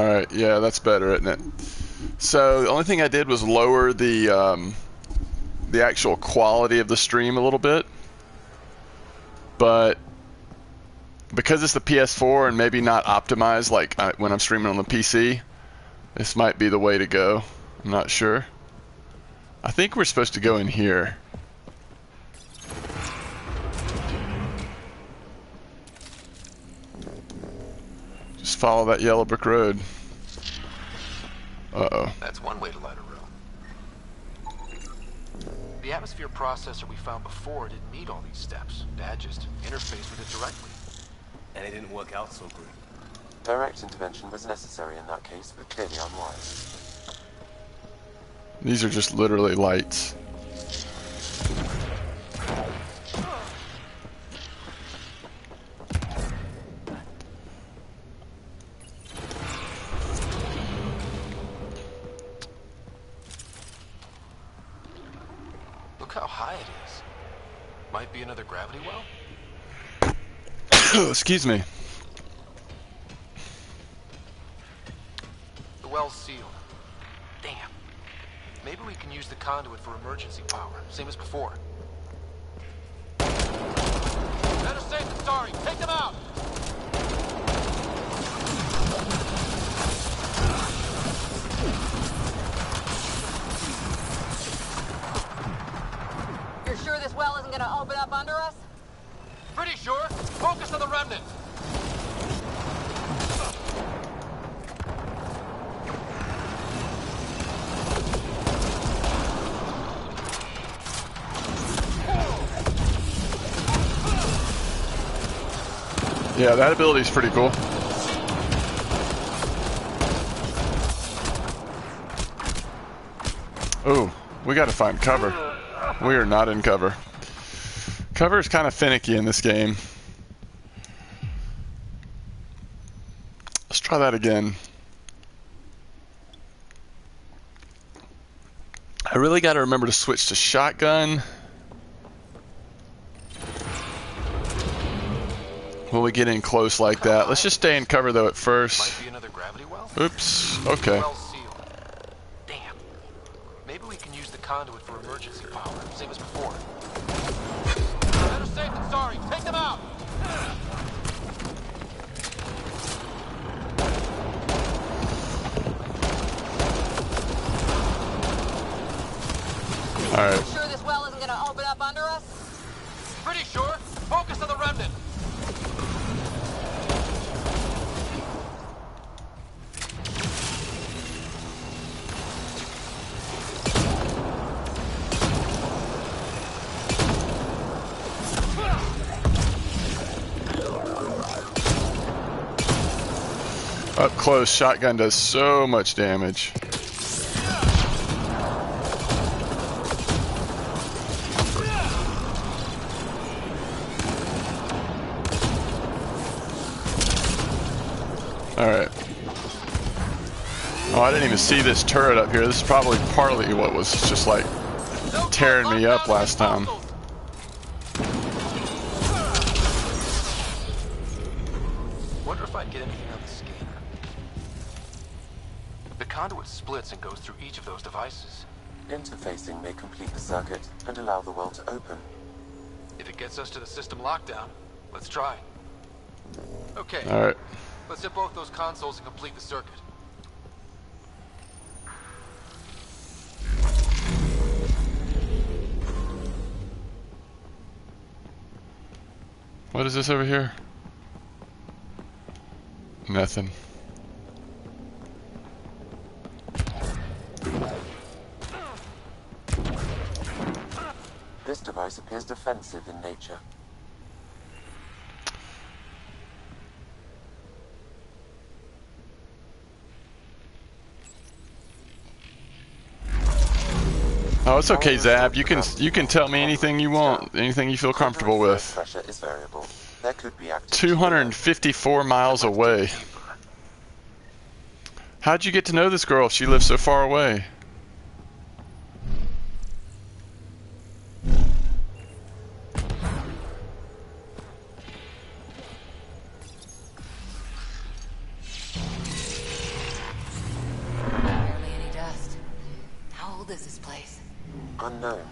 Alright, yeah, that's better, isn't it? So the only thing I did was lower the actual quality of the stream a little bit. But because it's the PS4 and maybe not optimized like when I'm streaming on the PC, this might be the way to go. I'm not sure. I think we're supposed to go in here. Just follow that yellow brick road. Uh-oh. That's one way to light a room. The atmosphere processor we found before didn't need all these steps. Dad just interfaced with it directly. And it didn't work out so great. Direct intervention was necessary in that case, but clearly unwise. These are just literally lights. Look how high it is. Might be another gravity well? Excuse me. The well's sealed. Damn. Maybe we can use the conduit for emergency power, same as before. Better safe than sorry. Take them out! You're sure this well isn't gonna open up under us? Pretty sure. Focus on the remnant. Yeah, that ability is pretty cool. Ooh, we gotta find cover. We are not in cover. Cover is kind of finicky in this game. Let's try that again. I really got to remember to switch to shotgun when we get in close like that. Let's just stay in cover though at first. Might be another gravity well? Oops. Okay. Well sealed. Damn. Maybe we can use the conduit for emergency power, same as before. Better safe than sorry. Take them out! Alright. Sure this well isn't gonna open up under us? Pretty sure. Focus on the remnant. Up close, shotgun does so much damage. Alright. Oh, I didn't even see this turret up here. This is probably partly what was just like tearing me up last time. Wonder if I'd get anything on the scanner. The conduit splits and goes through each of those devices. Interfacing may complete the circuit and allow the well to open. If it gets us to the system lockdown, let's try. Okay. Alright. Let's hit both those consoles and complete the circuit. What is this over here? Nothing. This device appears defensive in nature. Oh, it's okay, Zab. You can tell me anything you want, anything you feel comfortable with. Pressure is variable. There could be 254 miles away. How'd you get to know this girl if she lives so far away? unknown.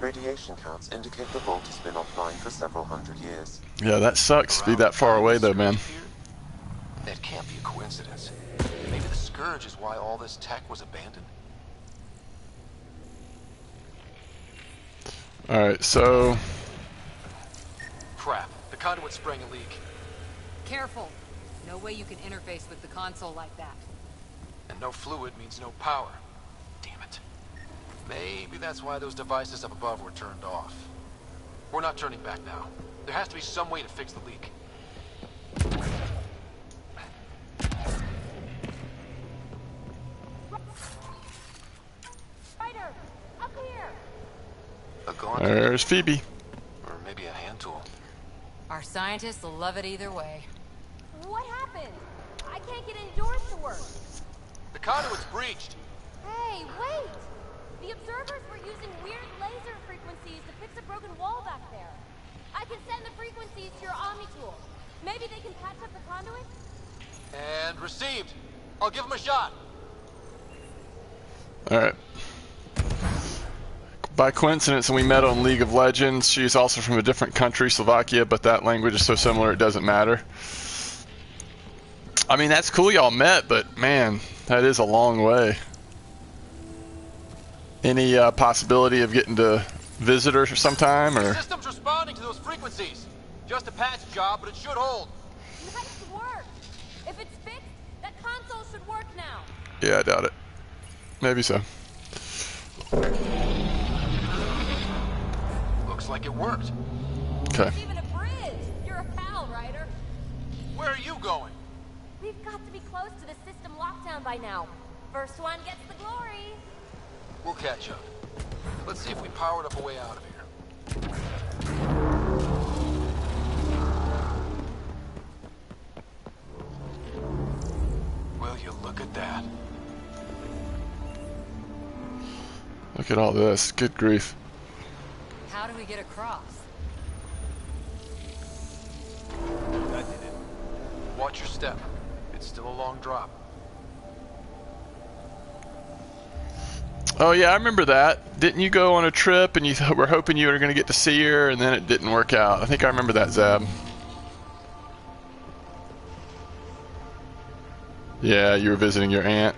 Radiation counts indicate the vault has been offline for several hundred years. Yeah, that sucks to be Around that the far time away the though, Scourge man. appeared? That can't be a coincidence. Maybe the Scourge is why all this tech was abandoned? Alright, so... Crap. The conduit sprang a leak. Careful. No way you can interface with the console like that. And no fluid means no power. Damn it. Maybe that's why those devices up above were turned off. We're not turning back now. There has to be some way to fix the leak. Spider! Up here! A gauntlet, There's Phoebe. or maybe a hand tool. Our scientists will love it either way. What happened? I can't get any doors to work. The conduit's breached. Hey, wait! The observers were using weird laser frequencies to fix a broken wall back there. I can send the frequencies to your Omni tool. Maybe they can patch up the conduit? And received. I'll give him a shot. Alright. By coincidence, we met on League of Legends. She's also from a different country, Slovakia, but that language is so similar it doesn't matter. I mean, that's cool y'all met, but man, that is a long way. Any possibility of getting to visit her sometime, The or? system's responding to those frequencies. Just a patch job, but it should hold. Nice work! If it's fixed, that console should work now. Yeah, I doubt it. Maybe so. Looks like it worked. Okay. There's even a bridge! You're a pal, Ryder. Where are you going? We've got to be close to the system lockdown by now. First one gets the glory. We'll catch up. Let's see if we powered up a way out of here. Will you look at that? Look at all this. Good grief. How do we get across? That did it. Watch your step. It's still a long drop. Oh yeah, I remember that. Didn't you go on a trip and you were hoping you were going to get to see her, and then it didn't work out? I think I remember that, Zab. Yeah, you were visiting your aunt.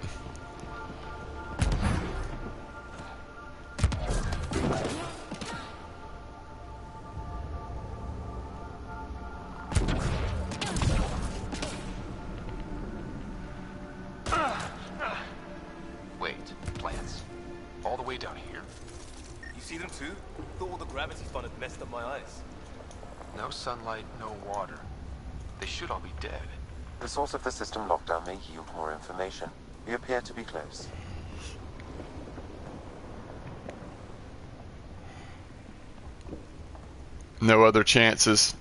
Wait, plants. All the way down here? You see them too? Thought all the gravity fun had messed up my eyes. No sunlight, no water. They should all be dead. The source of the system lockdown may yield more information. We appear to be close. No other chances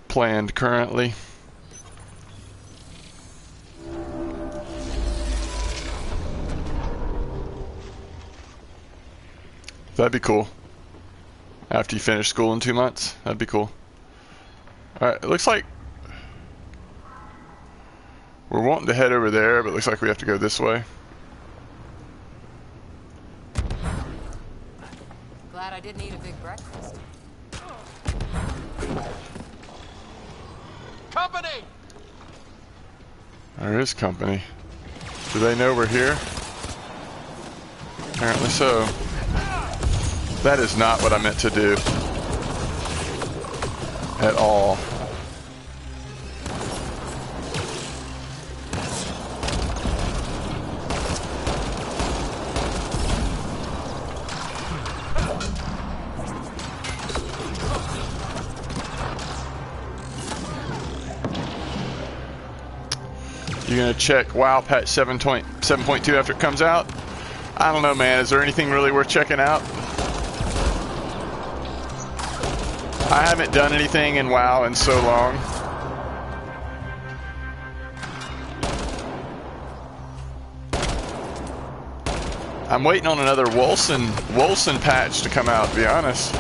planned currently. That'd be cool. After you finish school in 2 months, that'd be cool. Alright, it looks like we're wanting to head over there, but it looks like we have to go this way. Glad I didn't eat a big breakfast. Company! There is company. Do they know we're here? Apparently so. That is not what I meant to do. At all. You gonna check WoW patch 7.2 after it comes out? I don't know, man. Is there anything really worth checking out? I haven't done anything in WoW in so long. I'm waiting on another Wolfson patch to come out, to be honest.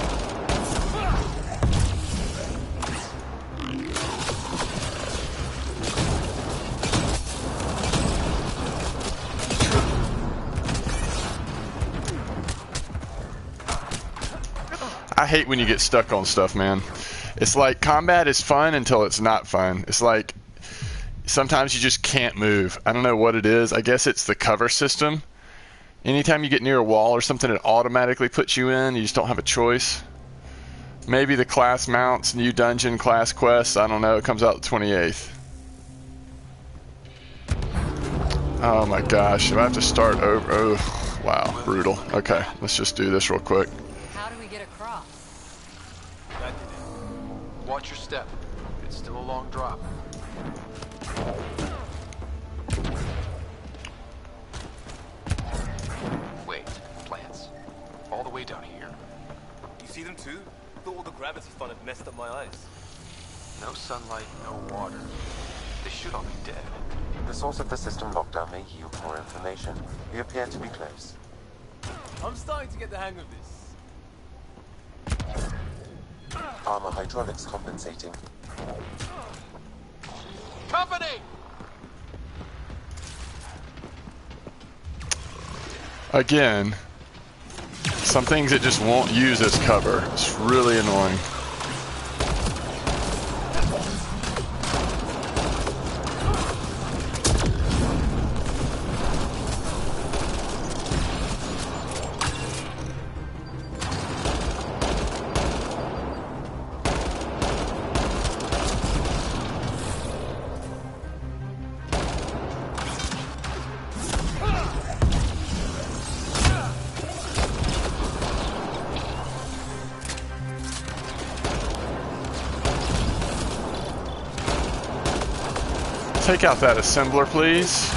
I hate when you get stuck on stuff, man. It's like combat is fun until it's not fun. It's like sometimes you just can't move. I don't know what it is. I guess it's the cover system. Anytime you get near a wall or something, it automatically puts you in. You just don't have a choice. Maybe the class mounts, new dungeon, class quests. I don't know. It comes out the 28th. Oh my gosh. Do I have to start over? Oh, wow. Brutal. Okay. Let's just do this real quick. How do we get across? That did it. Watch your step. It's still a long drop. Wait, plants? All the way down here? You see them too? Thought all the gravity fun had messed up my eyes. No sunlight, no water. They should all be dead. The source of the system lockdown may yield more information. We appear to be close. I'm starting to get the hang of this. Armor hydraulics compensating. Company! Again, some things it just won't use as cover. It's really annoying. Take out that assembler, please.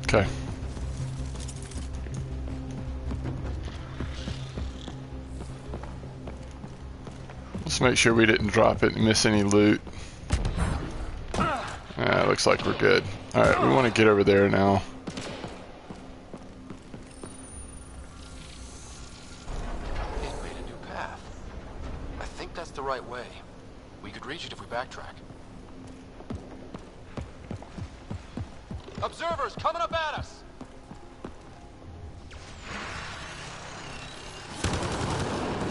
Okay. Let's make sure we didn't drop it and miss any loot. Looks like we're good. Alright, we want to get over there now. It made a new path. I think that's the right way. We could reach it if we backtrack. Observers coming up at us!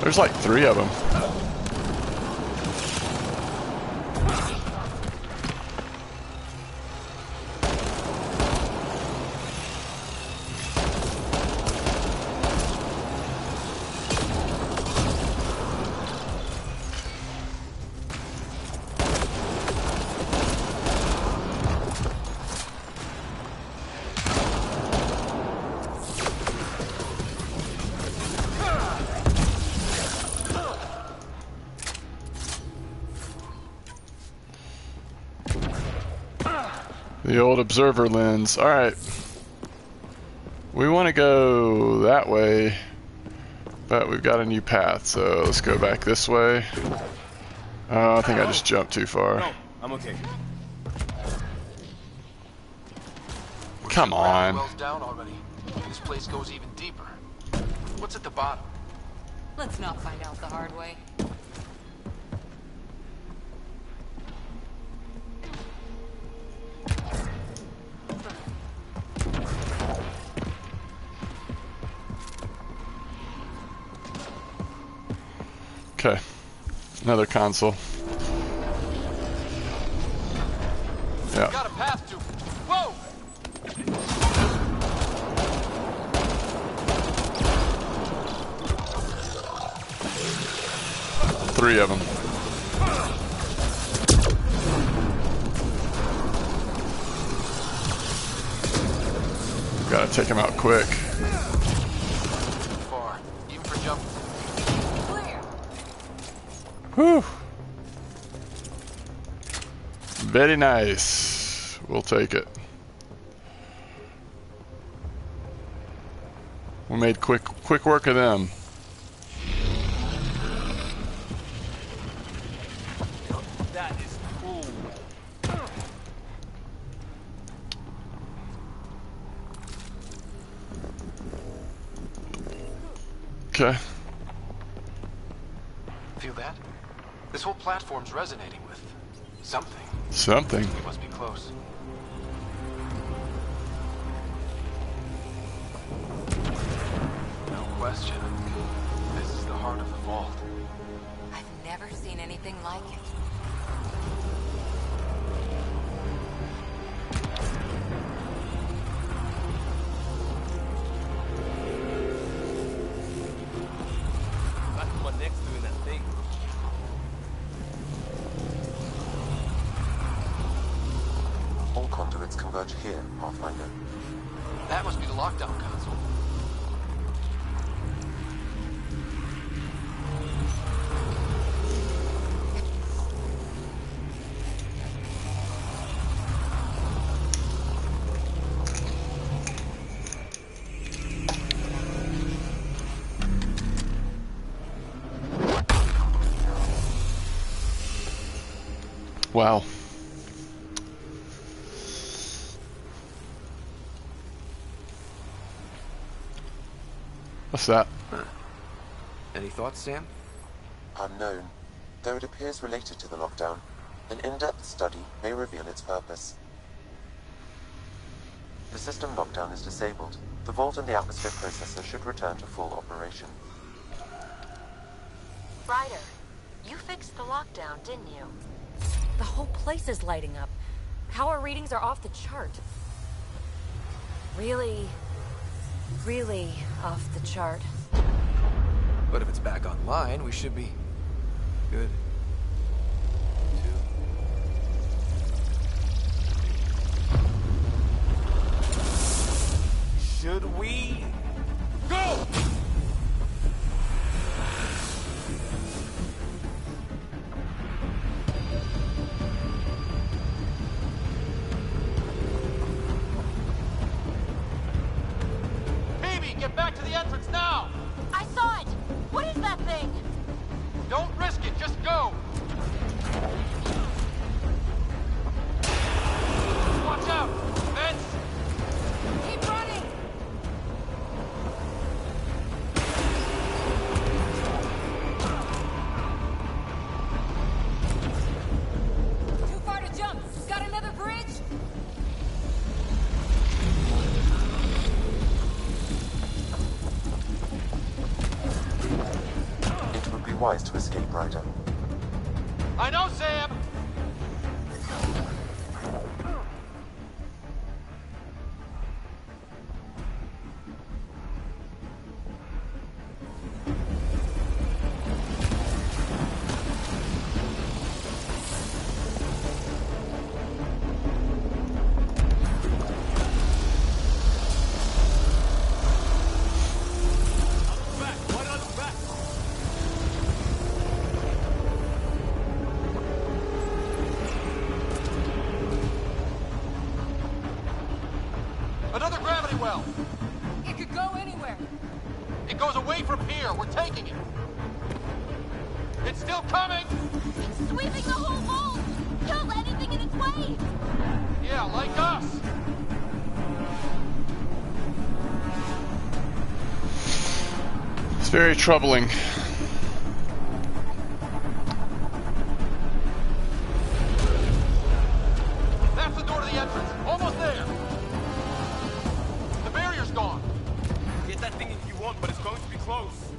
There's like 3 of them. The old observer lens. Alright. We want to go that way, but we've got a new path, so let's go back this way. Oh, I think I just jumped too far. No, I'm okay. Come on. Wells down already. This place goes even deeper. What's at the bottom? Let's not find out the hard way. Okay. Another console. Yeah. Got a path to. Whoa! 3 of them. Gotta take him out quick. Far. Even for jumping. Clear. Whew. Very nice. We'll take it. We made quick work of them. That is cool. Okay. Feel that? This whole platform's resonating with something. Something. We must be close. No question. This is the heart of the vault. I've never seen anything like it. Back to my neck's doing that thing. All conduits converge here, Pathfinder. That must be the lockdown console. Wow. What's that? Any thoughts, Sam? Unknown. Though it appears related to the lockdown, an in-depth study may reveal its purpose. The system lockdown is disabled. The vault and the atmosphere processor should return to full operation. Ryder, you fixed the lockdown, didn't you? The whole place is lighting up. Power readings are off the chart. Really off the chart. But if it's back online, we should be good. Should we go? Phoebe, get back to the entrance now! I saw it! What is that thing? Don't risk it, just go! Watch out! Vents! Keep running! Too far to jump. Got another bridge? It would be wise to escape, Ryder. I know, Sam! Back, right on the back. Another gravity well! It could go anywhere. It goes away from here. We're taking it. It's still coming! It's sweeping the whole vault! Kill anything in its way! Yeah, like us! It's very troubling. That's the door to the entrance. Almost there. The barrier's gone. Get that thing if you want, but it's going to be close.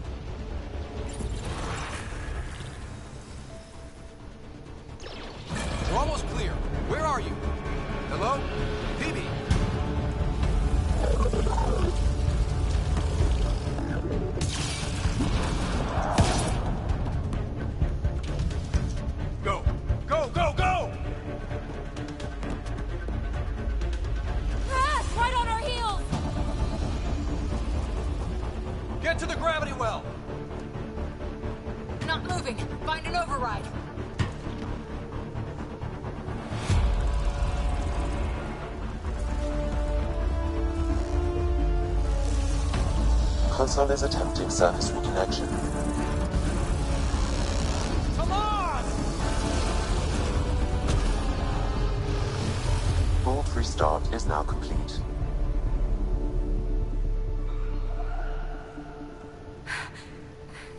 We're almost clear. Where are you? Hello? Phoebe? Go, go, go, go! Ah, it's right on our heels! Get to the gravity well. Not moving. Find an override. Console is attempting surface reconnection. Come on! Vault restart is now complete.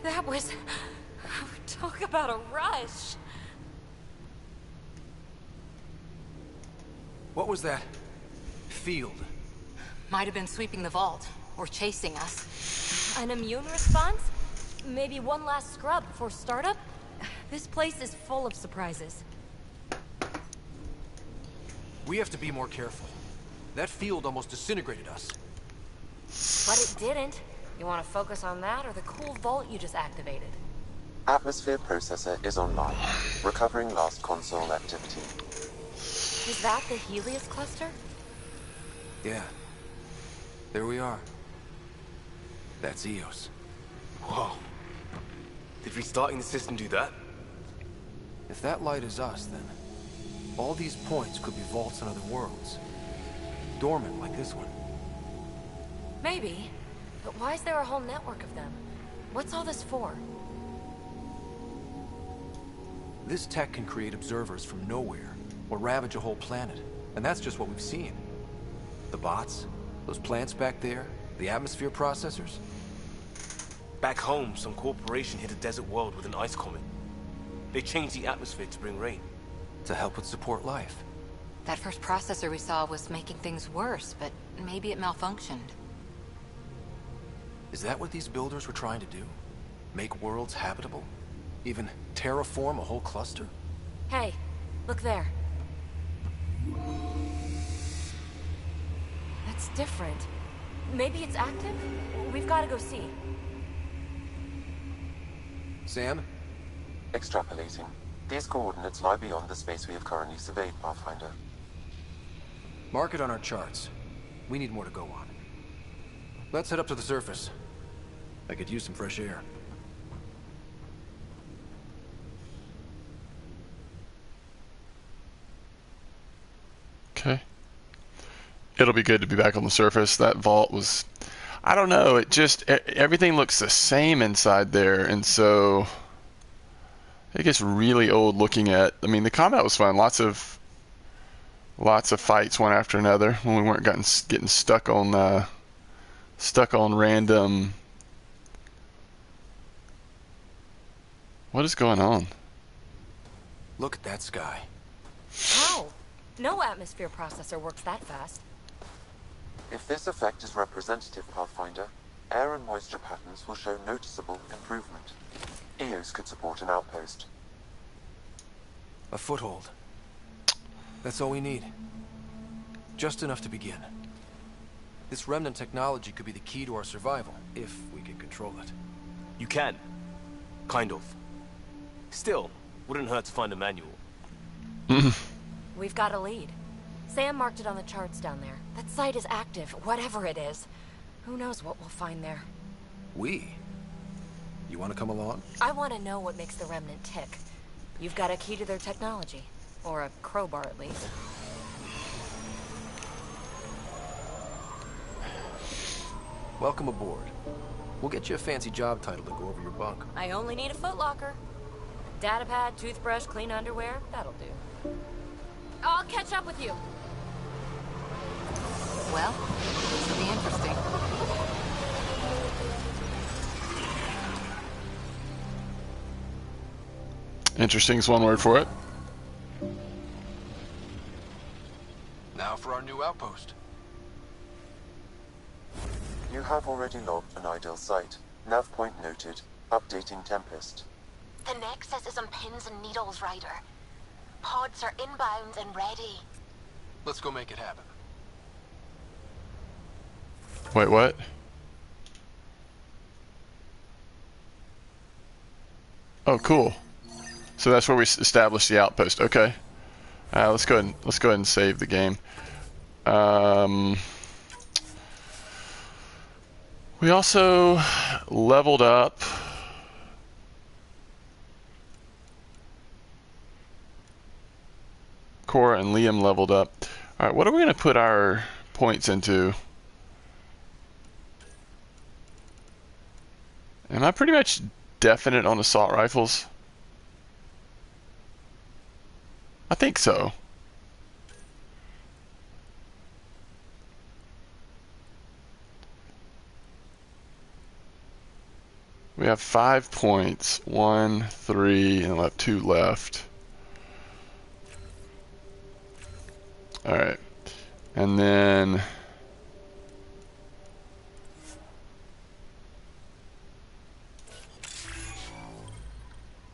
That was... Talk about a rush. What was that? Field. Might have been sweeping the vault, or chasing us. An immune response? Maybe one last scrub before startup? This place is full of surprises. We have to be more careful. That field almost disintegrated us. But it didn't. You want to focus on that or the cool vault you just activated? Atmosphere processor is online, recovering last console activity. Is that the Helios cluster? Yeah. There we are. That's Eos. Whoa. Did restarting the system do that? If that light is us, then all these points could be vaults in other worlds. Dormant like this one. Maybe. But why is there a whole network of them? What's all this for? This tech can create observers from nowhere, or ravage a whole planet. And that's just what we've seen. The bots, those plants back there, the atmosphere processors. Back home, some corporation hit a desert world with an ice comet. They changed the atmosphere to bring rain. To help with support life. That first processor we saw was making things worse, but maybe it malfunctioned. Is that what these builders were trying to do? Make worlds habitable? Even terraform a whole cluster? Hey, look there. That's different. Maybe it's active? We've got to go see. Sam? Extrapolating. These coordinates lie beyond the space we have currently surveyed, Pathfinder. Mark it on our charts. We need more to go on. Let's head up to the surface. I could use some fresh air. Okay. It'll be good to be back on the surface. That vault was, I don't know, it just, everything looks the same inside there, and so it gets really old looking at. I mean, the combat was fun. Lots of fights one after another when we weren't getting stuck on random. What is going on? Look at that sky. How? No atmosphere processor works that fast. If this effect is representative, Pathfinder, air and moisture patterns will show noticeable improvement. Eos could support an outpost. A foothold. That's all we need. Just enough to begin. This remnant technology could be the key to our survival, if we can control it. You can. Kind of. Still, wouldn't hurt to find a manual. We've got a lead. Sam marked it on the charts down there. That site is active, whatever it is. Who knows what we'll find there. We? You want to come along? I want to know what makes the Remnant tick. You've got a key to their technology. Or a crowbar, at least. Welcome aboard. We'll get you a fancy job title to go over your bunk. I only need a footlocker. Data pad, toothbrush, clean underwear, that'll do. I'll catch up with you. Well, this will be interesting. Interesting is one word for it. Now for our new outpost. You have already logged an ideal site. Nav point noted. Updating Tempest. The Nexus is on pins and needles, Ryder. Pods are inbound and ready. Let's go make it happen. Wait, what? Oh, cool. So that's where we established the outpost. Okay. Let's go ahead and save the game. We also leveled up. Cora and Liam leveled up. All right, what are we going to put our points into? Am I pretty much definite on assault rifles? I think so. We have 5 points. 1, 3, and we'll have 2 left. Alright. And then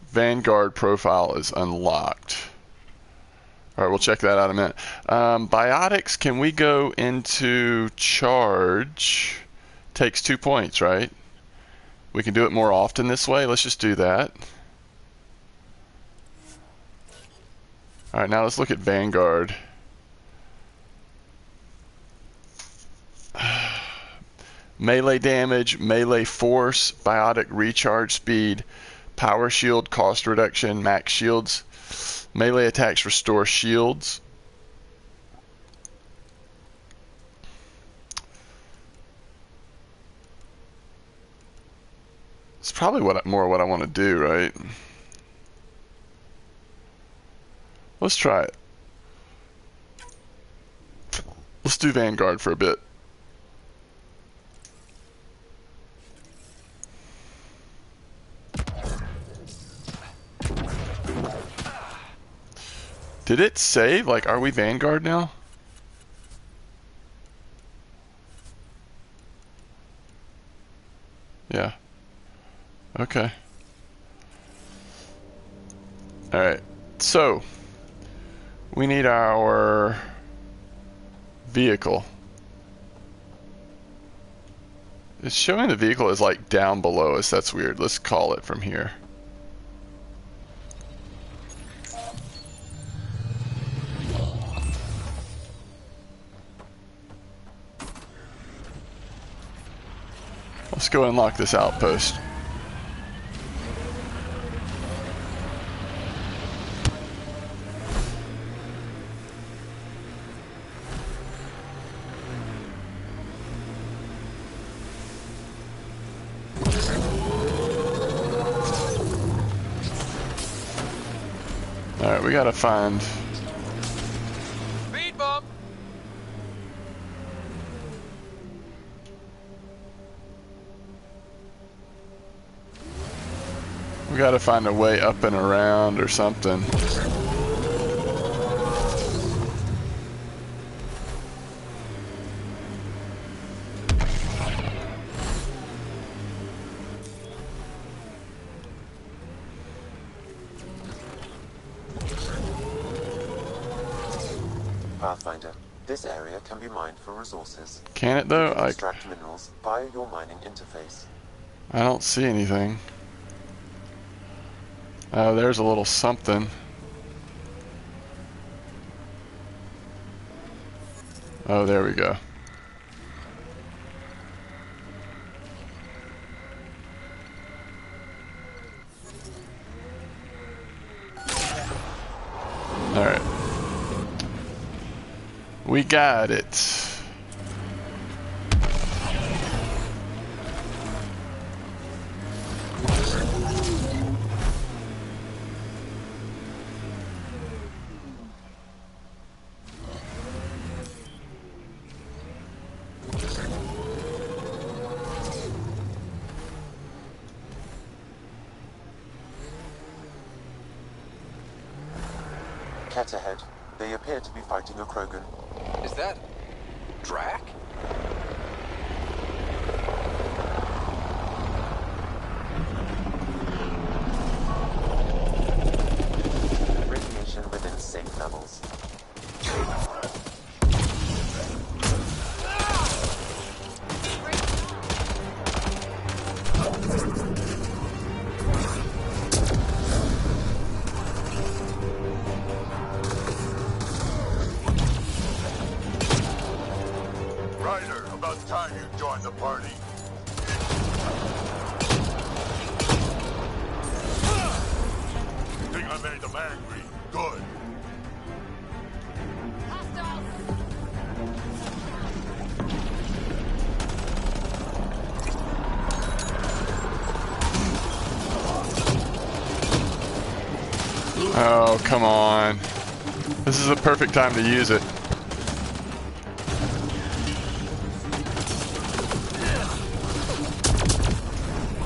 Vanguard profile is unlocked. Alright, we'll check that out in a minute. Biotics, can we go into charge? Takes 2 points, right? We can do it more often this way. Let's just do that. Alright, now let's look at Vanguard. Melee damage, melee force, biotic recharge speed, power shield cost reduction, max shields. Melee attacks restore shields. It's probably more what I want to do, right? Let's try it. Let's do Vanguard for a bit. Did it save? Like, are we Vanguard now? Yeah. Okay. Alright. So, we need our vehicle. It's showing the vehicle is like down below us. That's weird. Let's call it from here. Let's go unlock this outpost. Alright, we gotta find... Speed bump! We gotta find a way up and around or something. Pathfinder, this area can be mined for resources. Can it though? You can Like, extract minerals via your mining interface. I don't see anything. Oh, there's a little something. Oh, there we go. Alright. We got it. Cat ahead. They appear to be fighting a Krogan. Is that... Drac? Radiation within safe levels. Oh, come on. This is a perfect time to use it.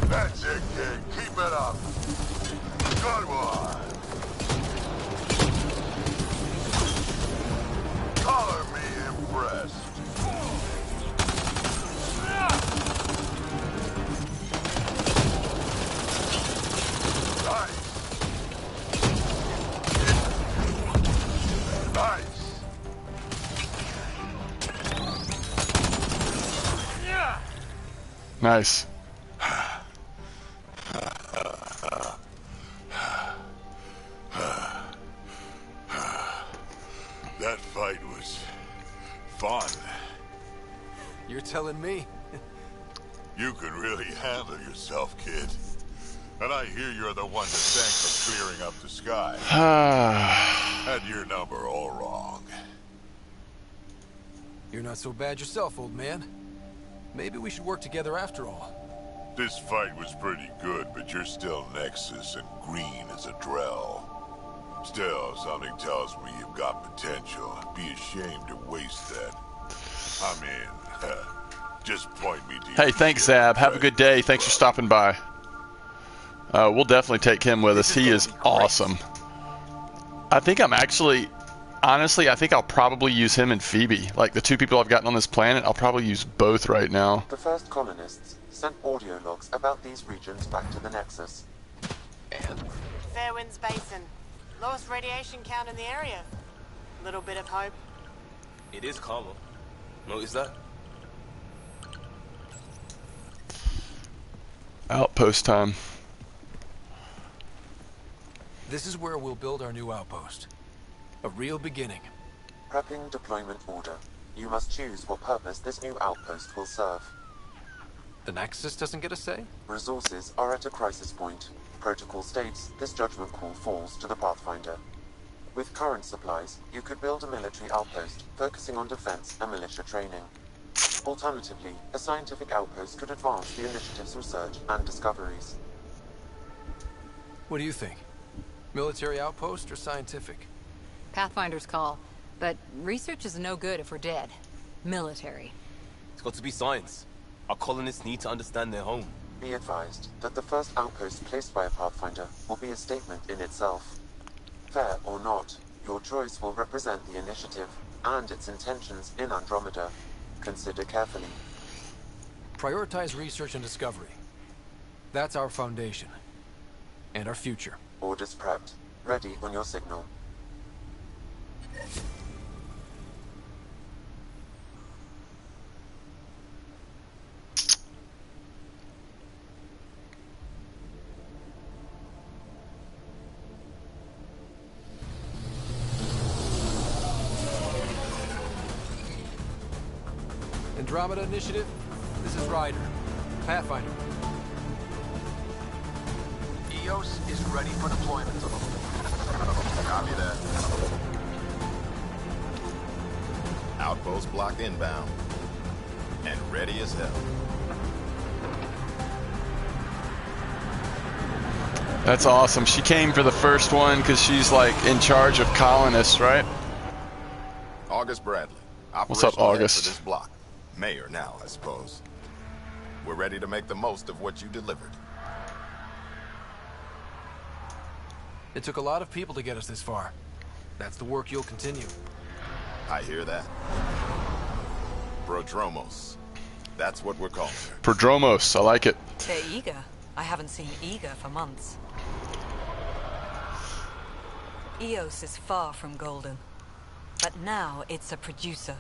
That's it, kid. Keep it up. Good one. Color me impressed. Nice. Nice. Nice. That fight was fun. You're telling me? You can really handle yourself, kid. And I hear you're the one to thank for clearing up the sky. Had your number all wrong. You're not so bad yourself, old man. Maybe we should work together after all. This fight was pretty good, but you're still Nexus and green as a Drell. Still, something tells me you've got potential. Be ashamed to waste that. I mean, just point me to Hey, thanks, Zab. Have a good day. Thanks for stopping by. We'll definitely take him with us. He is awesome. I think I'm actually... Honestly, I think I'll probably use him and Phoebe. Like, the two people I've gotten on this planet, I'll probably use both right now. The first colonists sent audio logs about these regions back to the Nexus. Fairwinds Basin. Lowest radiation count in the area. Little bit of hope. It is calmer. Notice that? Outpost time. This is where we'll build our new outpost. A real beginning. Prepping deployment order. You must choose what purpose this new outpost will serve. The Nexus doesn't get a say? Resources are at a crisis point. Protocol states this judgment call falls to the Pathfinder. With current supplies, you could build a military outpost focusing on defense and militia training. Alternatively, a scientific outpost could advance the initiative's research and discoveries. What do you think? Military outpost or scientific? Pathfinder's call. But research is no good if we're dead. Military. It's got to be science. Our colonists need to understand their home. Be advised that the first outpost placed by a Pathfinder will be a statement in itself. Fair or not, your choice will represent the initiative and its intentions in Andromeda. Consider carefully. Prioritize research and discovery. That's our foundation. And our future. Orders prepped. Ready on your signal. Andromeda Initiative, this is Ryder. Pathfinder. EOS is ready for deployment. Copy that. Outpost blocked inbound. And ready as hell. That's awesome. She came for the first one because she's like in charge of colonists, right? August Bradley. What's up, Operational head August? For this block. Mayor now, I suppose. We're ready to make the most of what you delivered. It took a lot of people to get us this far. That's the work you'll continue. I hear that. Prodromos. That's what we're calling her. Prodromos, I like it. They're eager. I haven't seen eager for months. EOS is far from golden. But now it's a producer.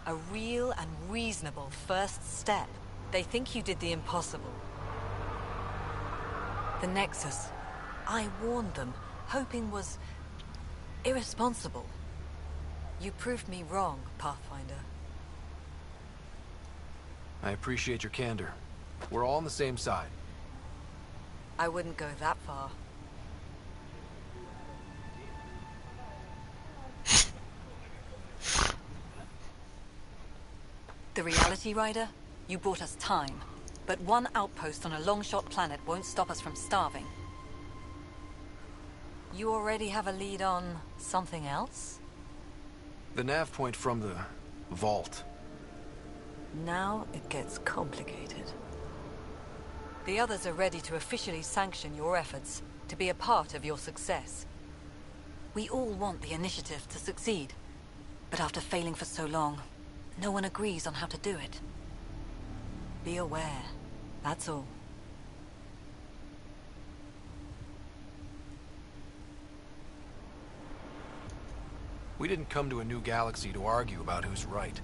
A real and reasonable first step. They think you did the impossible. The Nexus. I warned them, hoping was irresponsible. You proved me wrong, Pathfinder. I appreciate your candor. We're all on the same side. I wouldn't go that far. The reality, Rider? You brought us time. But one outpost on a long-shot planet won't stop us from starving. You already have a lead on something else? The nav point from the vault. Now it gets complicated. The others are ready to officially sanction your efforts, to be a part of your success. We all want the initiative to succeed, but after failing for so long, no one agrees on how to do it. Be aware, that's all. We didn't come to a new galaxy to argue about who's right.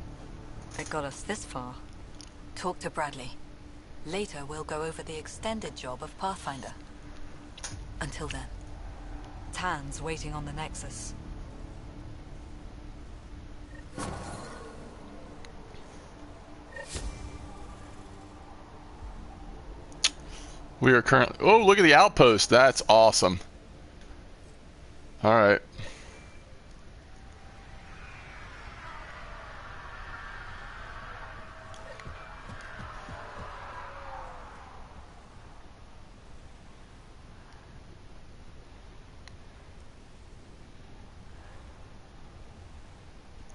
It got us this far. Talk to Bradley. Later, we'll go over the extended job of Pathfinder. Until then, Tan's waiting on the Nexus. We are currently... Oh, look at the outpost. That's awesome. All right.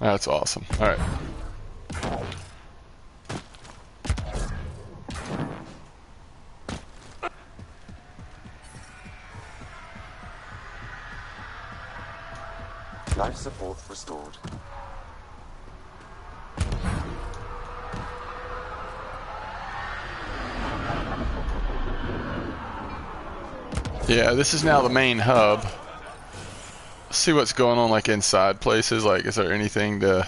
That's awesome. All right. Life support restored. Yeah, this is now the main hub. Let's see what's going on, like, inside places. Like, is there anything to...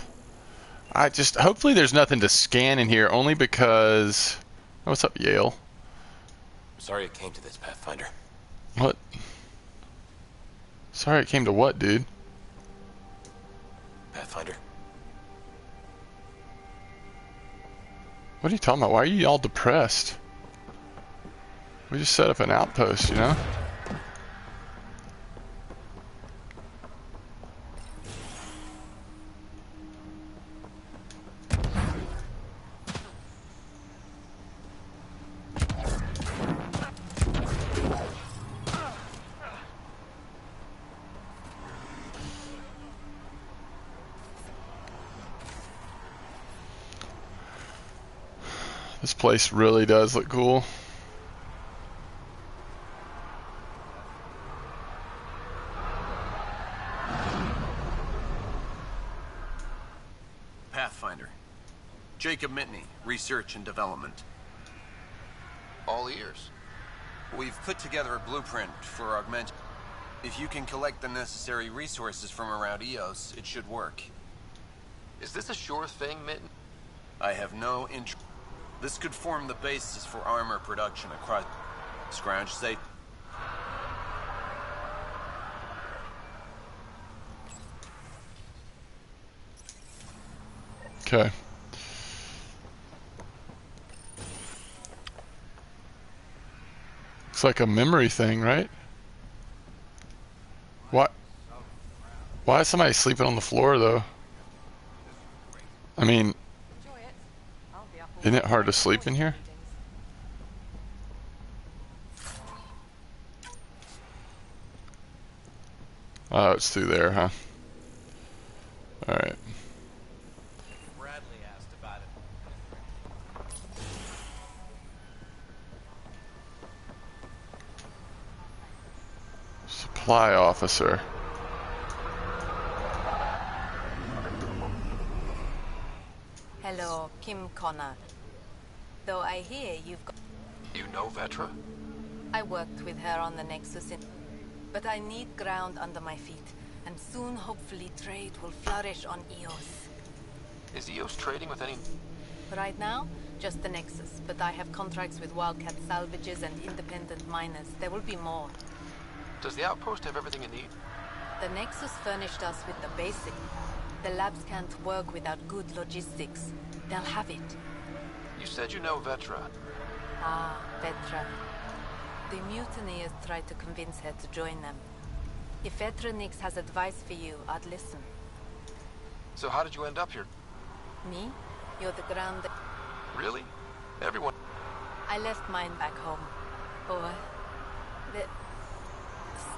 hopefully there's nothing to scan in here, only because... Oh, what's up, Yale? Sorry it came to this, Pathfinder. What? Sorry it came to what, dude? Pathfinder. What are you talking about? Why are you all depressed? We just set up an outpost, you know? This place really does look cool. Pathfinder. Jacob Mitney, Research and Development. All ears. We've put together a blueprint for augment. If you can collect the necessary resources from around Eos, it should work. Is this a sure thing, Mitten? I have no interest. This could form the basis for armor production across Scrounge say. Okay. Looks like a memory thing, right? What? Why is somebody sleeping on the floor, though? I mean, isn't it hard to sleep in here? Oh, it's through there, huh? Alright. Bradley asked about it. Supply officer. Hello, Kim Connor. Though I hear you've got... You know Vetra? I worked with her on the Nexus, but I need ground under my feet, and soon, hopefully, trade will flourish on Eos. Is Eos trading with any... Right now, just the Nexus, but I have contracts with Wildcat salvages and independent miners. There will be more. Does the outpost have everything it needs? The Nexus furnished us with the basic. The labs can't work without good logistics. They'll have it. You said you know Vetra. Ah, Vetra. The mutineers tried to convince her to join them. If Vetronix has advice for you, I'd listen. So how did you end up here? Me? You're the ground... Really? Everyone... I left mine back home. Or...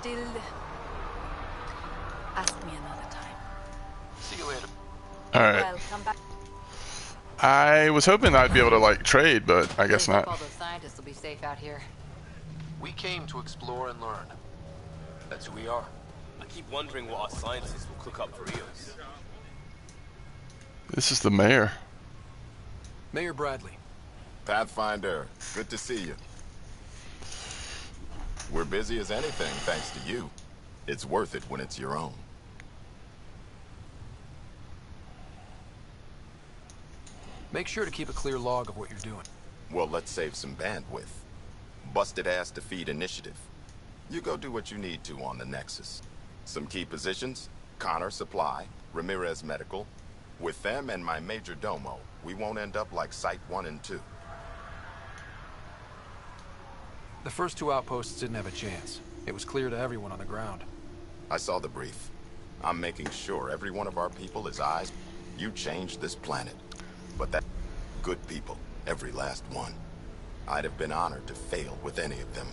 Still... Ask me another time. See you later. Alright. Well, come back. I was hoping I'd be able to, like, trade, but I guess Really hope not. all those scientists will be safe out here. We came to explore and learn. That's who we are. I keep wondering what our scientists will cook up for Eos. This is the mayor. Mayor Bradley. Pathfinder, good to see you. We're busy as anything, thanks to you. It's worth it when it's your own. Make sure to keep a clear log of what you're doing. Well, let's save some bandwidth. Busted ass defeat initiative. You go do what you need to on the Nexus. Some key positions: Connor Supply, Ramirez Medical. With them and my major domo, we won't end up like Site 1 and 2. The first two outposts didn't have a chance. It was clear to everyone on the ground. I saw the brief. I'm making sure every one of our people is eyes. You changed this planet. But that... good people, every last one. I'd have been honored to fail with any of them.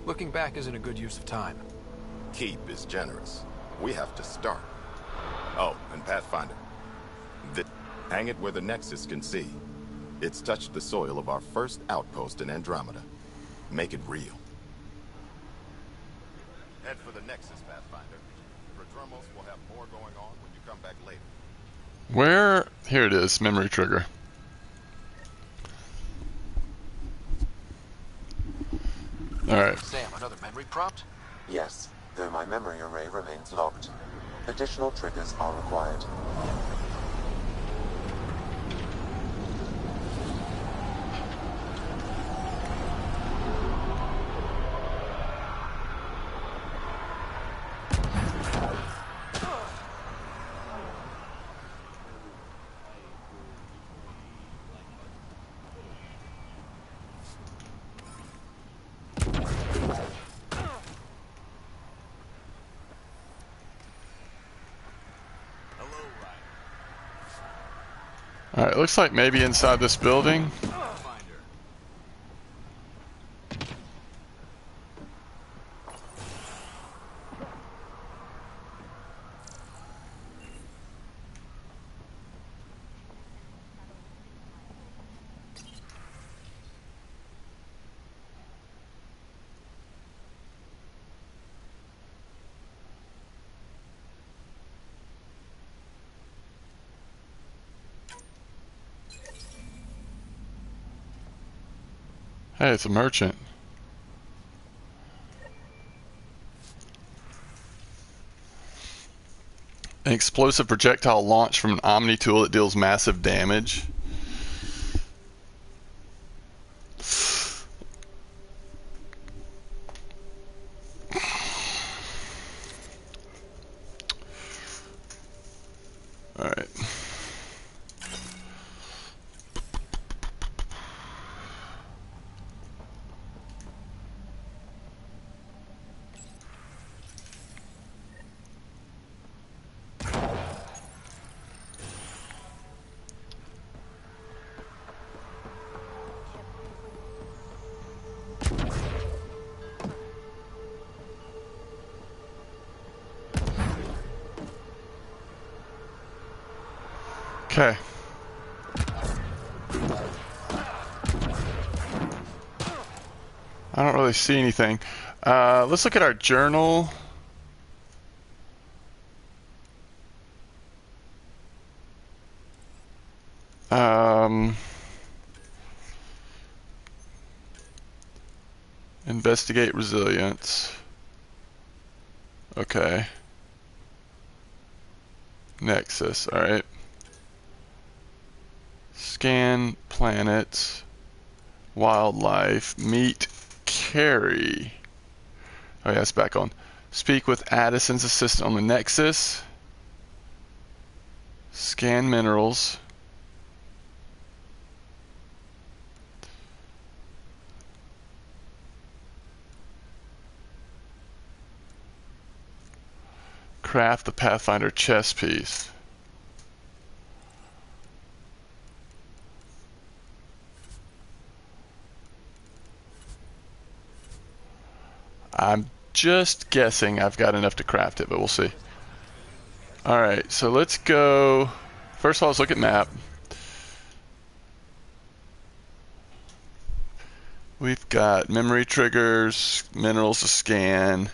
Looking back isn't a good use of time. Keep is generous. We have to start. Oh, and Pathfinder. Hang it where the Nexus can see. It's touched the soil of our first outpost in Andromeda. Make it real. Head for the Nexus, Pathfinder. Prodromos will have more going on when you come back later. Where? Here it is, memory trigger. Alright. Sam, another memory prompt? Yes, though my memory array remains locked. Additional triggers are required. Alright, looks like maybe inside this building. Hey, it's a merchant. An explosive projectile launched from an Omni tool that deals massive damage. Alright. Okay. I don't really see anything. Let's look at our journal. Investigate resilience. Okay. Nexus, alright. Scan planets. Wildlife. Meet Carrie. Oh yeah, it's back on. Speak with Addison's assistant on the Nexus. Scan minerals. Craft the Pathfinder chess piece. I'm just guessing I've got enough to craft it, but we'll see. Alright, so let's go. First of all, let's look at map. We've got memory triggers, minerals to scan.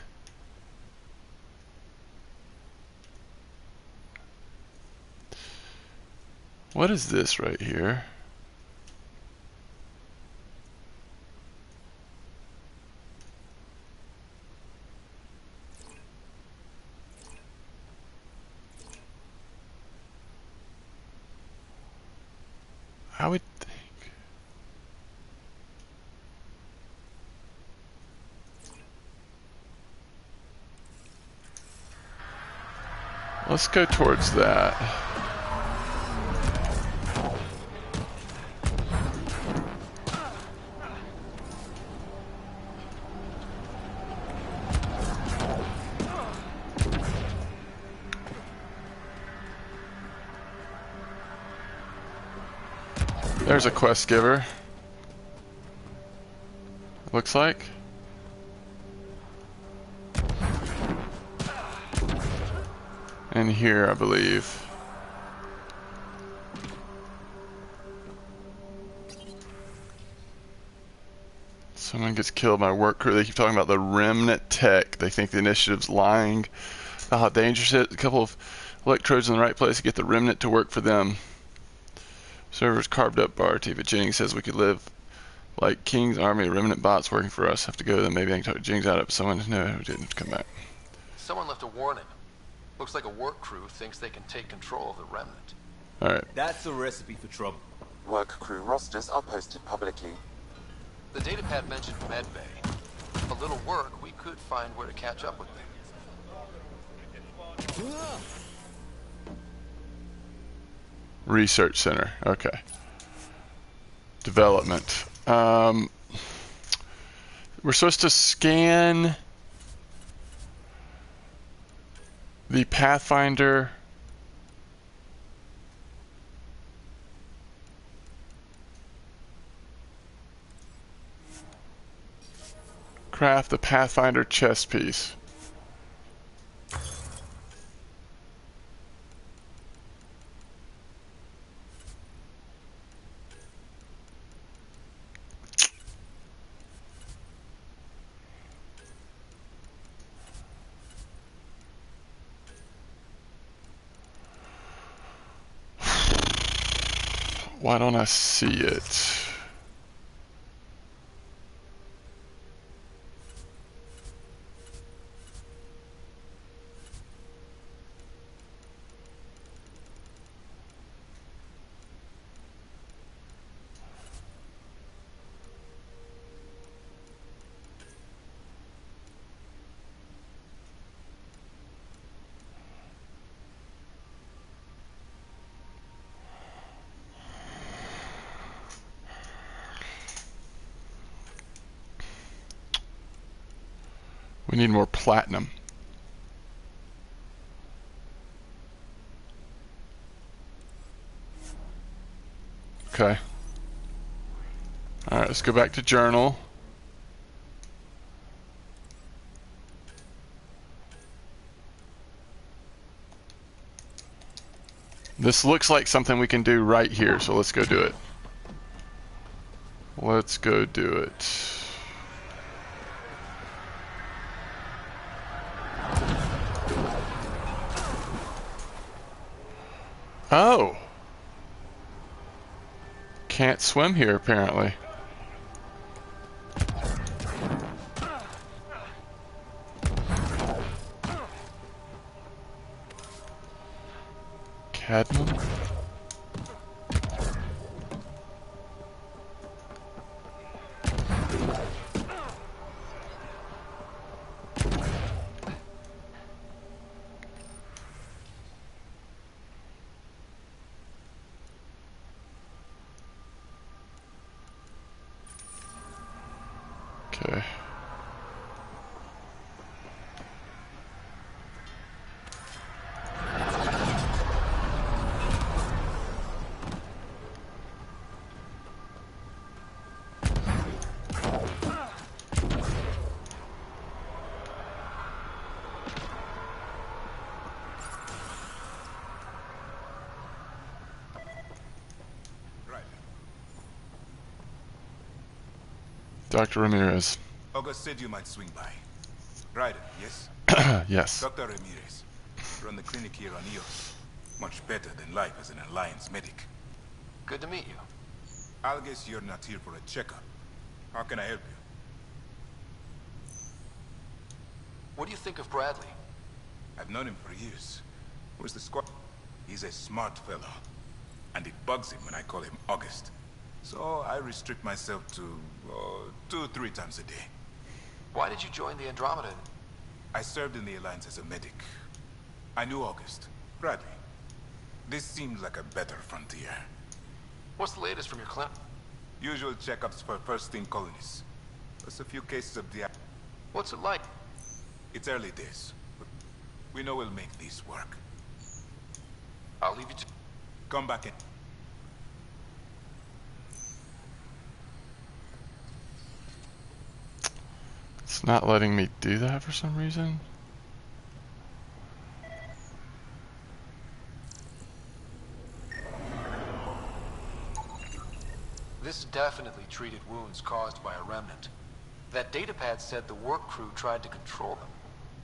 What is this right here? I would think. Let's go towards that. There's a quest giver. Looks like. And here, I believe. Someone gets killed by work crew. They keep talking about the remnant tech. They think the initiative's lying about how dangerous it is. A couple of electrodes in the right place to get the remnant to work for them. Servers carved up RT, but Jennings says we could live like King's Army remnant bots working for us. Have to go, then maybe I can talk to Jennings out of it. Someone who didn't come back. Someone left a warning. Looks like a work crew thinks they can take control of the remnant. Alright. That's a recipe for trouble. Work crew rosters are posted publicly. The datapad mentioned medbay. A little work, we could find where to catch up with them. Research center. Okay. Development. We're supposed to scan the Pathfinder. Craft the Pathfinder chess piece. Why don't I see it? We need more platinum. Okay. Alright, let's go back to journal. This looks like something we can do right here, so let's go do it. Let's go do it. Oh! Can't swim here, apparently. Cadmium? Okay. Dr. Ramirez. August said you might swing by. Ryder, yes? Yes. Dr. Ramirez. Run the clinic here on Eos. Much better than life as an Alliance medic. Good to meet you. I'll guess you're not here for a checkup. How can I help you? What do you think of Bradley? I've known him for years. Where's the squad? He's a smart fellow. And it bugs him when I call him August. So I restrict myself to 2-3 times a day. Why did you join the Andromeda? I served in the Alliance as a medic. I knew August. Bradley. This seems like a better frontier. What's the latest from your clinic? Usual checkups for first-team colonists. Plus a few cases of the... What's it like? It's early days. But we know we'll make these work. I'll leave you to... Come back in. It's not letting me do that for some reason. This definitely treated wounds caused by a remnant. That datapad said the work crew tried to control them.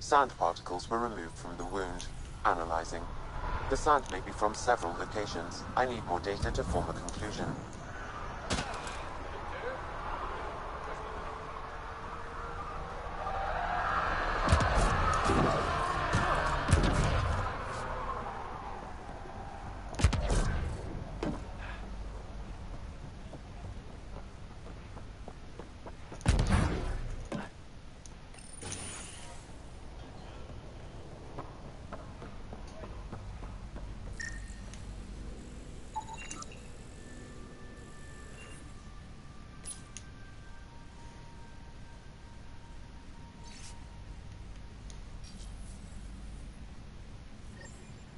Sand particles were removed from the wound. Analyzing. The sand may be from several locations. I need more data to form a conclusion.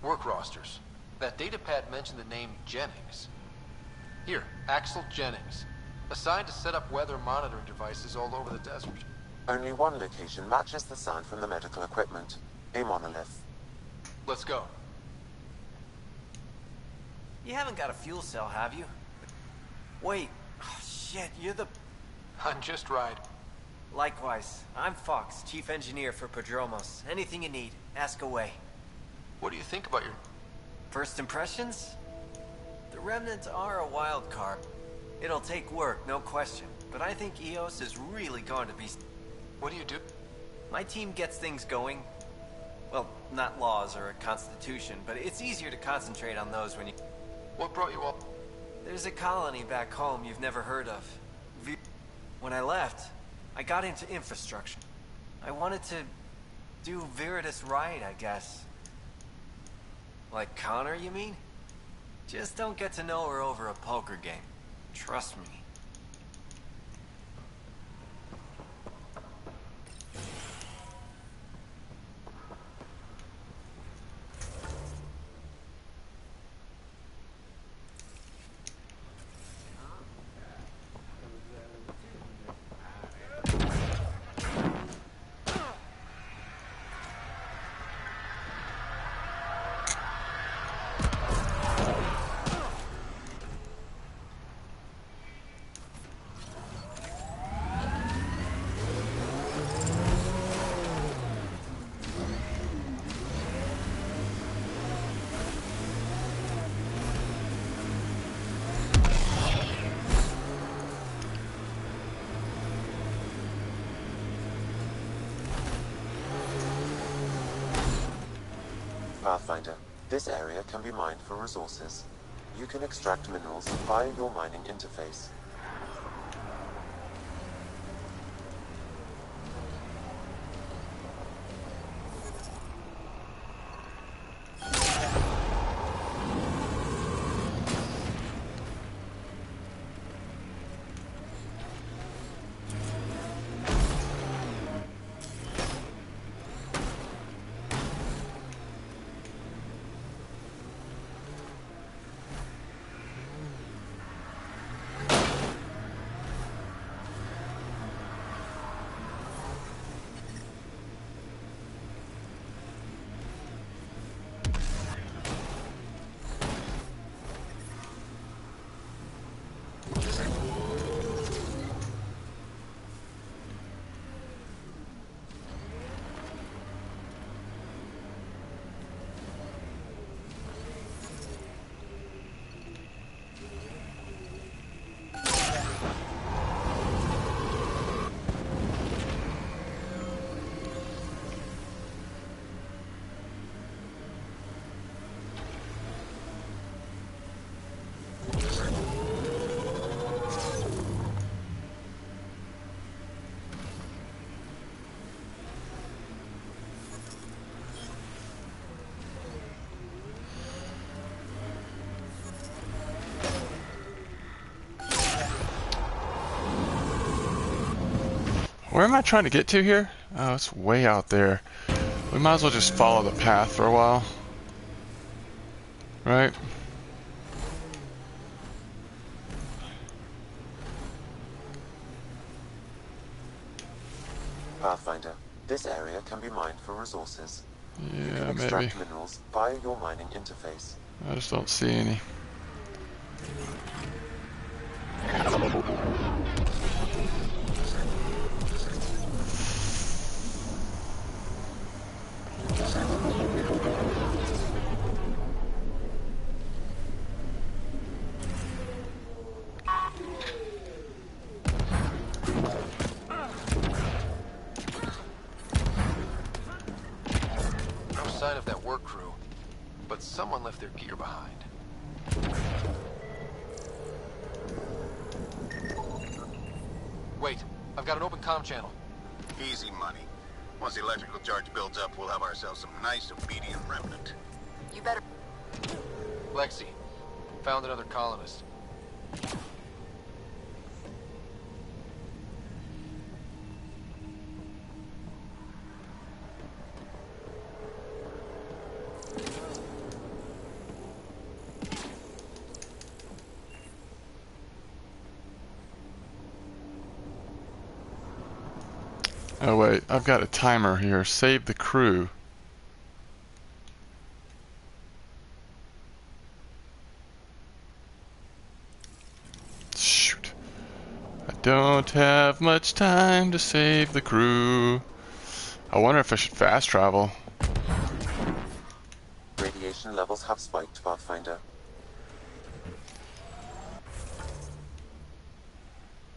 Work rosters. That datapad mentioned the name Jennings. Here, Axel Jennings. Assigned to set up weather monitoring devices all over the desert. Only one location matches the sand from the medical equipment. A monolith. Let's go. You haven't got a fuel cell, have you? Wait. Oh, shit, you're the... I'm just right. Likewise. I'm Fox, Chief Engineer for Prodromos. Anything you need, ask away. What do you think about your... First impressions? The Remnants are a wild card. It'll take work, no question. But I think Eos is really going to be... What do you do? My team gets things going. Well, not laws or a constitution, but it's easier to concentrate on those when you... What brought you up? There's a colony back home you've never heard of. When I left, I got into infrastructure. I wanted to do Veritas right, I guess. Like Connor, you mean? Just don't get to know her over a poker game. Trust me. Pathfinder, this area can be mined for resources. You can extract minerals via your mining interface. Where am I trying to get to here? Oh, it's way out there. We might as well just follow the path for a while. Right? Pathfinder, this area can be mined for resources. You Yeah, can extract maybe. minerals via your mining interface. I just don't see any. No sign of that work crew, but someone left their gear behind. Wait, I've got an open comm channel. Easy money. Once the electrical charge builds up, we'll have ourselves some nice obedient remnant. You better... Lexi, found another colonist. Oh wait, I've got a timer here. Save the crew. Shoot. I don't have much time to save the crew. I wonder if I should fast travel. Radiation levels have spiked, Pathfinder.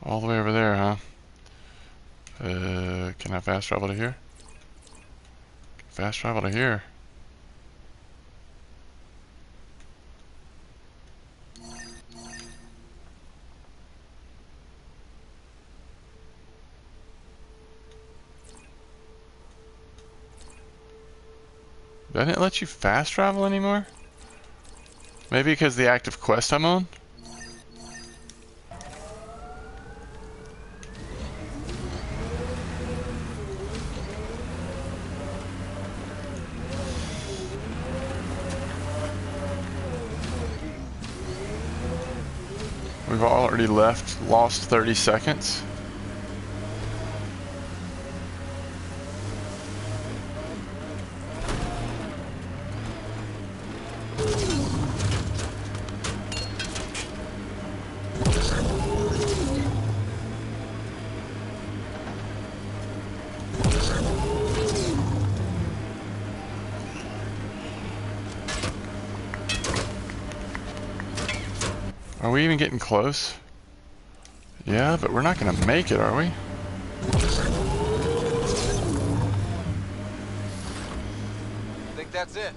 All the way over there, huh? Can I fast travel to here? Fast travel to here. Doesn't it let you fast travel anymore? Maybe because the active quest I'm on? We've already lost 30 seconds. Are we even getting close? Yeah, but we're not gonna make it, are we? Think that's it.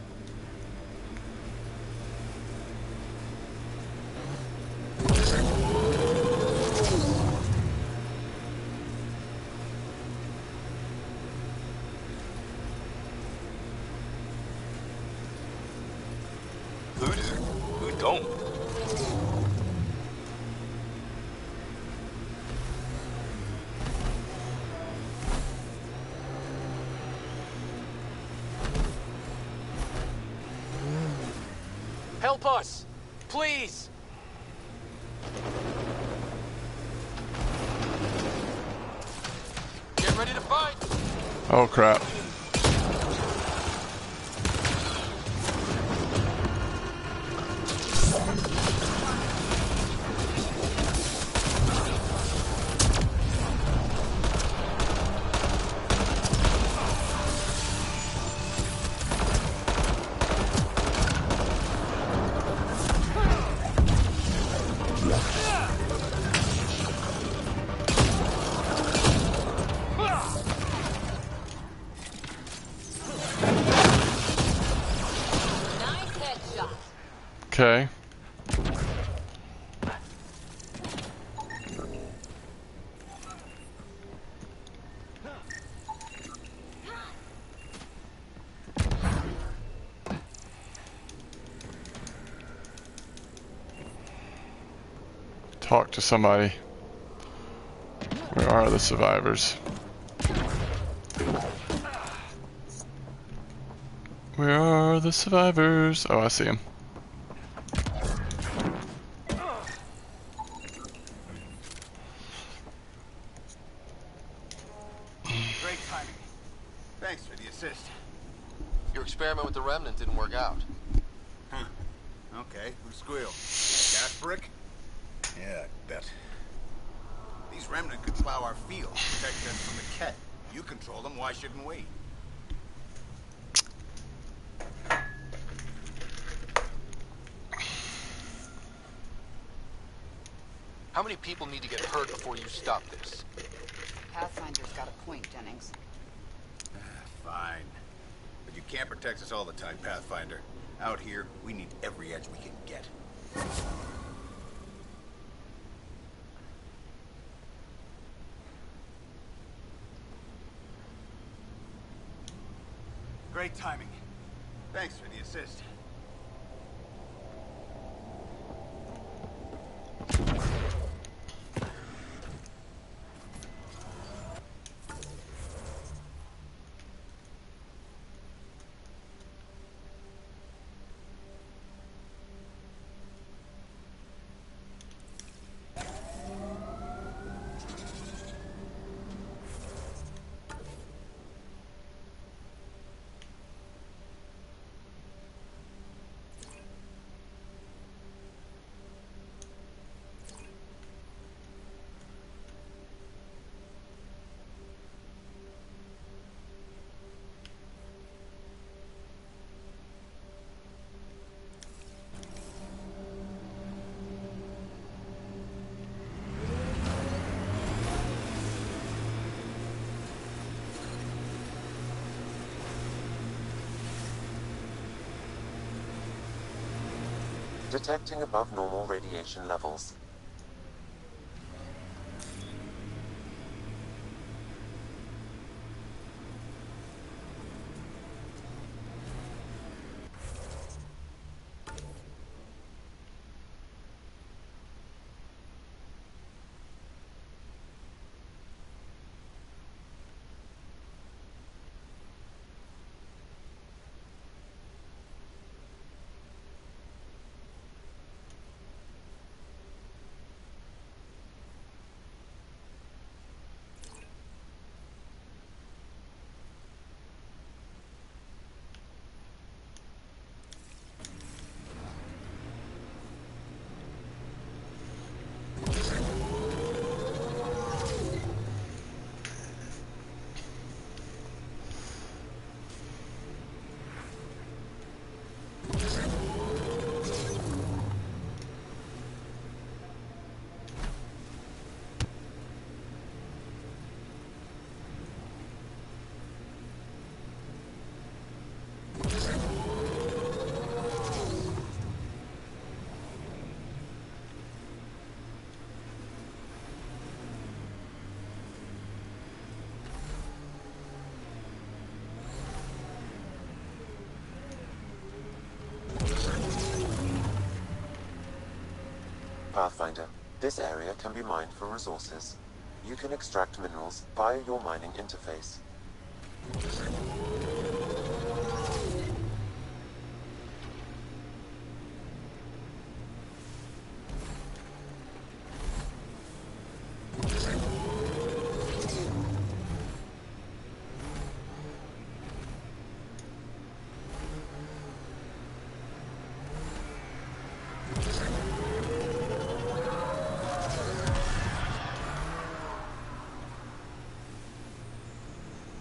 Who don't? Help us! Please! Get ready to fight! Oh crap. Okay. Talk to somebody. Where are the survivors? Where are the survivors? Oh, I see them. Great timing. Thanks for the assist. Your experiment with the remnant didn't work out. Huh. Okay, who squealed? Gasparic? Yeah, I bet. These remnant could plow our field, protect us from the Ket. You control them, why shouldn't we? How many people need to get hurt before you stop this? Pathfinder's got a point, Jennings. Fine. But you can't protect us all the time, Pathfinder. Out here, we need every edge we can get. Great timing. Thanks for the assist. Detecting above normal radiation levels. Pathfinder, this area can be mined for resources. You can extract minerals via your mining interface.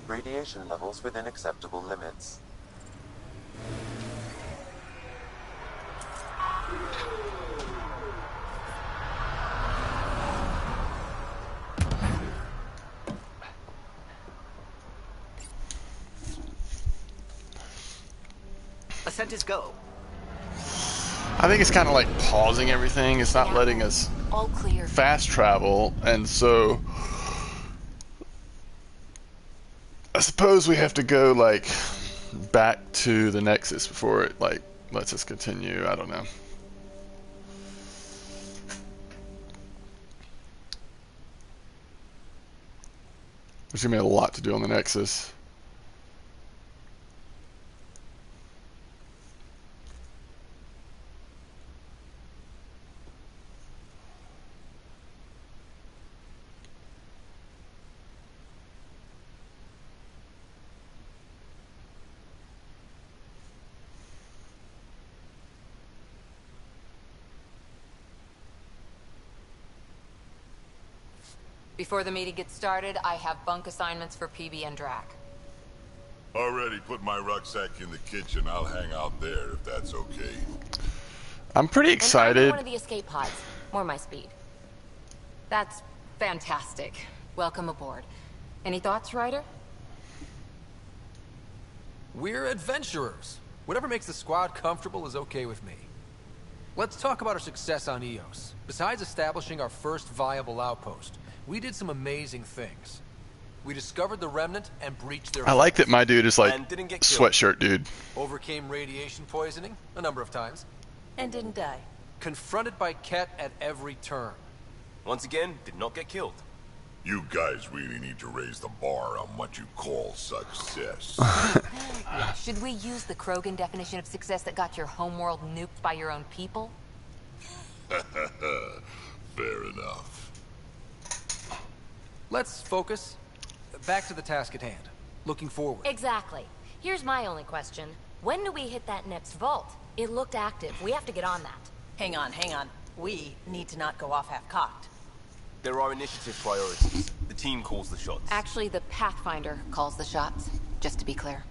Radiation levels within acceptable limits. Ascent is go. I think it's kind of like pausing everything. It's not letting us All clear. fast travel, and so I suppose we have to go like back to the Nexus before it like lets us continue. I don't know. There's gonna be a lot to do on the Nexus. Before the meeting gets started, I have bunk assignments for PB and Drac. Already put my rucksack in the kitchen. I'll hang out there if that's okay. I'm pretty And I'm in excited. one of the escape pods. More my speed. That's fantastic. Welcome aboard. Any thoughts, Ryder? We're adventurers. Whatever makes the squad comfortable is okay with me. Let's talk about our success on Eos. Besides establishing our first viable outpost, we did some amazing things. We discovered the Remnant and breached their I like that my dude is like and didn't get killed. sweatshirt dude. Overcame radiation poisoning a number of times. And didn't die. Confronted by Ket at every turn. Once again, did not get killed. You guys really need to raise the bar on what you call success. Yeah, should we use the Krogan definition of success that got your homeworld nuked by your own people? Fair enough. Let's focus. Back to the task at hand. Looking forward. Exactly. Here's my only question. When do we hit that next vault? It looked active. We have to get on that. Hang on. We need to not go off half-cocked. There are initiative priorities. The team calls the shots. Actually, the Pathfinder calls the shots, just to be clear.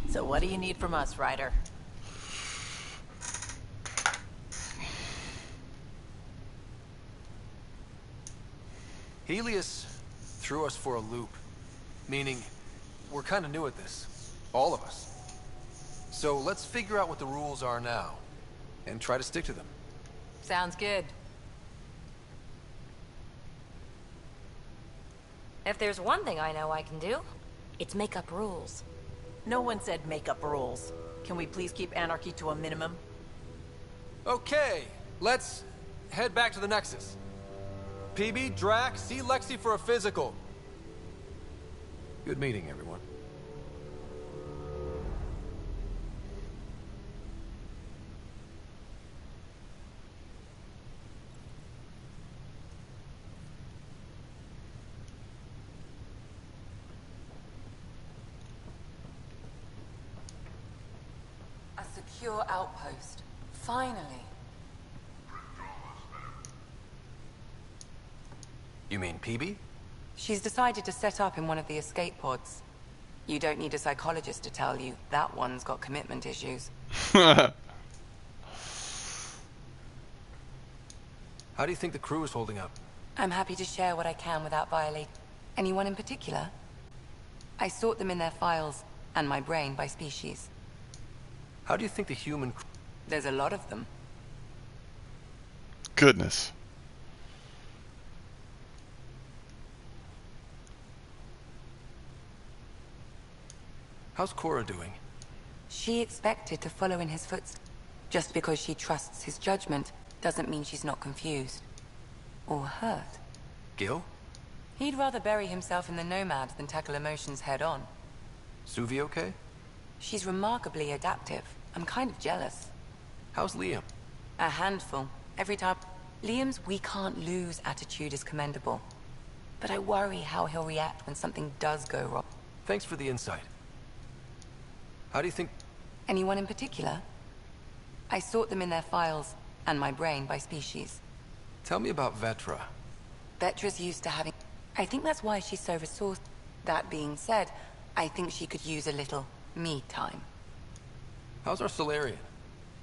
So what do you need from us, Ryder? Helios threw us for a loop. Meaning, we're kind of new at this. All of us. So let's figure out what the rules are now. And try to stick to them. Sounds good. If there's one thing I know I can do, it's make up rules. No one said make up rules. Can we please keep anarchy to a minimum? Okay, let's head back to the Nexus. PB, Drac, see Lexi for a physical. Good meeting, everyone. A secure outpost. Finally. You mean PB? She's decided to set up in one of the escape pods. You don't need a psychologist to tell you that one's got commitment issues. How do you think the crew is holding up? I'm happy to share what I can without violating anyone in particular. I sort them in their files and my brain by species. How do you think the human crew... There's a lot of them. Goodness. How's Cora doing? She expected to follow in his footsteps. Just because she trusts his judgment doesn't mean she's not confused. Or hurt. Gil? He'd rather bury himself in the Nomad than tackle emotions head-on. Suvi okay? She's remarkably adaptive. I'm kind of jealous. How's Liam? A handful. Every time. Liam's we can't lose attitude is commendable. But I worry how he'll react when something does go wrong. Thanks for the insight. How do you think... Anyone in particular? I sort them in their files and my brain by species. Tell me about Vetra. Vetra's used to having... I think that's why she's so resourceful. That being said, I think she could use a little me time. How's our Solarian?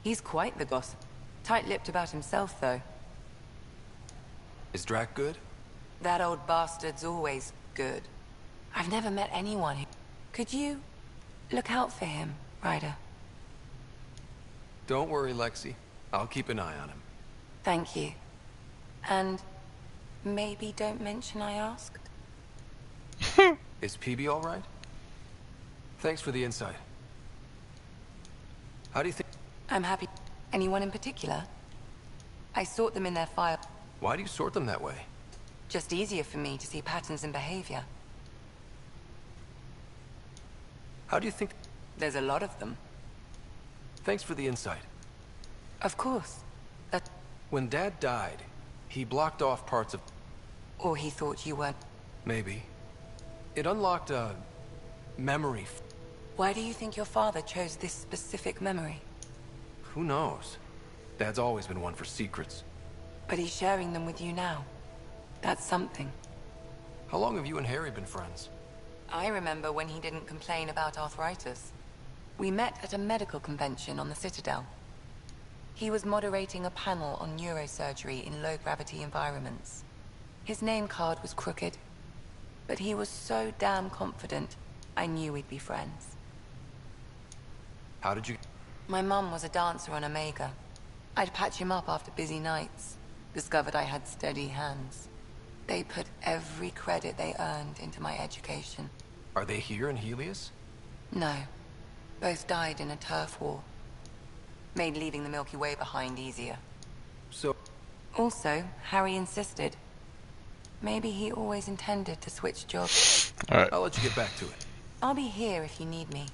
He's quite the gossip. Tight-lipped about himself, though. Is Drac good? That old bastard's always good. I've never met anyone who... Could you look out for him, Ryder? Don't worry, Lexi. I'll keep an eye on him. Thank you. And maybe don't mention I asked? Is PB all right? Thanks for the insight. How do you think... I'm happy. Anyone in particular? I sort them in their file. Why do you sort them that way? Just easier for me to see patterns in behavior. How do you think... There's a lot of them. Thanks for the insight. Of course. That... When Dad died, he blocked off parts of... Or he thought you weren't... Maybe. It unlocked a... memory. Why do you think your father chose this specific memory? Who knows? Dad's always been one for secrets. But he's sharing them with you now. That's something. How long have you and Harry been friends? I remember when he didn't complain about arthritis. We met at a medical convention on the Citadel. He was moderating a panel on neurosurgery in low-gravity environments. His name card was crooked, but he was so damn confident, I knew we'd be friends. How did you... My mum was a dancer on Omega. I'd patch him up after busy nights. Discovered I had steady hands. They put every credit they earned into my education. Are they here in Helios? No. Both died in a turf war. Made leaving the Milky Way behind easier. So... Also, Harry insisted. Maybe he always intended to switch jobs. Alright. I'll let you get back to it. I'll be here if you need me.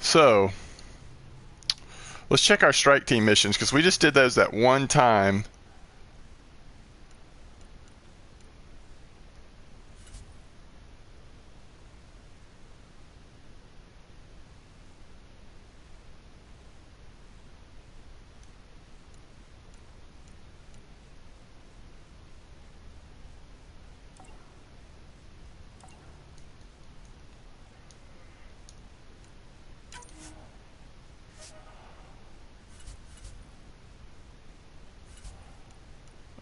So, let's check our strike team missions, because we just did those that one time.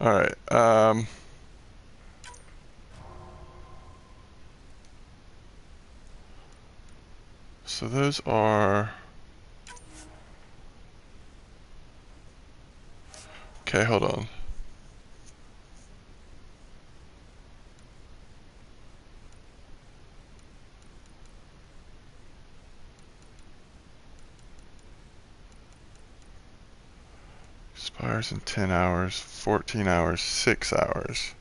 All right. So those are... Okay, hold on. Expires in 10 hours, 14 hours, 6 hours.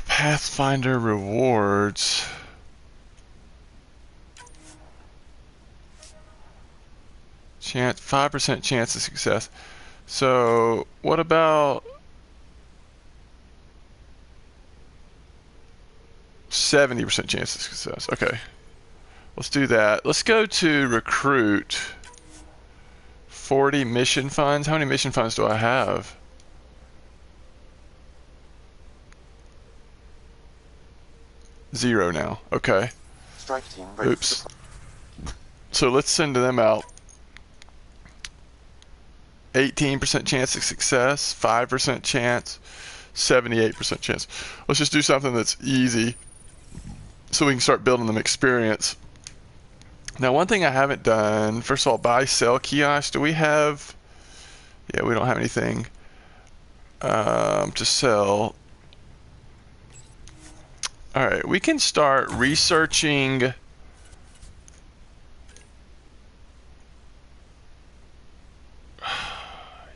Pathfinder rewards. Chance, 5% chance of success. So, what about 70% chance of success? Okay. Let's do that. Let's go to recruit. 40 mission funds. How many mission funds do I have? Zero now. Okay. Strike team ready. Oops. So let's send them out. 18% chance of success, 5% chance, 78% chance. Let's just do something that's easy so we can start building them experience. Now, one thing I haven't done, first of all, buy sell kiosk. Do we have... Yeah, we don't have anything to sell. Alright, we can start researching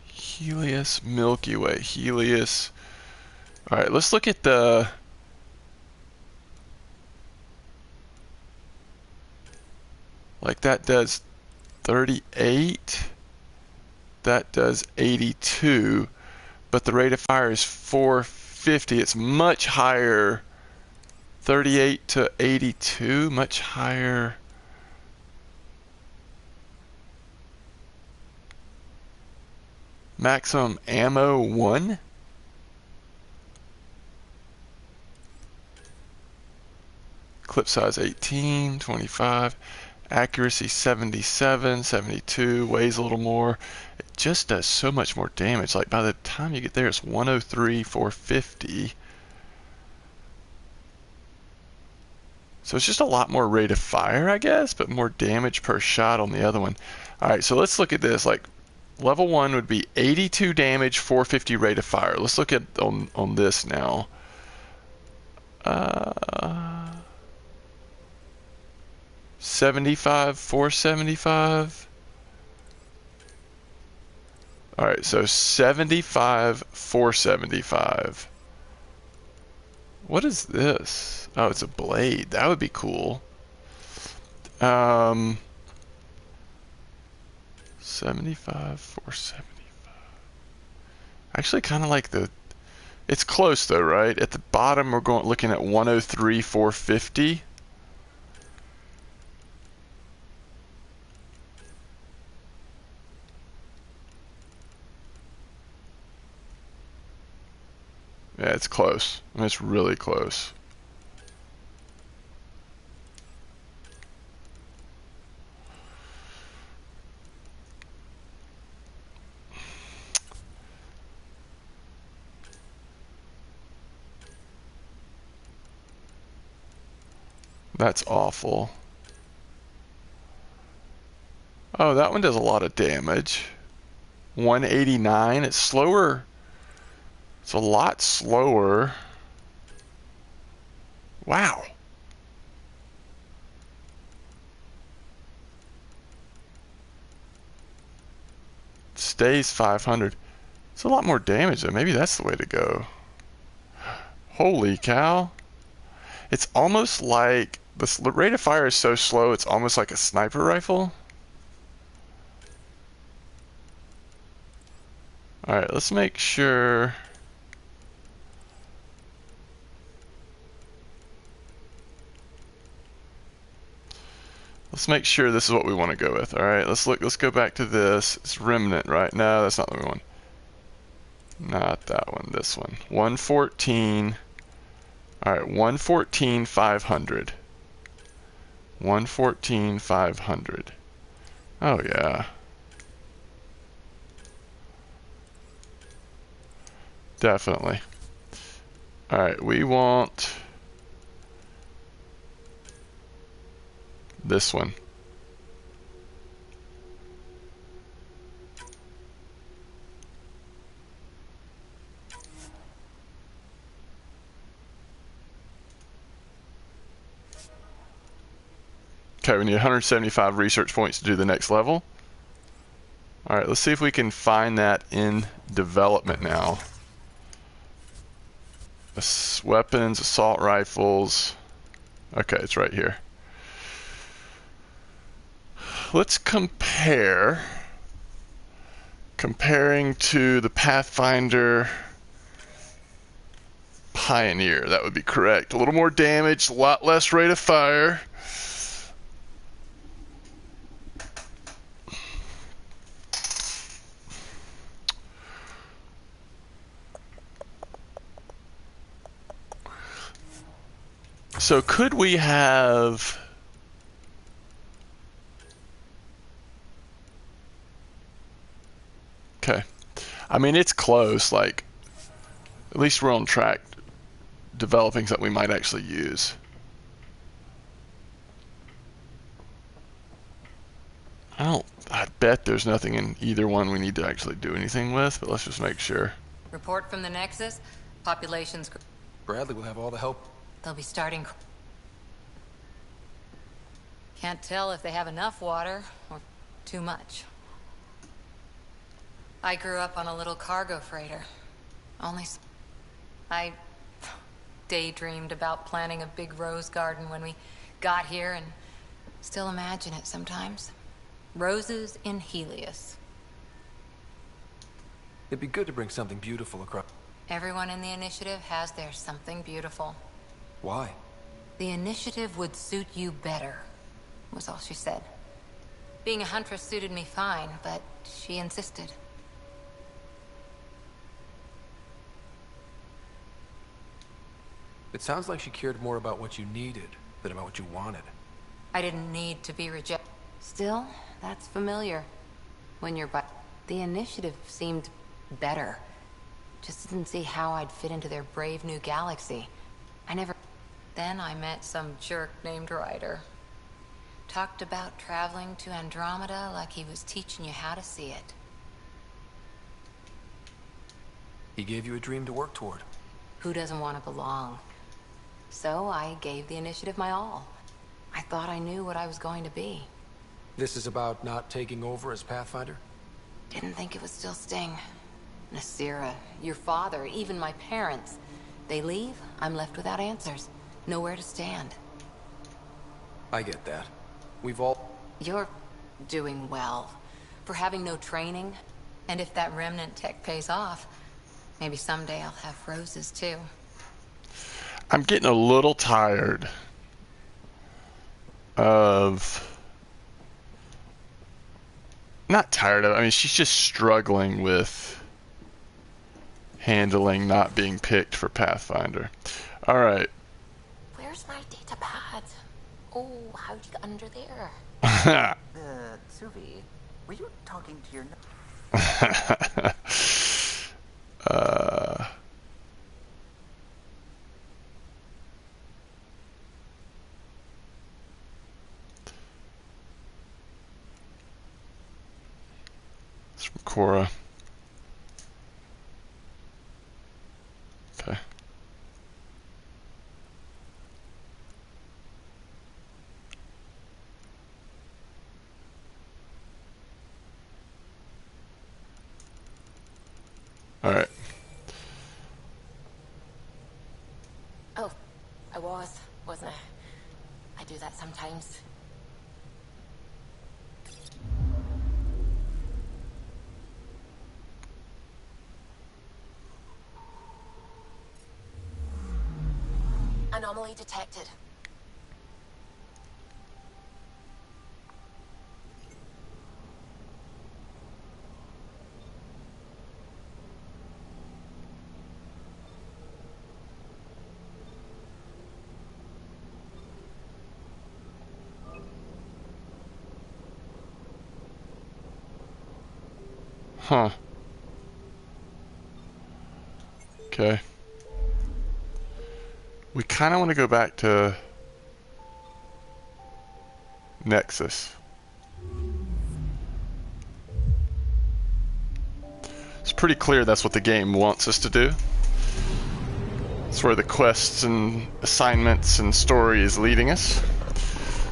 Helios, Milky Way, Helios. Alright, let's look at the... Like that does 38, that does 82, but the rate of fire is 450. It's much higher. 38 to 82, much higher. Maximum ammo 1. Clip size 18, 25. Accuracy 77, 72, weighs a little more. It just does so much more damage. Like by the time you get there, it's 103, 450. So it's just a lot more rate of fire, I guess, but more damage per shot on the other one. Alright, so let's look at this. Like level 1 would be 82 damage, 450 rate of fire. Let's look at on this now. 75, 475. Alright, so 75, 475. What is this? Oh, it's a blade. That would be cool. 75, 475. Actually, kind of like the... It's close though, right? At the bottom, we're looking at 103, 450. Yeah, it's close. I mean, it's really close. That's awful. Oh, that one does a lot of damage. 189. It's slower. It's a lot slower. Wow. Stays 500. It's a lot more damage though. Maybe that's the way to go. Holy cow. It's almost like the rate of fire is so slow, it's almost like a sniper rifle. Alright, let's make sure. Let's make sure this is what we want to go with. Alright, let's go back to this. It's Remnant, right? No, that's not the one. Not that one, this one. 114. Alright, 114, 500. 114, 500. Oh, yeah. Definitely. Alright, we want this one. Okay, we need 175 research points to do the next level. Alright, let's see if we can find that in development now. Weapons, assault rifles. Okay, it's right here. Let's compare. Comparing to the Pathfinder Pioneer, that would be correct. A little more damage, a lot less rate of fire. So could we have... Okay. I mean, it's close. Like, at least we're on track developing something we might actually use. I bet there's nothing in either one we need to actually do anything with, but let's just make sure. Report from the Nexus. Population's... Bradley will have all the help. They'll be starting... Can't tell if they have enough water or too much. I grew up on a little cargo freighter. I daydreamed about planting a big rose garden when we got here and still imagine it sometimes. Roses in Helios. It'd be good to bring something beautiful across. Everyone in the initiative has their something beautiful. Why? The initiative would suit you better, was all she said. Being a huntress suited me fine, but she insisted. It sounds like she cared more about what you needed than about what you wanted. I didn't need to be rejected. Still, that's familiar. When you're the initiative seemed better. Just didn't see how I'd fit into their brave new galaxy. Then I met some jerk named Ryder. Talked about traveling to Andromeda like he was teaching you how to see it. He gave you a dream to work toward. Who doesn't want to belong? So I gave the initiative my all. I thought I knew what I was going to be. This is about not taking over as Pathfinder? Didn't think it would still sting. Nasira, your father, even my parents. They leave, I'm left without answers. Nowhere to stand. I get that. We've all... You're doing well. For having no training. And if that remnant tech pays off, maybe someday I'll have roses too. I'm getting a little tired of... Not tired of, I mean, she's just struggling with handling not being picked for Pathfinder. All right. Where's my data pad? Oh, how'd you get under there? Suvi, were you talking to your... It's from Cora. Okay. All right. Oh, wasn't I? I do that sometimes. Anomaly detected. Huh. Okay. We kind of want to go back to Nexus. It's pretty clear that's what the game wants us to do. It's where the quests and assignments and story is leading us.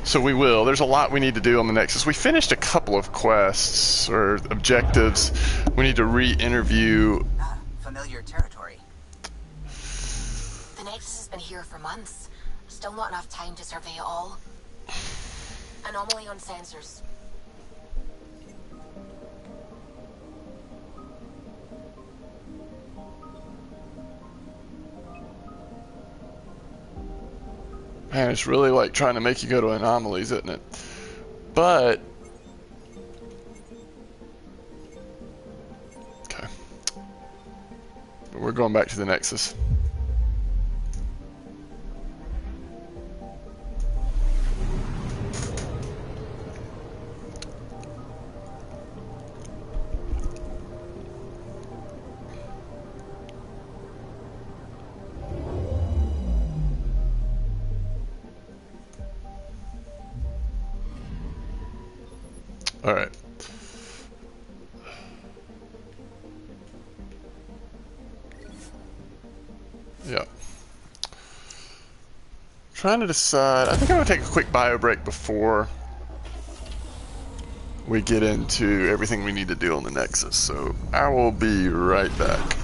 So we will. There's a lot we need to do on the Nexus. We finished a couple of quests or objectives. We need to re-interview. Familiar territory. The Nexus has been here for months. Still not enough time to survey it all. Anomaly on sensors. Man, it's really like trying to make you go to anomalies, isn't it? But okay, but we're going back to the Nexus. All right. Yeah. Trying to decide. I think I'm gonna take a quick bio break before we get into everything we need to do on the Nexus. So I will be right back.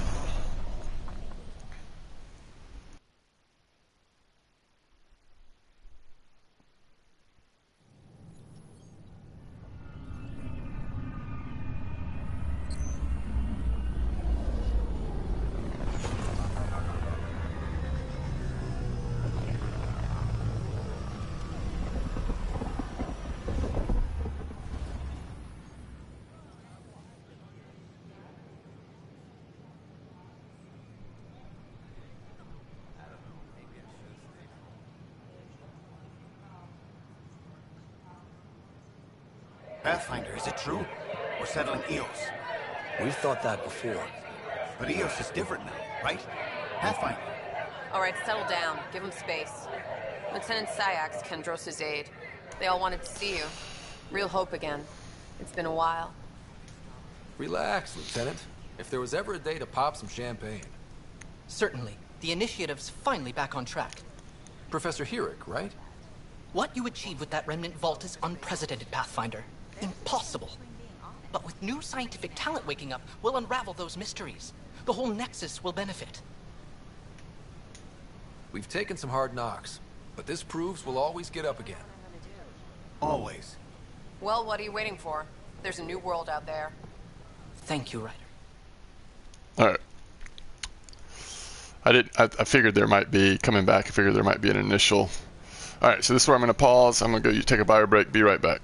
Pathfinder, is it true? We're settling Eos. We've thought that before. But Eos is different now, right? Pathfinder. All right, settle down. Give him space. Lieutenant Sayak's Kendros' aide. They all wanted to see you. Real hope again. It's been a while. Relax, Lieutenant. If there was ever a day to pop some champagne. Certainly. The initiative's finally back on track. Professor Herrick, right? What you achieved with that remnant vault is unprecedented, Pathfinder. Impossible. But with new scientific talent waking up, we'll unravel those mysteries. The whole Nexus will benefit. We've taken some hard knocks, but this proves we'll always get up again. Always. Well, what are you waiting for? There's a new world out there. Thank you, Ryder. Alright. I figured there might be, coming back, I figured there might be an initial. Alright, so this is where I'm going to pause. I'm going to go take a bio break. Be right back.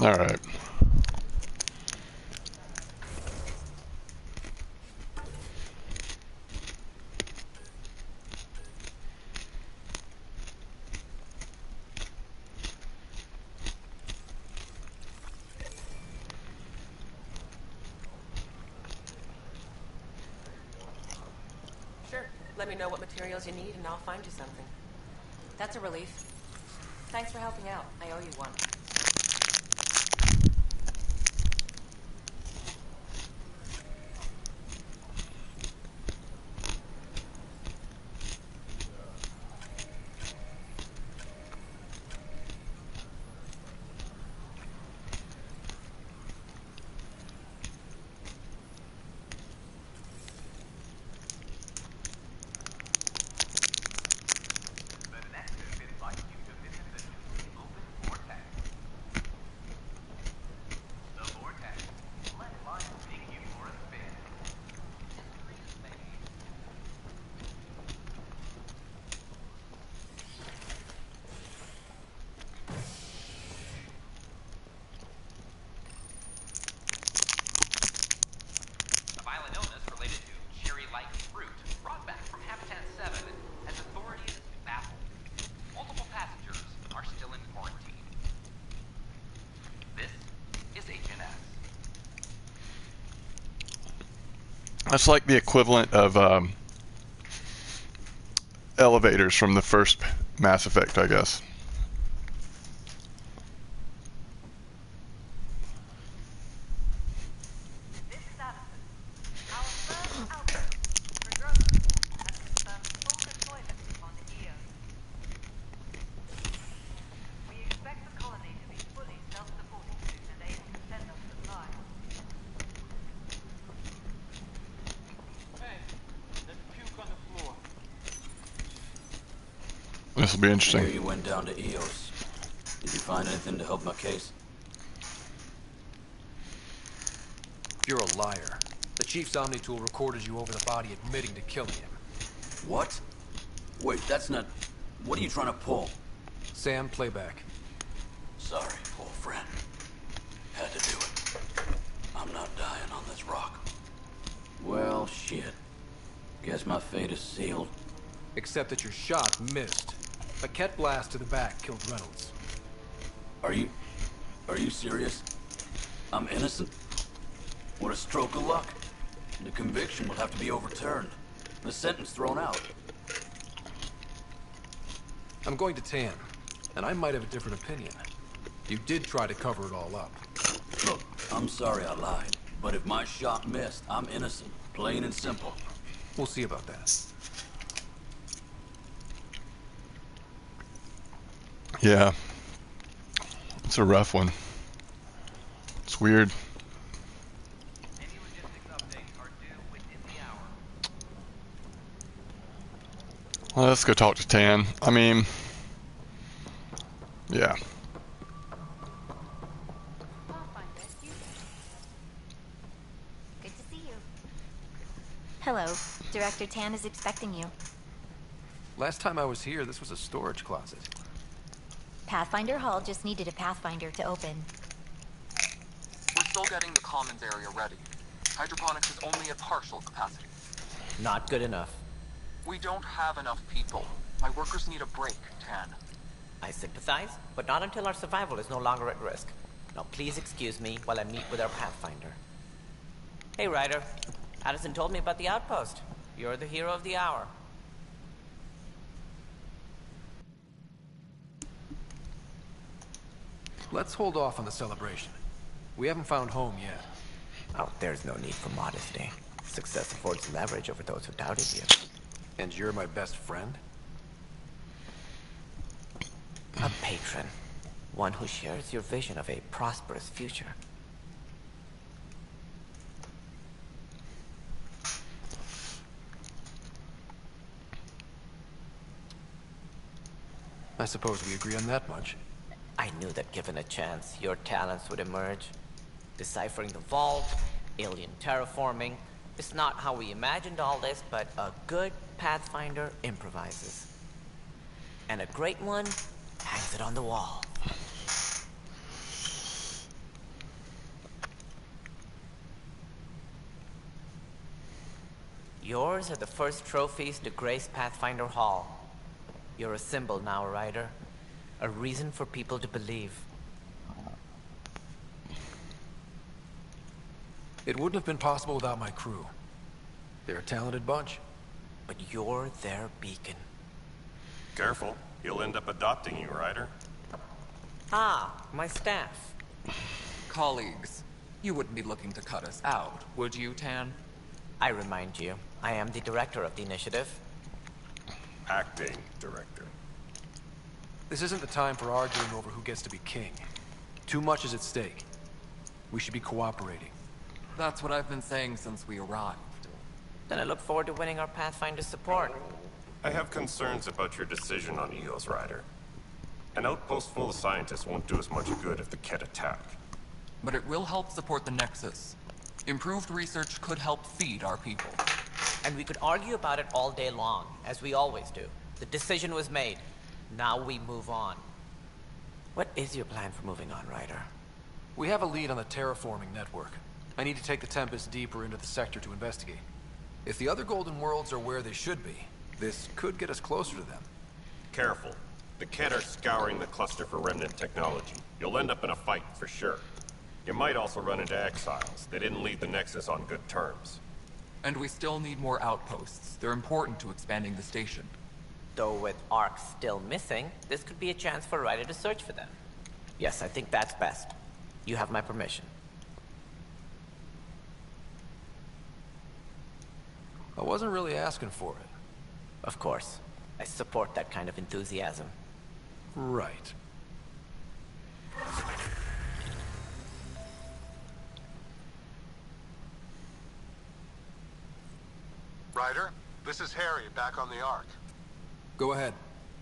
All right. Sure. Let me know what materials you need and I'll find you something. That's a relief. Thanks for helping out. I owe you one. That's like the equivalent of elevators from the first Mass Effect, I guess. This will be interesting. I hear you went down to EOS. Did you find anything to help my case? You're a liar. The Chief's Omni tool recorded you over the body admitting to killing him. What? Wait, that's not... What are you trying to pull? Sam, playback. Sorry, poor friend. Had to do it. I'm not dying on this rock. Well, shit. Guess my fate is sealed. Except that your shot missed. A Ket blast to the back killed Reynolds. Are you serious? I'm innocent? What a stroke of luck. The conviction will have to be overturned. The sentence thrown out. I'm going to Tan, and I might have a different opinion. You did try to cover it all up. Look, I'm sorry I lied, but if my shot missed, I'm innocent. Plain and simple. We'll see about that. Yeah. It's a rough one. It's weird. Well, let's go talk to Tan. I mean, yeah. Good to see you. Hello. Director Tan is expecting you. Last time I was here, this was a storage closet. Pathfinder Hall just needed a Pathfinder to open. We're still getting the commons area ready. Hydroponics is only at partial capacity. Not good enough. We don't have enough people. My workers need a break, Tan. I sympathize, but not until our survival is no longer at risk. Now please excuse me while I meet with our Pathfinder. Hey, Ryder. Addison told me about the outpost. You're the hero of the hour. Let's hold off on the celebration. We haven't found home yet. Oh, there's no need for modesty. Success affords leverage over those who doubted you. And you're my best friend? A patron. One who shares your vision of a prosperous future. I suppose we agree on that much. I knew that given a chance, your talents would emerge. Deciphering the vault, alien terraforming. It's not how we imagined all this, but a good Pathfinder improvises. And a great one hangs it on the wall. Yours are the first trophies to grace Pathfinder Hall. You're a symbol now, Ryder. A reason for people to believe. It wouldn't have been possible without my crew. They're a talented bunch. But you're their beacon. Careful. He'll end up adopting you, Ryder. Ah, my staff. Colleagues, you wouldn't be looking to cut us out, would you, Tan? I remind you, I am the director of the initiative. Acting director. This isn't the time for arguing over who gets to be king. Too much is at stake. We should be cooperating. That's what I've been saying since we arrived. Then I look forward to winning our Pathfinder's support. I have concerns about your decision on Eos, Ryder. An outpost full of scientists won't do us much good if the Kett attack. But it will help support the Nexus. Improved research could help feed our people. And we could argue about it all day long, as we always do. The decision was made. Now we move on. What is your plan for moving on, Ryder? We have a lead on the terraforming network. I need to take the Tempest deeper into the sector to investigate. If the other Golden Worlds are where they should be, this could get us closer to them. Careful. The Kett are scouring the cluster for remnant technology. You'll end up in a fight, for sure. You might also run into exiles. They didn't leave the Nexus on good terms. And we still need more outposts. They're important to expanding the station. Though with Ark still missing, this could be a chance for Ryder to search for them. Yes, I think that's best. You have my permission. I wasn't really asking for it. Of course. I support that kind of enthusiasm. Right. Ryder, this is Harry, back on the Ark. Go ahead.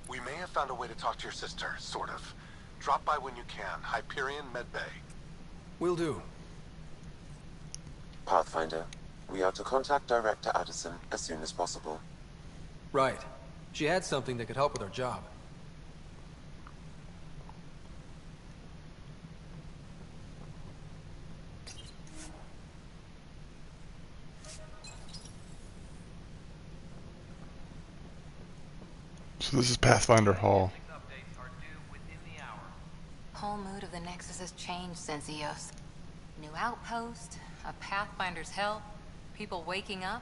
We may have found a way to talk to your sister, sort of. Drop by when you can. Hyperion Medbay. Will do. Pathfinder, we are to contact Director Addison as soon as possible. Right. She had something that could help with our job. So this is Pathfinder Hall. Whole mood of the Nexus has changed since Eos. New outpost, a Pathfinder's help, people waking up.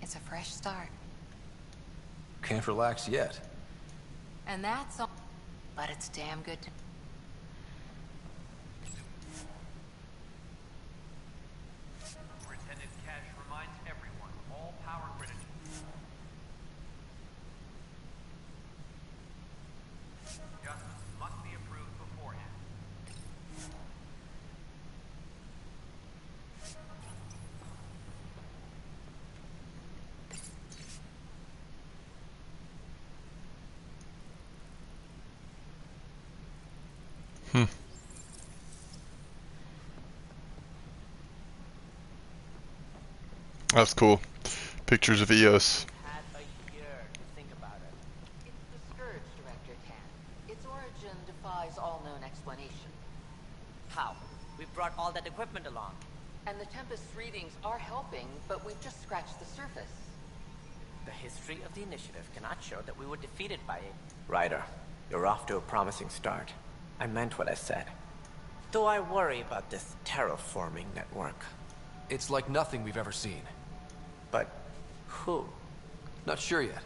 It's a fresh start. Can't relax yet. And that's all. But it's damn good to... Superintendent Cash reminds everyone, all power critical. Adjustments must be approved beforehand. That's cool. Pictures of Eos. It's the Scourge, Director Tan. Its origin defies all known explanation. How? We've brought all that equipment along. And the Tempest's readings are helping, but we've just scratched the surface. The history of the initiative cannot show that we were defeated by it. Ryder, you're off to a promising start. I meant what I said. Though I worry about this terraforming network. It's like nothing we've ever seen. But who? Not sure yet.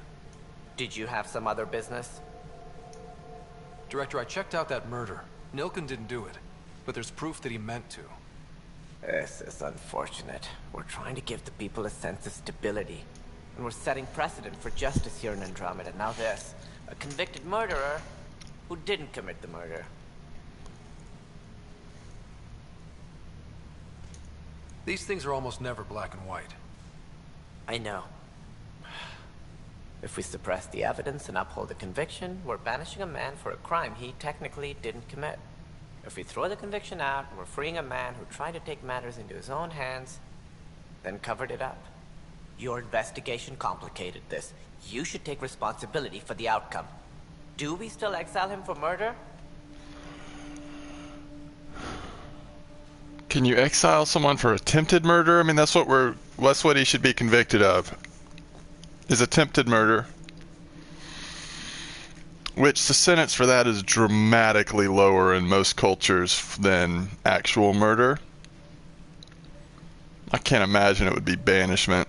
Did you have some other business? Director, I checked out that murder. Nilken didn't do it, but there's proof that he meant to. This is unfortunate. We're trying to give the people a sense of stability. And we're setting precedent for justice here in Andromeda. Now this. A convicted murderer who didn't commit the murder. These things are almost never black and white. I know. If we suppress the evidence and uphold the conviction, we're banishing a man for a crime he technically didn't commit. If we throw the conviction out, we're freeing a man who tried to take matters into his own hands, then covered it up. Your investigation complicated this. You should take responsibility for the outcome. Do we still exile him for murder? Can you exile someone for attempted murder? I mean, that's what we're What's what he should be convicted of? Is attempted murder, which the sentence for that is dramatically lower in most cultures than actual murder. I can't imagine it would be banishment.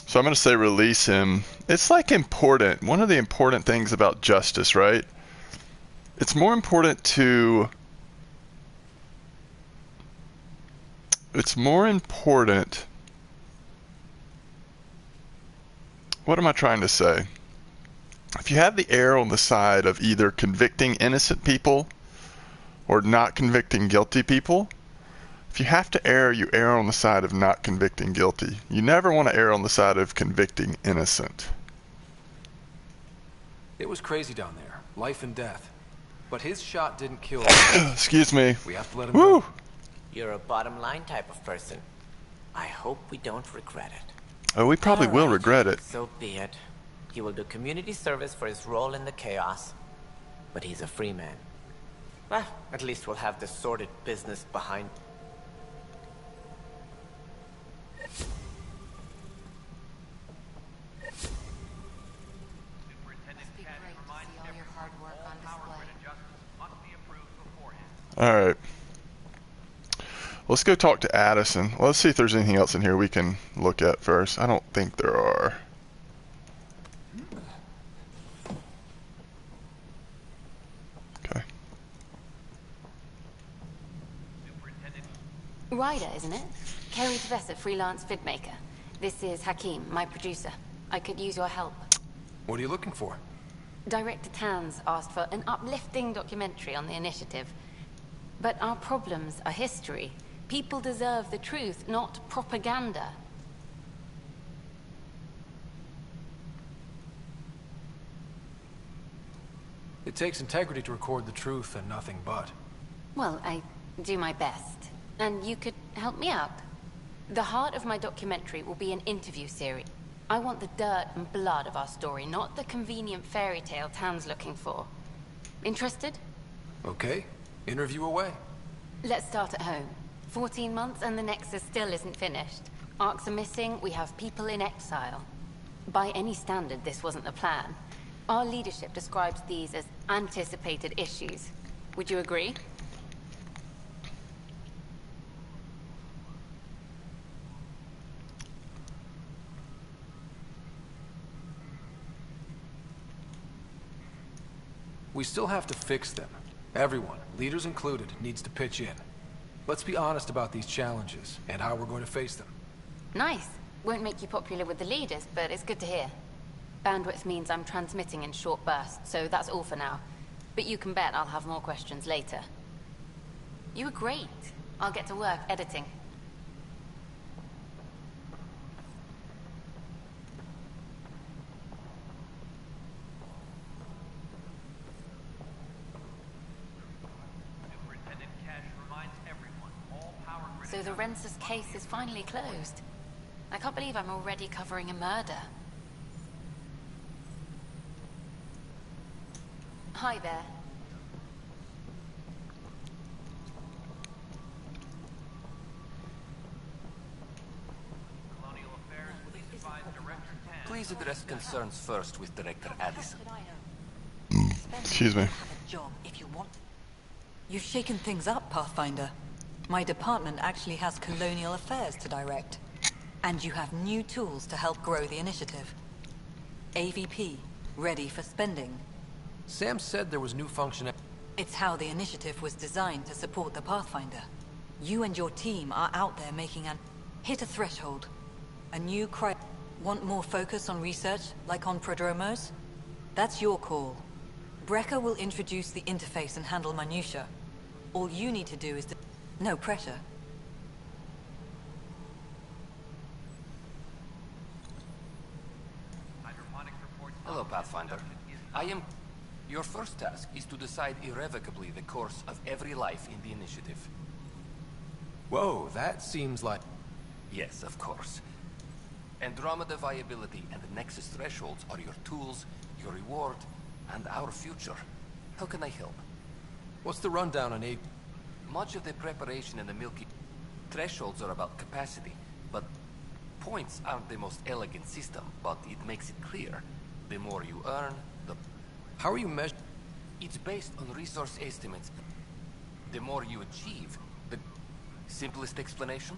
So I'm going to say release him. It's like important. One of the important things about justice, right? It's more important to... It's more important... What am I trying to say? If you have the error on the side of either convicting innocent people or not convicting guilty people, if you have to err, you err on the side of not convicting guilty. You never want to err on the side of convicting innocent. It was crazy down there, life and death. But his shot didn't kill. Excuse me. We have to let him Woo! go. You're a bottom line type of person. I hope we don't regret it. Oh, we probably will regret it. So be it. He will do community service for his role in the chaos. But he's a free man. Well, at least we'll have the sordid business behind. Alright. Let's go talk to Addison. Let's see if there's anything else in here we can look at first. I don't think there are. Okay. Ryder, isn't it? Kerry Tavessa, freelance vidmaker. This is Hakim, my producer. I could use your help. What are you looking for? Director Tanz asked for an uplifting documentary on the initiative. But our problems are history. People deserve the truth, not propaganda. It takes integrity to record the truth and nothing but. Well, I do my best. And you could help me out. The heart of my documentary will be an interview series. I want the dirt and blood of our story, not the convenient fairy tale Tan's looking for. Interested? Okay, interview away. Let's start at home. 14 months and the Nexus still isn't finished. Arcs are missing, we have people in exile. By any standard, this wasn't the plan. Our leadership describes these as anticipated issues. Would you agree? We still have to fix them. Everyone, leaders included, needs to pitch in. Let's be honest about these challenges and how we're going to face them. Nice. Won't make you popular with the leaders, but it's good to hear. Bandwidth means I'm transmitting in short bursts, so that's all for now. But you can bet I'll have more questions later. You were great. I'll get to work editing. So the Rensis case is finally closed. I can't believe I'm already covering a murder. Hi there. Please address concerns first with Director Addison. Excuse me. You've shaken things up, Pathfinder. My department actually has colonial affairs to direct. And you have new tools to help grow the initiative. AVP, ready for spending. Sam said there was new functionality. It's how the initiative was designed to support the Pathfinder. You and your team are out there making an... Hit a threshold. A new Want more focus on research, like on prodromos? That's your call. Brecker will introduce the interface and handle minutiae. All you need to do is to... No pressure. Hello, Pathfinder. Your first task is to decide irrevocably the course of every life in the initiative. Whoa, that seems like... Yes, of course. Andromeda viability and the Nexus thresholds are your tools, your reward, and our future. How can I help? What's the rundown on A? Much of the preparation in the Milky... Thresholds are about capacity. But points aren't the most elegant system, but it makes it clear. The more you earn, the... How are you measured? It's based on resource estimates. The more you achieve, the simplest explanation,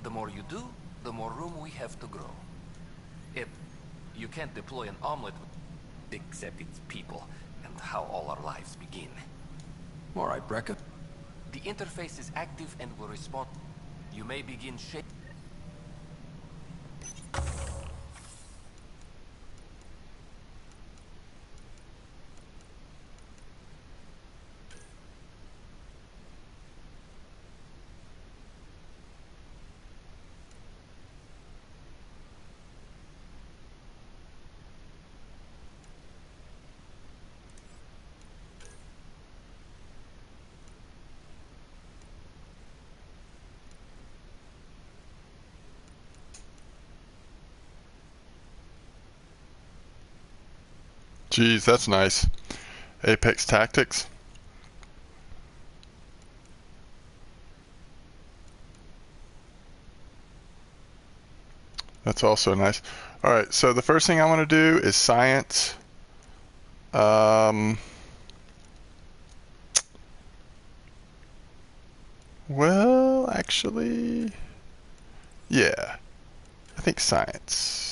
the more you do, the more room we have to grow. You can't deploy an omelet except it's people and how all our lives begin. All right, Brecca. The interface is active and will respond. You may begin shaking. Geez, that's nice. Apex Tactics. That's also nice. All right, so the first thing I want to do is science. Well, actually, yeah, I think science.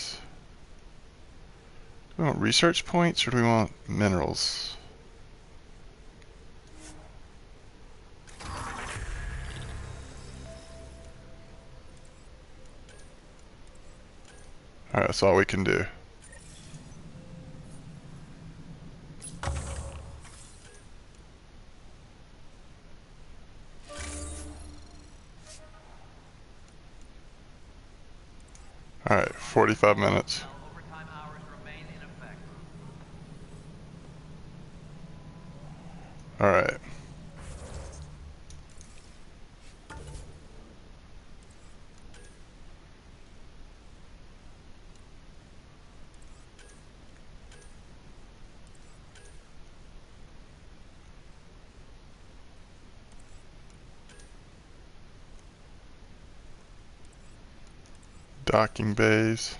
Do we want research points or do we want minerals? All right, that's all we can do. All right, 45 minutes. All right. Docking bays.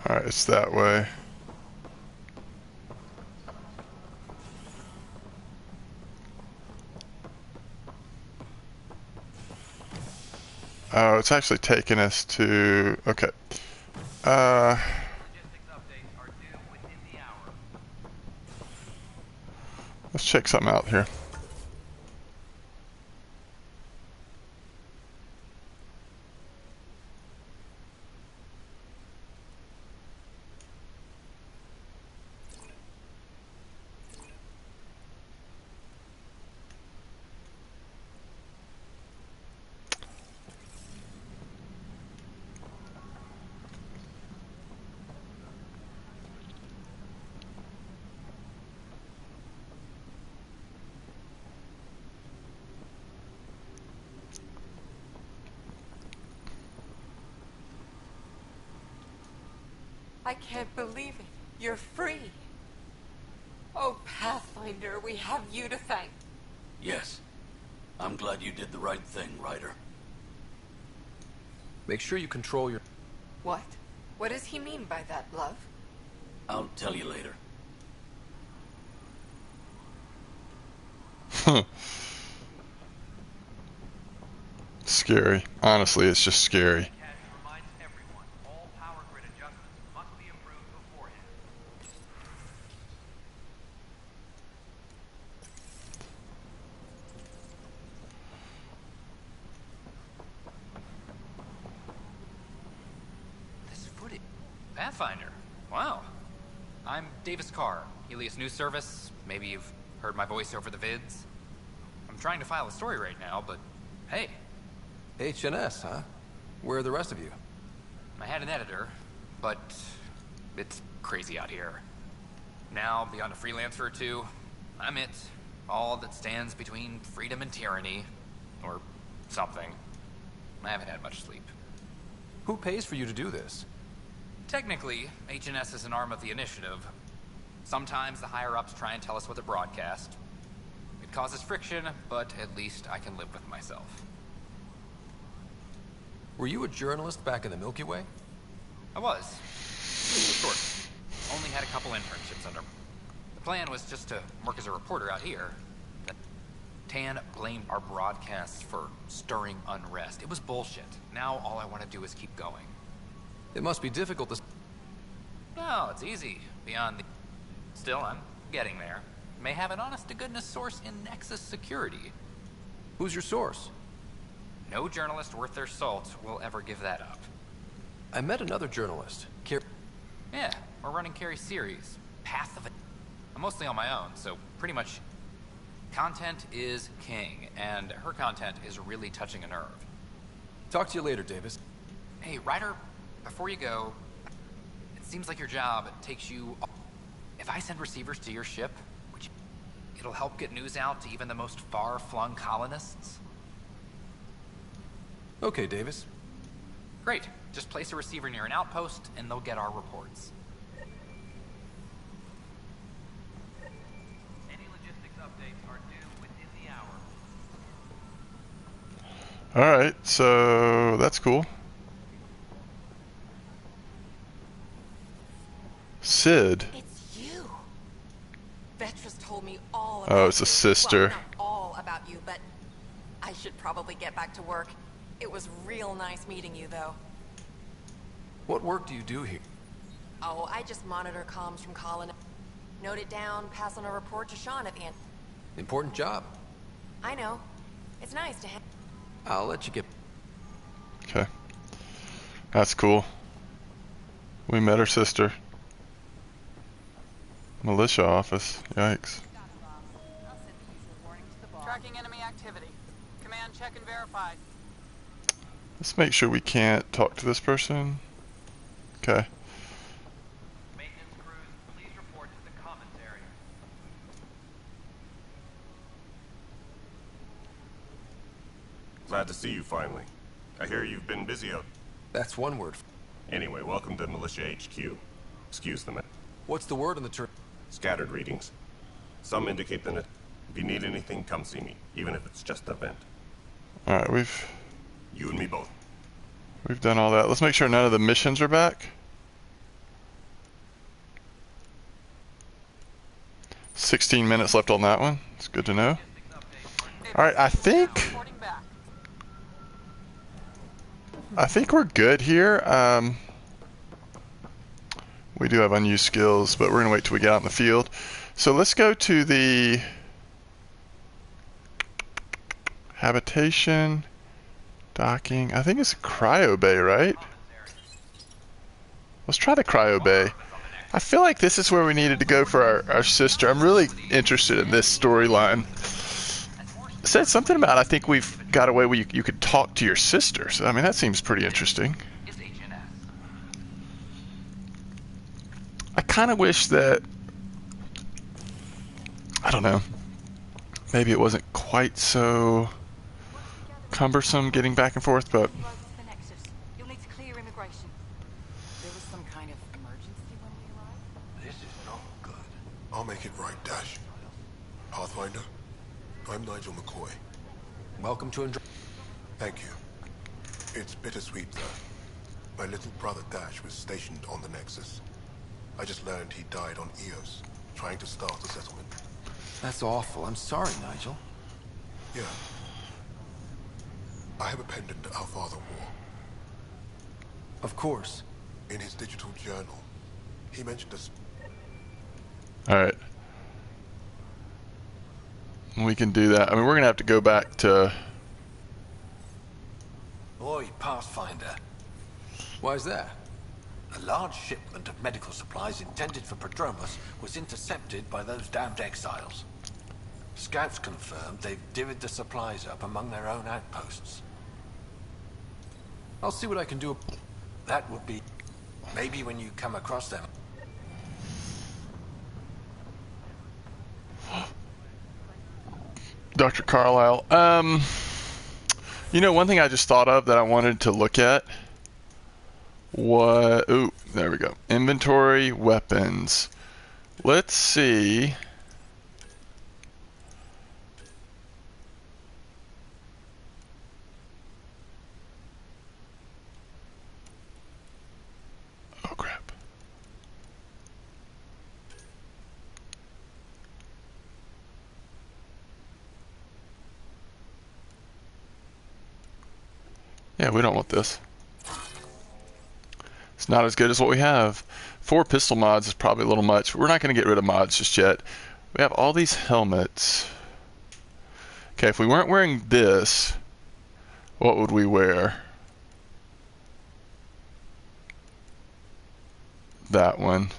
All right, it's that way. Oh, it's actually taking us to, okay. Let's check something out here. I can't believe it. You're free. Oh, Pathfinder, we have you to thank. Yes. I'm glad you did the right thing, Ryder. Make sure you control your... What? What does he mean by that, love? I'll tell you later. Scary. Honestly, it's just scary. Pathfinder. Wow. I'm Davis Carr, Helios News Service. Maybe you've heard my voice over the vids. I'm trying to file a story right now, but hey. HNS, huh? Where are the rest of you? I had an editor, but it's crazy out here. Now, beyond a freelancer or two, I'm it. All that stands between freedom and tyranny. Or something. I haven't had much sleep. Who pays for you to do this? Technically, HNS is an arm of the initiative. Sometimes the higher-ups try and tell us what to broadcast. It causes friction, but at least I can live with myself. Were you a journalist back in the Milky Way? I was. Short. Only had a couple internships under me. The plan was just to work as a reporter out here. Tan blamed our broadcasts for stirring unrest. It was bullshit. Now all I want to do is keep going. It must be difficult to... No, it's easy. Beyond the... Still, I'm getting there. May have an honest-to-goodness source in Nexus security. Who's your source? No journalist worth their salt will ever give that up. I met another journalist. Yeah, we're running Carrie's series, Path of... I'm mostly on my own, so pretty much... Content is king, and her content is really touching a nerve. Talk to you later, Davis. Hey, Ryder, before you go, it seems like your job takes you... If I send receivers to your ship, it'll help get news out to even the most far-flung colonists? Okay, Davis. Great. Just place a receiver near an outpost, and they'll get our reports. Alright, so that's cool. Sid. It's you. Vetra's told me all about Oh, it's a sister. Well, not all about you, but I should probably get back to work. It was real nice meeting you, though. What work do you do here? Oh, I just monitor comms from Colin. Note it down, pass on a report to Sean at the end. Important job. I know. It's nice to have... I'll let you get... Okay. That's cool. We met her sister. Militia office. Yikes. Tracking enemy activity. Command check and verify. Let's make sure we can't talk to this person. Okay. Maintenance crews, please report to the commons area. Glad to see you finally. I hear you've been busy out. That's one word. Anyway, welcome to Militia HQ. Excuse the man. What's the word on the turn? Scattered readings. Some indicate the net. If you need anything, come see me, even if it's just a vent. Alright, You and me both. we've done all that. Let's make sure none of the missions are back. 16 minutes left on that one. It's good to know. Alright, I think we're good here. We do have unused skills, but we're going to wait till we get out in the field. So let's go to the habitation, docking. I think it's cryo bay, right? Let's try the cryo bay. I feel like this is where we needed to go for our sister. I'm really interested in this storyline. It said something about, I think we've got a way where you could talk to your sister. So, I mean, that seems pretty interesting. I kind of wish that, I don't know, maybe it wasn't quite so cumbersome getting back and forth, but... You'll need to clear immigration. There was some kind of emergency when we arrived? This is not good. I'll make it right, Dash. Pathfinder, I'm Nigel McCoy. Welcome to Andromeda. Thank you. It's bittersweet, though. My little brother Dash was stationed on the Nexus. I just learned he died on Eos, trying to start a settlement. That's awful. I'm sorry, Nigel. Yeah. I have a pendant our father wore. Of course. In his digital journal, he mentioned us. Alright. We can do that. I mean, we're going to have to go back to... Oi, Pathfinder. Why is that? A large shipment of medical supplies intended for Prodromus was intercepted by those damned exiles. Scouts confirmed they've divvied the supplies up among their own outposts. I'll see what I can do. That would be... maybe when you come across them. Dr. Carlisle. You know, one thing I just thought of that I wanted to look at. What? Ooh, there we go. Inventory, weapons. Let's see. Oh, crap. Yeah, we don't want this. It's not as good as what we have. 4 pistol mods is probably a little much. We're not going to get rid of mods just yet. We have all these helmets. Okay, if we weren't wearing this, what would we wear? That one.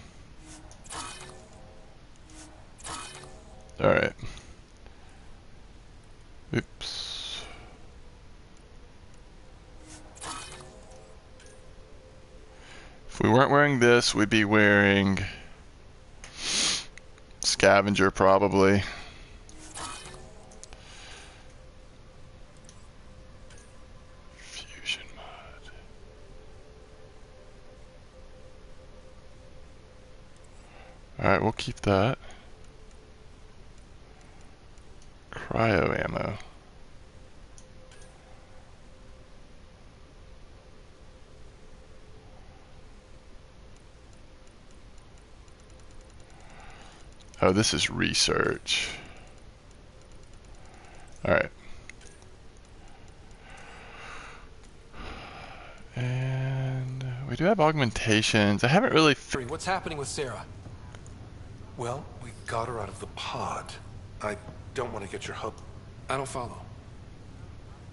Alright. Oops. If we weren't wearing this, we'd be wearing Scavenger probably. Fusion mod. Alright, we'll keep that. Cryo ammo. Oh, this is research. Alright. And we do have augmentations. I haven't really... What's happening with Sarah? Well, we got her out of the pod. I don't want to get your hope. I don't follow.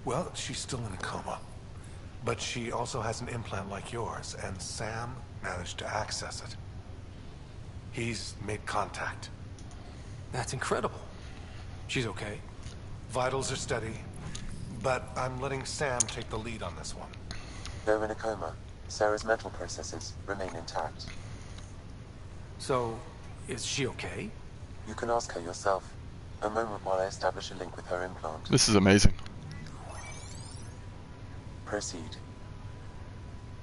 Well, she's still in a coma. But she also has an implant like yours, and Sam managed to access it. He's made contact. That's incredible. She's okay. Vitals are steady, but I'm letting Sam take the lead on this one. Though in a coma, Sarah's mental processes remain intact. So, is she okay? You can ask her yourself. A moment while I establish a link with her implant. This is amazing. Proceed.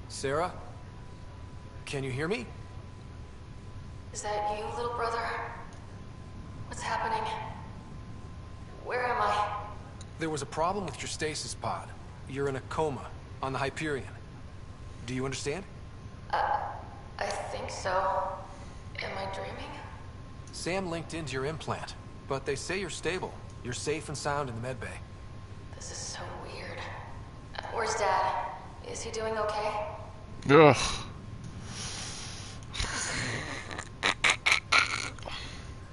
Sarah? Can you hear me? Is that you, little brother? What's happening? Where am I? There was a problem with your stasis pod. You're in a coma on the Hyperion. Do you understand? I think so. Am I dreaming? Sam linked into your implant, but they say you're stable. You're safe and sound in the medbay. This is so weird. Where's Dad? Is he doing okay? Ugh.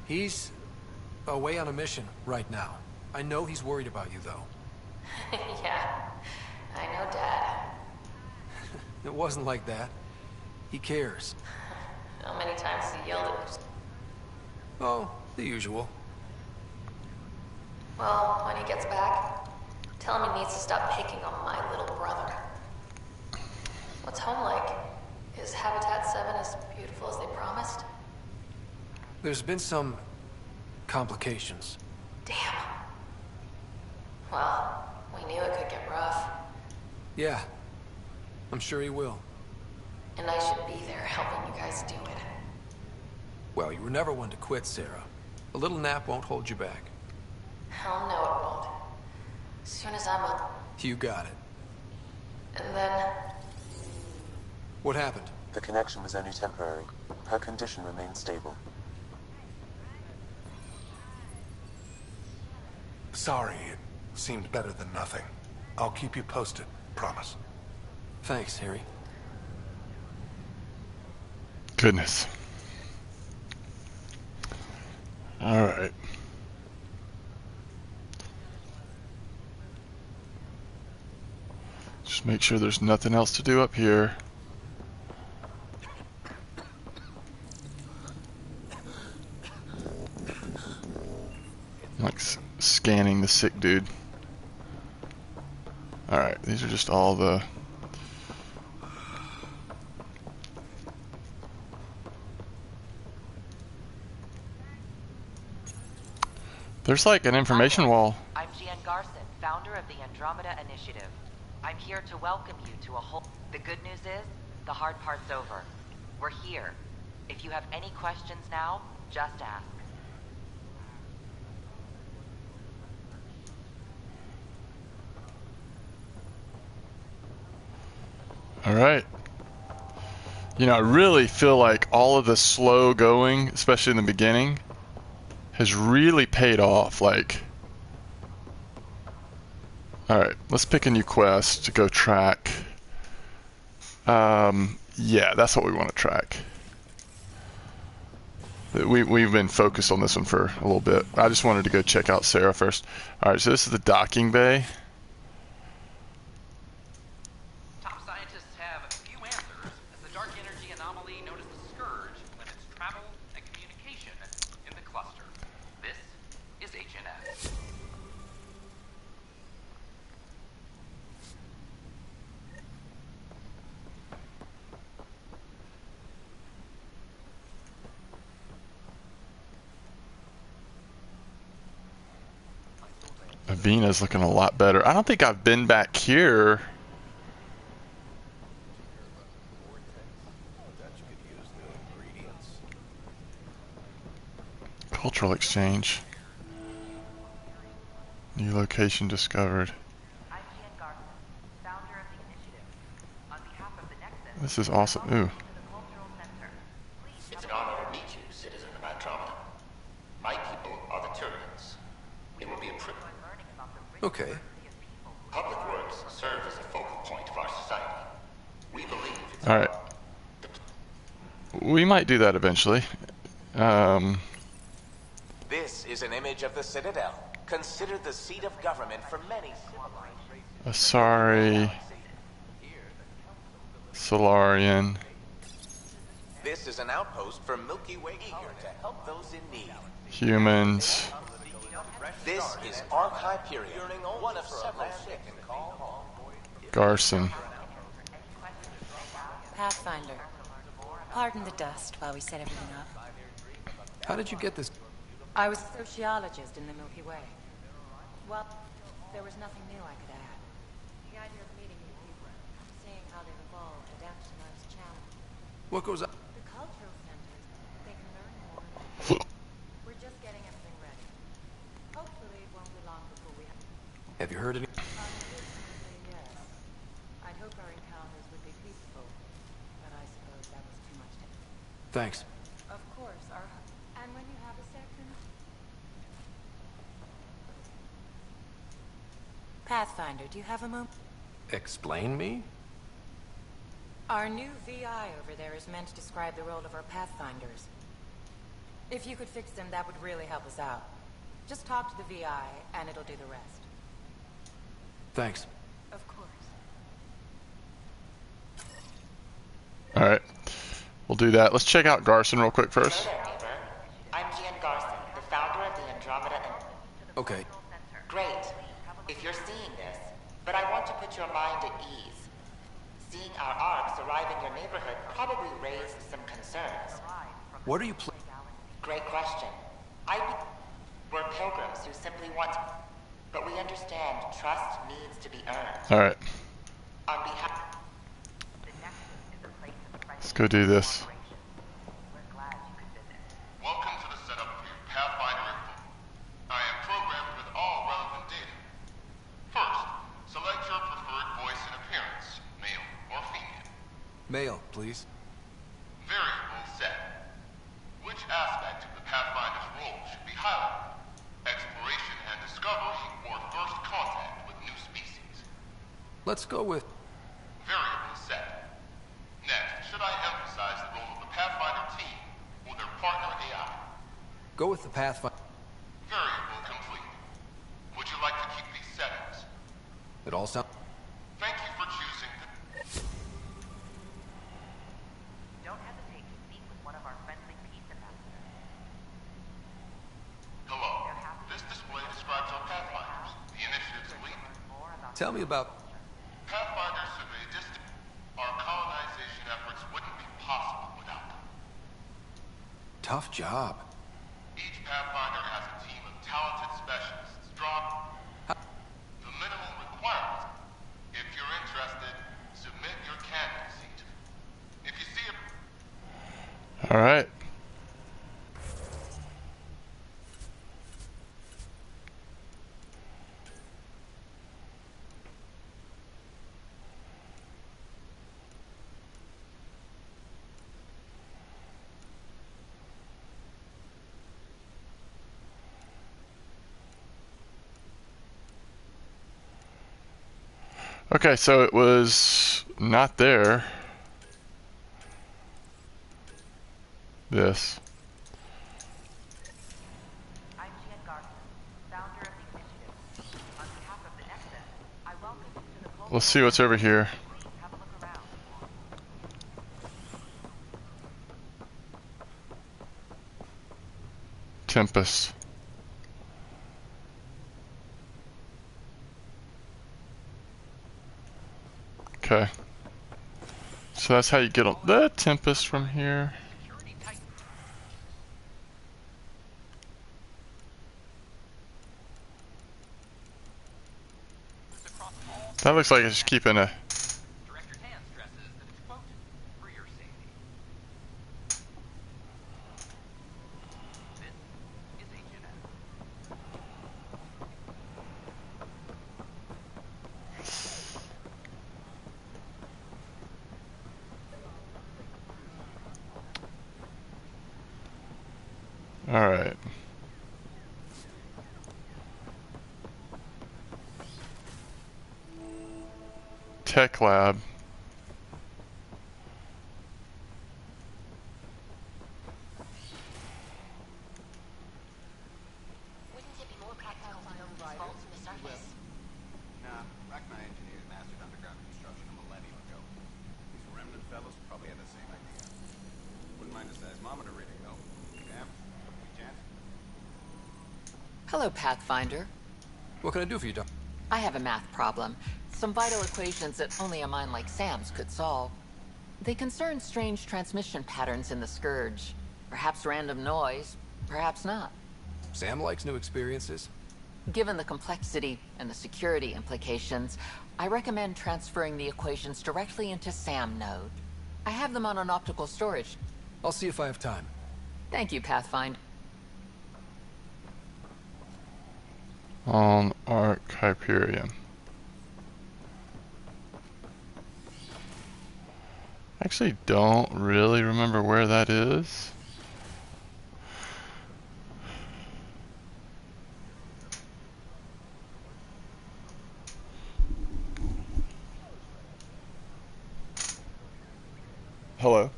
He's away on a mission right now. I know he's worried about you, though. Yeah, I know Dad. It wasn't like that. He cares. How many times has he yelled at me? Oh, the usual. Well, when he gets back, tell him he needs to stop picking on my little brother. What's home like? Is Habitat 7 as beautiful as they promised? There's been some complications. Damn. Well, we knew it could get rough. Yeah, I'm sure he will. And I should be there helping you guys do it. Well, you were never one to quit, Sarah. A little nap won't hold you back. Hell no, it won't. As soon as I'm up. You got it. And then... What happened? The connection was only temporary. Her condition remains stable. Sorry, it seemed better than nothing. I'll keep you posted, promise. Thanks, Harry. Goodness. Alright. Just make sure there's nothing else to do up here. Like scanning the sick dude. Alright, these are just all the... There's like an information wall. I'm Gian Garson, founder of the Andromeda Initiative. I'm here to welcome you to a whole... The good news is, the hard part's over. We're here. If you have any questions now, just ask. All right. You know, I really feel like all of the slow going, especially in the beginning, has really paid off. Like, all right, let's pick a new quest to go track. Yeah, that's what we want to track. We've been focused on this one for a little bit. I just wanted to go check out Sarah first. All right, so this is the docking bay. Top scientists have few answers as the dark energy anomaly known as the Scourge limits travel and communication in the cluster. This is HNS. Avina's looking a lot better. I don't think I've been back here. Cultural exchange. New location discovered. This is awesome. Ooh. It's an honor to meet you, citizen of Andromeda. My people are the Turians. It will be a privilege. Okay. Public works serve as a focal point of our society. We believe it's All right. We might do that eventually. This is an image of the Citadel, considered the seat of government for many. Asari. Solarian. This is an outpost for Milky Way eager to help those in need. Humans. This is Ark Hyperion, one of several ships. Garson. Pathfinder. Pardon the dust while we set everything up. How did you get this? I was a sociologist in the Milky Way. Well, there was nothing new I could add. The idea of meeting new people, seeing how they've evolved, adapt to life's challenge. What goes on? The cultural centers, they can learn more. We're just getting everything ready. Hopefully it won't be long before we Have you heard any? Yes. I'd hope our encounters would be peaceful, but I suppose that was too much to... Thanks. Of course, and when you have a second... Pathfinder, do you have a moment? Explain me? Our new VI over there is meant to describe the role of our Pathfinders. If you could fix them, that would really help us out. Just talk to the VI, and it'll do the rest. Thanks. Of course. All right. We'll do that. Let's check out Garson real quick first. Hello there, neighbor. I'm Gian Garson, the founder of the Andromeda. Okay. Great. If you're seeing this, but I want to put your mind at ease. Seeing our arcs arrive in your neighborhood probably raised some concerns. What are you Great question. We're pilgrims who simply want to... But we understand trust needs to be earned. All right. On behalf... Let's go do this. Welcome to the setup for your Pathfinder info. I am programmed with all relevant data. First, select your preferred voice and appearance, male or female. Male, please. Variable set. Which aspect of the Pathfinder's role should be highlighted? Exploration and discovery or first contact with new species? Let's go with... Variable set. Next, should I emphasize the role of the Pathfinder team or their partner AI? Go with the Pathfinder. Variable complete. Would you like to keep these settings? It all sounds... Thank you for choosing the... Don't hesitate to speak with one of our friendly peace ambassadors. Hello. This display describes our Pathfinders, the initiative's lead. Tell me about... Pathfinders survey distant. Our colonization efforts wouldn't be possible without them. Tough job. Each Pathfinder has a team of talented Okay, so it was not there. This. Let's see what's over here. Tempest. Okay. So that's how you get on the Tempest from here. That looks like it's keeping a... Alright. Tech lab. Hello, Pathfinder. What can I do for you, Doc? I have a math problem. Some vital equations that only a mind like Sam's could solve. They concern strange transmission patterns in the Scourge. Perhaps random noise, perhaps not. Sam likes new experiences. Given the complexity and the security implications, I recommend transferring the equations directly into SAM node. I have them on an optical storage. I'll see if I have time. Thank you, Pathfinder. On Arc Hyperion. Actually don't really remember where that is. Hello.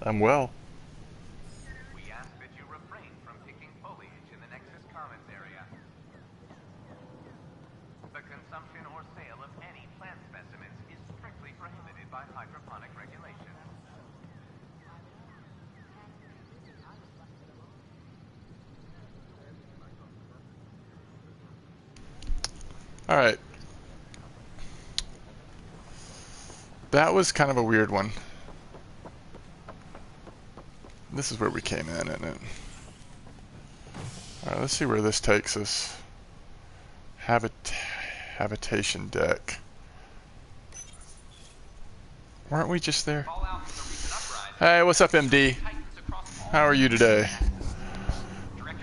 I'm well. We ask that you refrain from picking foliage in the Nexus Commons area. The consumption or sale of any plant specimens is strictly prohibited by hydroponic regulations. All right. That was kind of a weird one. This is where we came in, isn't it? All right, let's see where this takes us. Habitation deck. Weren't we just there? Hey, what's up, MD? How are you today?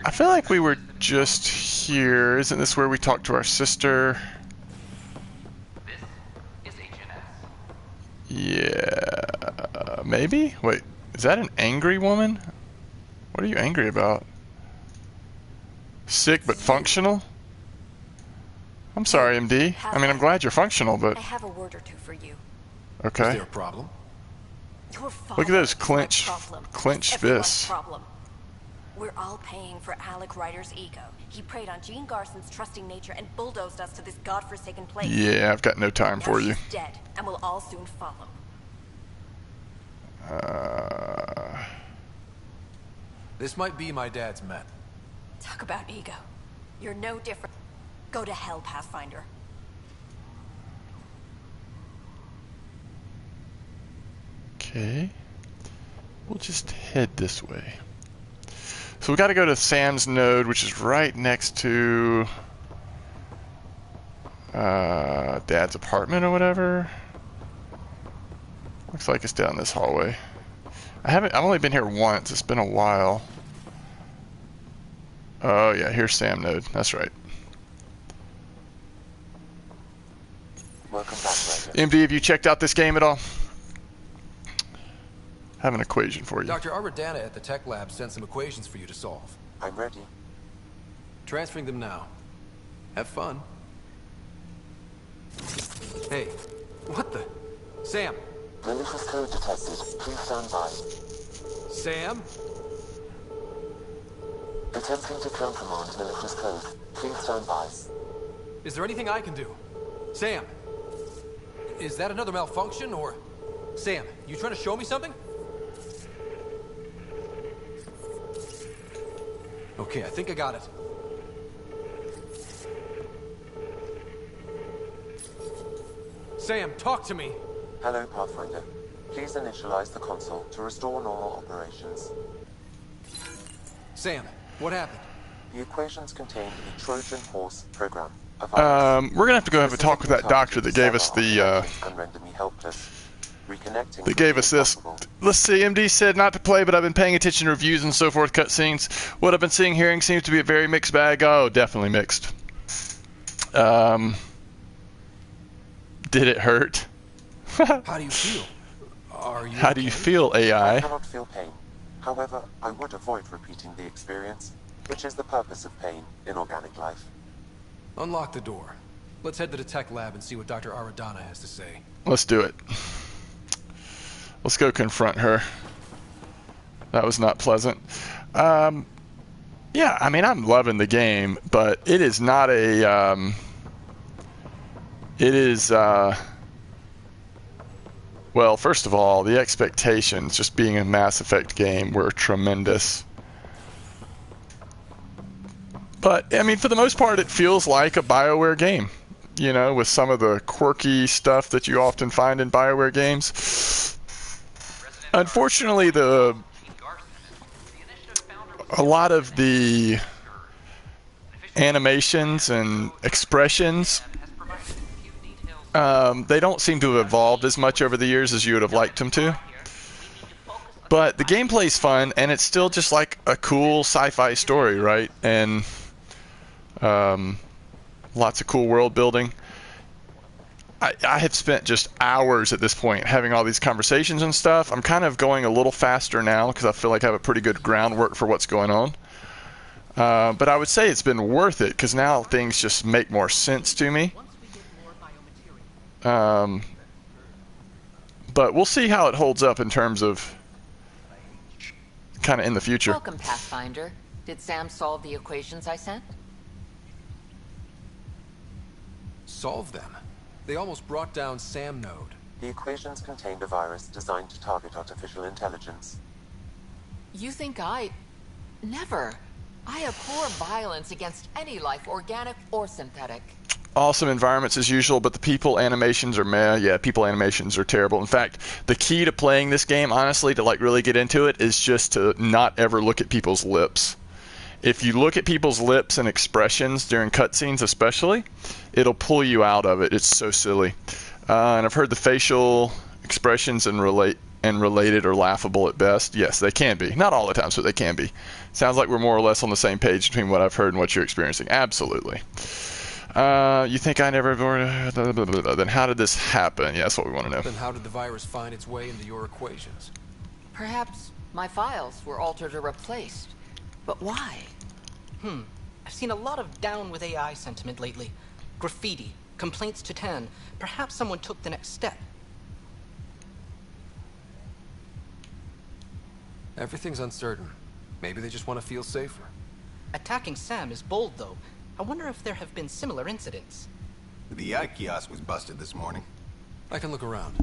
I feel like we were just here. Isn't this where we talked to our sister? Yeah, maybe? Wait, is that an angry woman? What are you angry about? Sick but functional? I'm sorry, MD. I mean, I'm glad you're functional, but... I have a word or two for you. Okay. Is there a problem? Your father Look at those is my clenched Everyone's fists. problem. We're all paying for Alec Ryder's ego. He preyed on Jean Garson's trusting nature and bulldozed us to this godforsaken place. Yeah, I've got no time Now for you. she's dead, and we'll all soon follow. This might be my dad's men. Talk about ego. You're no different. Go to hell, Pathfinder. Okay. We'll just head this way. So we got to go to Sam's node, which is right next to Dad's apartment or whatever. Looks like it's down this hallway. I've only been here once. It's been a while. Oh yeah, here's Sam node. That's right. Welcome back, Ryder. MD, have you checked out this game at all? I have an equation for you. Dr. Arbordana at the tech lab sent some equations for you to solve. I'm ready. Transferring them now. Have fun. Hey, what the? Sam! Malicious code detected. Please stand by. Sam? Attempting to countermand malicious code. Please stand by. Is there anything I can do? Sam! Is that another malfunction, or... Sam, you trying to show me something? Okay, I think I got it. Sam, talk to me! Hello, Pathfinder. Please initialize the console to restore normal operations. Sam, what happened? The equations contain a Trojan horse program. We're gonna have to go have a talk with that doctor that gave us the, and render me helpless. Reconnecting that gave us this. Let's see, MD said not to play, but I've been paying attention to reviews and so forth, cutscenes. What I've been seeing, hearing seems to be a very mixed bag. Oh, definitely mixed. Did it hurt? How do you feel? Are you How do you feel, AI? I cannot feel pain. However, I would avoid repeating the experience, which is the purpose of pain in organic life. Unlock the door. Let's head to the tech lab and see what Dr. Aradana has to say. Let's do it. Let's go confront her. That was not pleasant. Yeah, I mean, I'm loving the game, but it is not a... it is... well, first of all, the expectations, just being a Mass Effect game, were tremendous. But, I mean, for the most part, it feels like a BioWare game. You know, with some of the quirky stuff that you often find in BioWare games. Unfortunately, a lot of the animations and expressions, they don't seem to have evolved as much over the years as you would have liked them to. But the gameplay's fun, and it's still just like a cool sci-fi story, right? And lots of cool world building. I have spent just hours at this point having all these conversations and stuff. I'm kind of going a little faster now because I feel like I have a pretty good groundwork for what's going on. But I would say it's been worth it because now things just make more sense to me. But we'll see how it holds up in terms of kind of in the future. Welcome, Pathfinder. Did Sam solve the equations I sent? Solve them? They almost brought down Sam Node. The equations contained a virus designed to target artificial intelligence. You think Never. I abhor violence against any life, organic or synthetic. Awesome environments as usual, but the people animations are meh. Yeah, people animations are terrible. In fact, the key to playing this game, honestly, to like really get into it, is just to not ever look at people's lips. If you look at people's lips and expressions during cutscenes especially, it'll pull you out of it. It's so silly. And I've heard the facial expressions and related are laughable at best. Yes, they can be. Not all the time, but they can be. Sounds like we're more or less on the same page between what I've heard and what you're experiencing. Absolutely. You think I never... Then how did this happen? Yeah, that's what we want to know. Then how did the virus find its way into your equations? Perhaps my files were altered or replaced. But why? I've seen a lot of down with AI sentiment lately. Graffiti, complaints to Tan. Perhaps someone took the next step. Everything's uncertain. Maybe they just want to feel safer. Attacking Sam is bold, though. I wonder if there have been similar incidents. The AI kiosk was busted this morning. I can look around.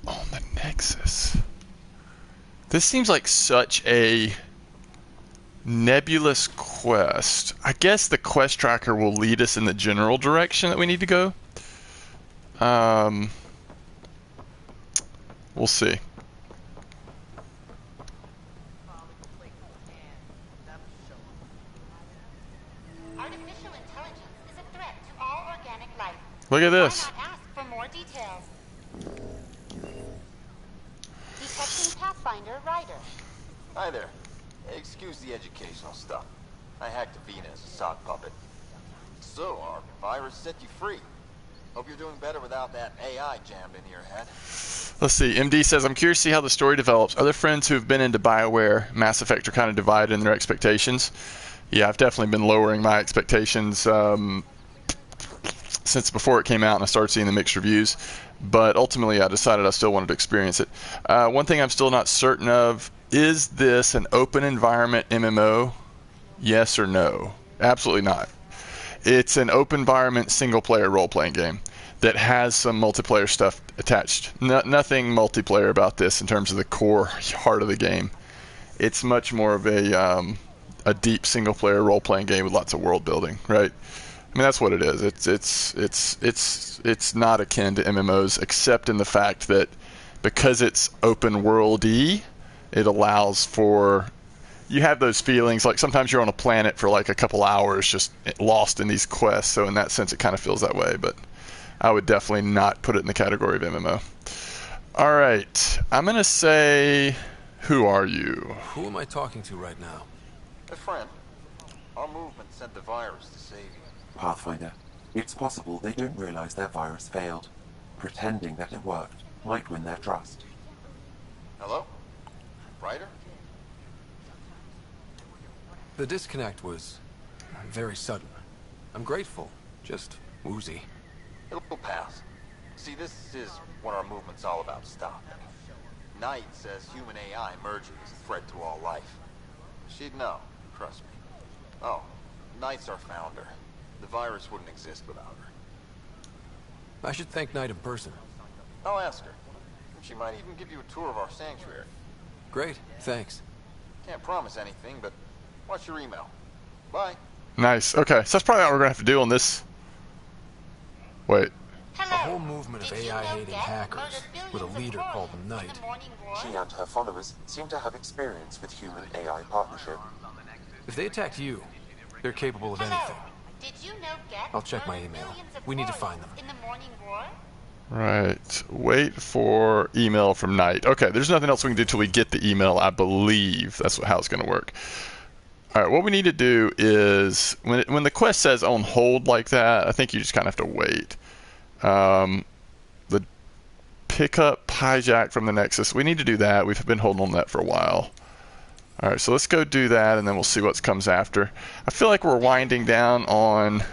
On the Nexus. This seems like such a nebulous quest. I guess the quest tracker will lead us in the general direction that we need to go. We'll see. Artificial intelligence is a threat to all organic life. Look at this. Why not ask for more details? Detecting Pathfinder Ryder. Hi there. Excuse the educational stuff. I hacked Avena as a sock puppet. So, our virus set you free. Hope you're doing better without that AI jammed into your head. Let's see. MD says, I'm curious to see how the story develops. Other friends who have been into BioWare, Mass Effect are kind of divided in their expectations. Yeah, I've definitely been lowering my expectations since before it came out and I started seeing the mixed reviews. But ultimately, I decided I still wanted to experience it. One thing I'm still not certain of, is this an open environment MMO? Yes or no? Absolutely not. It's an open environment single-player role-playing game that has some multiplayer stuff attached. Nothing multiplayer about this in terms of the core heart of the game. It's much more of a deep single-player role-playing game with lots of world building, right? I mean, that's what it is. It's not akin to MMOs, except in the fact that because it's open world-y, it allows for, you have those feelings like sometimes you're on a planet for like a couple hours just lost in these quests. So in that sense, it kind of feels that way. But I would definitely not put it in the category of MMO. All right, I'm gonna say, who are you? Who am I talking to right now? A friend. Our movement sent the virus to save you. Pathfinder, it's possible they don't realize their virus failed. Pretending that it worked might win their trust. Hello? Ryder? The disconnect was very sudden. I'm grateful, just woozy. It'll pass. See, this is what our movement's all about stopping. Knight says human AI merging is a threat to all life. She'd know, trust me. Oh, Knight's our founder. The virus wouldn't exist without her. I should thank Knight in person. I'll ask her. She might even give you a tour of our sanctuary. Great, thanks. Can't promise anything, but watch your email. Bye. Nice. Okay, so that's probably what we're gonna have to do on this. Wait. A whole movement of AI-hating hackers with a leader called Knight. She and her followers seem to have experience with human-AI partnership. If they attacked you, they're capable of anything. Did you know Geth I'll check my email. We need to find them. in the morning war? Right. Wait for email from Knight. Okay, there's nothing else we can do till we get the email, I believe. That's how it's going to work. All right, what we need to do is, when the quest says on hold like that, I think you just kind of have to wait. The pickup hijack from the Nexus, we need to do that. We've been holding on to that for a while. All right, so let's go do that, and then we'll see what comes after. I feel like we're winding down on...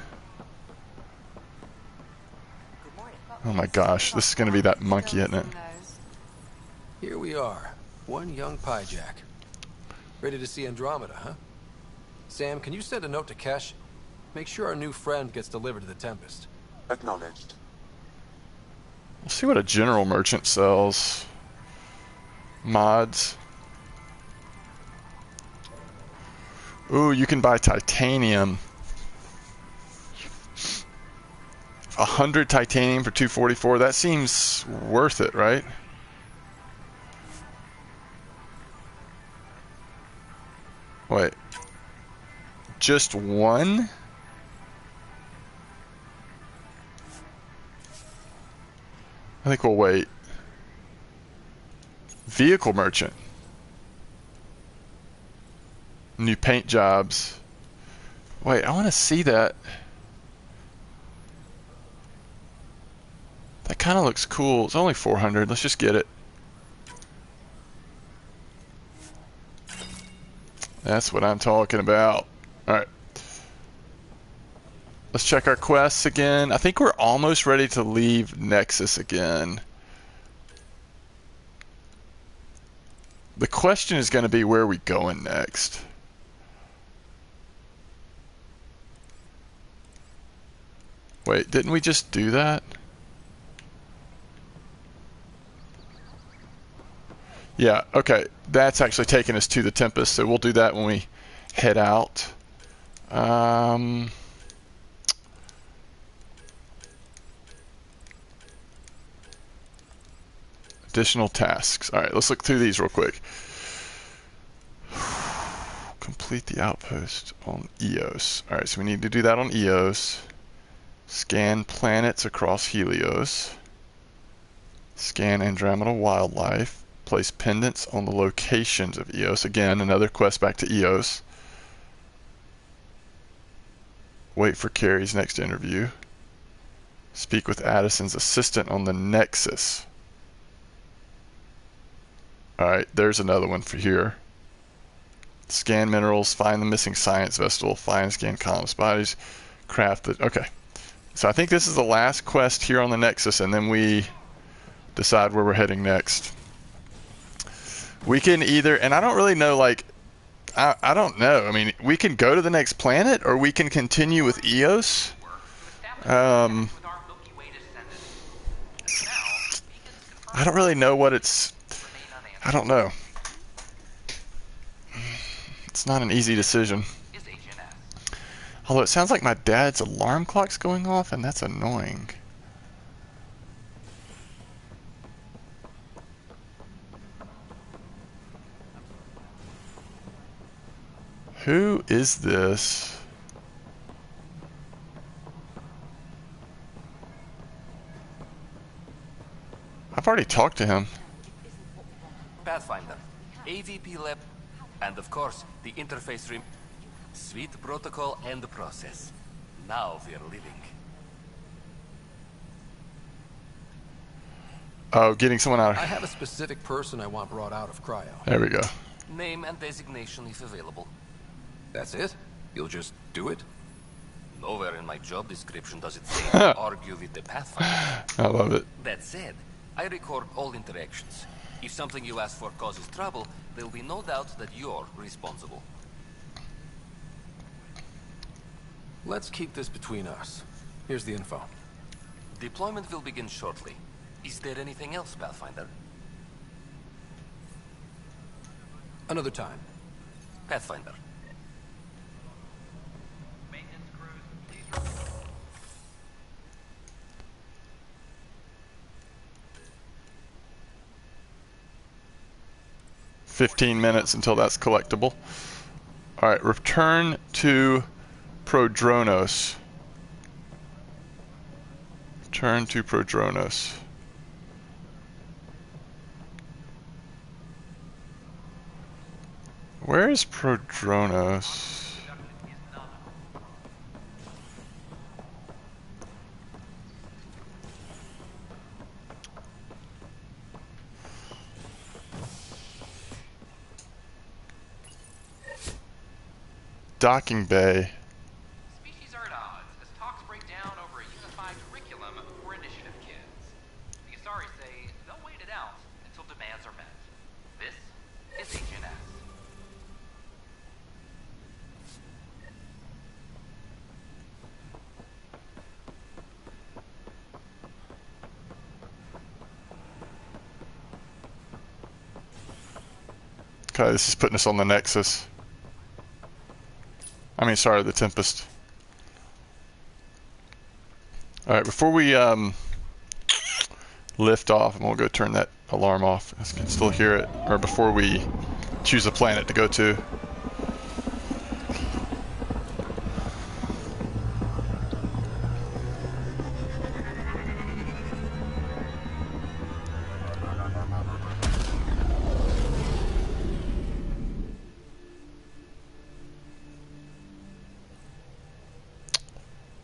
Oh my gosh, this is going to be that monkey, isn't it? Here we are, one young Pyjack. Ready to see Andromeda, huh? Sam, can you send a note to Kesh? Make sure our new friend gets delivered to the Tempest. Acknowledged. We'll see what a general merchant sells. Mods. Ooh, you can buy titanium. 100 titanium for 244. That seems worth it, right? Wait. Just one? I think we'll wait. Vehicle merchant. New paint jobs. Wait, I want to see that. That kind of looks cool. It's only 400. Let's just get it. That's what I'm talking about. Alright. Let's check our quests again. I think we're almost ready to leave Nexus again. The question is going to be, where are we going next? Wait, didn't we just do that? Yeah, okay. That's actually taking us to the Tempest, so we'll do that when we head out. Additional tasks. Alright, let's look through these real quick. Complete the outpost on Eos. Alright, so we need to do that on Eos. Scan planets across Helios. Scan Andromeda wildlife. Place pendants on the locations of Eos. Again, another quest back to Eos. Wait for Carrie's next interview. Speak with Addison's assistant on the Nexus. Alright, there's another one for here. Scan minerals, find the missing science vessel, find and scan columns, bodies, craft the... Okay. So I think this is the last quest here on the Nexus, and then we decide where we're heading next. We can either... And I don't really know, like... I don't know. I mean, we can go to the next planet, or we can continue with EOS. I don't really know what it's... I don't know. It's not an easy decision. Although it sounds like my dad's alarm clock's going off, and that's annoying. Who is this? I've already talked to him. Pathfinder, AVP lab, and of course, the interface room. Sweet protocol and the process. Now we're living. Oh, getting someone out. I have a specific person I want brought out of cryo. There we go. Name and designation if available. That's it? You'll just do it? Nowhere in my job description does it say argue with the Pathfinder. I love it. That said, I record all interactions. If something you ask for causes trouble, there will be no doubt that you're responsible. Let's keep this between us. Here's the info. Deployment will begin shortly. Is there anything else, Pathfinder? Another time. Pathfinder. 15 minutes until that's collectible. Alright, return to Prodronos. Return to Prodronos. Where is Prodronos? Docking bay. Species are at odds as talks break down over a unified curriculum for initiative kids. The Asari say they'll wait it out until demands are met. This is HNS. Okay, this is putting us on the Nexus. I mean, sorry, the Tempest. Alright, before we lift off, and we'll go turn that alarm off. I can still hear it. Or before we choose a planet to go to.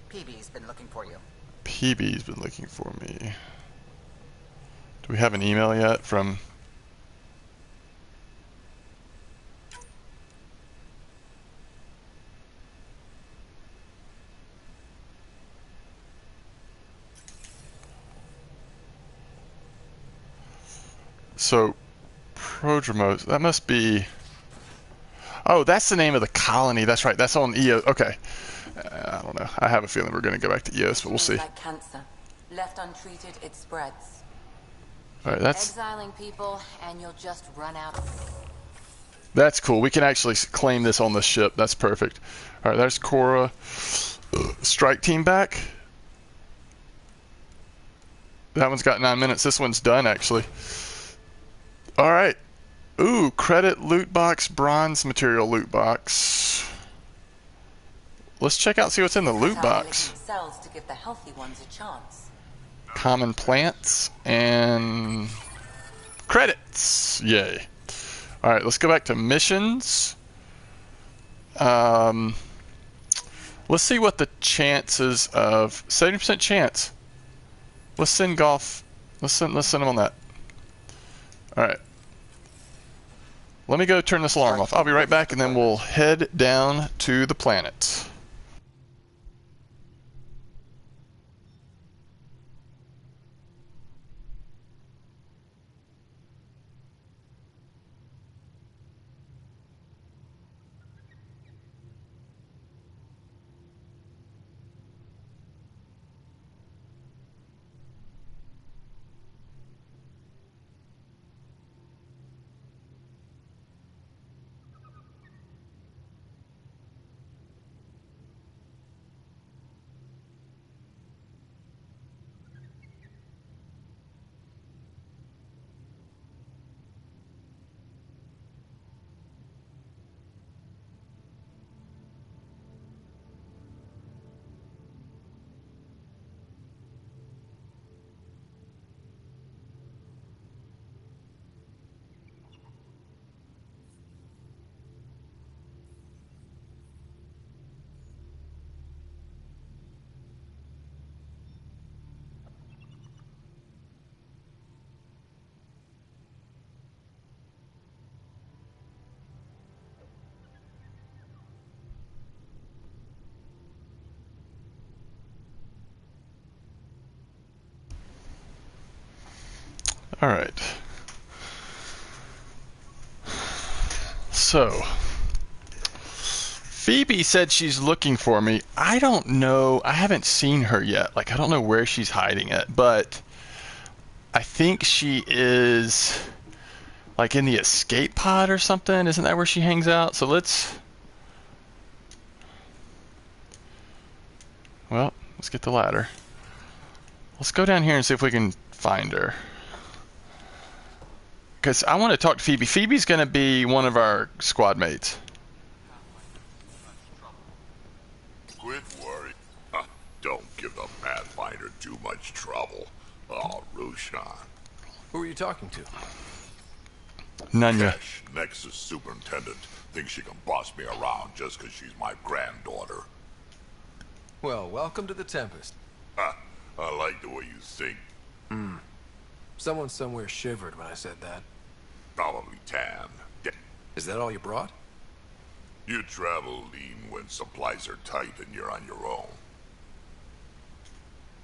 PB's been looking for you. PB's been looking for me. Do we have an email yet from... So, Prodromos, that must be... Oh, that's the name of the colony. That's right. That's on EO. Okay. I don't know. I have a feeling we're going to go back to EOS, but we'll see. Like cancer. Left untreated, it spreads. All right, that's... Exiling people, and you'll just run out. That's cool. We can actually claim this on the ship. That's perfect. All right, there's Cora. Strike team back. That one's got 9 minutes. This one's done, actually. All right. Ooh, credit loot box, bronze material loot box. Let's check out, see what's in the loot box. Cells to give the healthy ones a chance. Common plants and credits. Yay. All right, let's go back to missions. Let's see what the chances of 70% chance. Let's send golf. Let's send them on that. All right. Let me go turn this alarm off. I'll be right back, and then we'll head down to the planet. All right. So, Phoebe said she's looking for me. I don't know. I haven't seen her yet. Like, I don't know where she's hiding it, but I think she is like in the escape pod or something. Isn't that where she hangs out? So let's get the ladder. Let's go down here and see if we can find her. Because I want to talk to Phoebe. Phoebe's going to be one of our squad mates. Quit worrying. Don't give the Pathfinder too much trouble. Oh, Rushan. Who are you talking to? Nunya. Kesh, Nexus Superintendent, thinks she can boss me around just because she's my granddaughter. Well, welcome to the Tempest. I like the way you think. Someone somewhere shivered when I said that. Probably Tan. Is that all you brought? You travel lean when supplies are tight and you're on your own.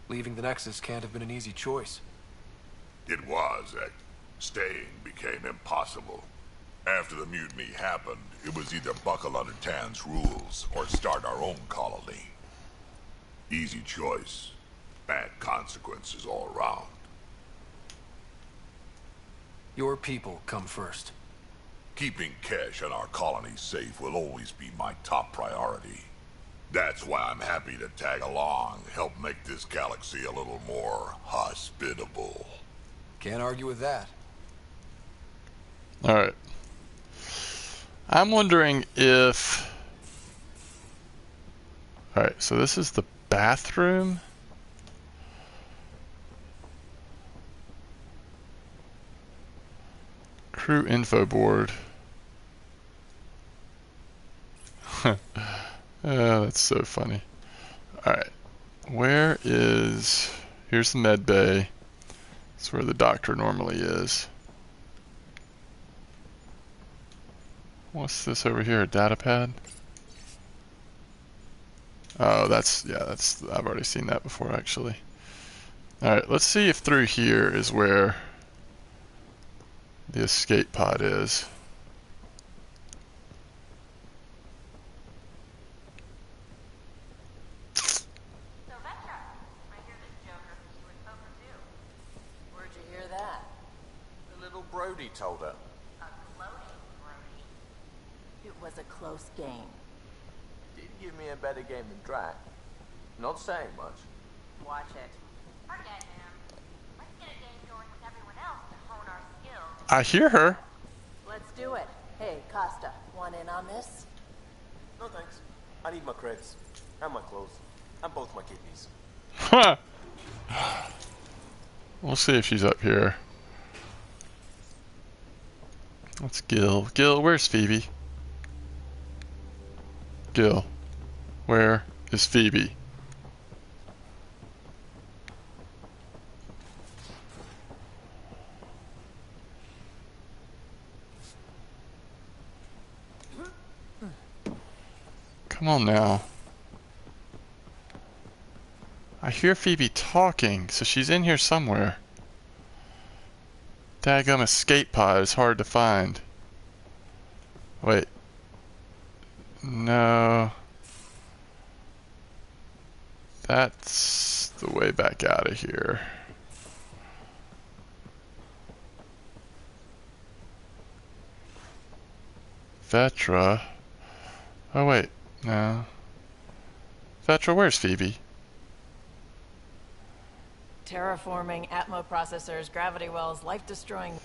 Leaving the Nexus can't have been an easy choice. It was, Staying became impossible. After the mutiny happened, it was either buckle under Tan's rules or start our own colony. Easy choice. Bad consequences all around. Your people come first. Keeping Kesh and our colony safe will always be my top priority. That's why I'm happy to tag along, help make this galaxy a little more hospitable. Can't argue with that. Alright. I'm wondering if... Alright, so this is the bathroom. Crew info board. That's so funny. Alright. Where is... Here's the med bay. That's where the doctor normally is. What's this over here? A data pad? Oh, that's... Yeah, that's... I've already seen that before, actually. Alright, let's see if through here is where the escape pod is. Where'd you hear that? The little Brody told her. A gloating Brody. It was a close game. Did give me a better game than Drac. Not saying much. Watch it. Forget him. Let's get a game going with everyone else to hone our skills. I hear her. Let's do it. Hey, Costa, want in on this? No thanks. I need my credits. And my clothes. And both my kidneys. Huh. We'll see if she's up here. That's Gil. Gil, where's Phoebe? Gil, where is Phoebe? Come on now. I hear Phoebe talking, so she's in here somewhere. Daggum escape pod is hard to find. Wait. No. That's the way back out of here. Vetra. Oh wait, no. Vetra, where's Phoebe? Terraforming, Atmo processors, gravity wells, life-destroying...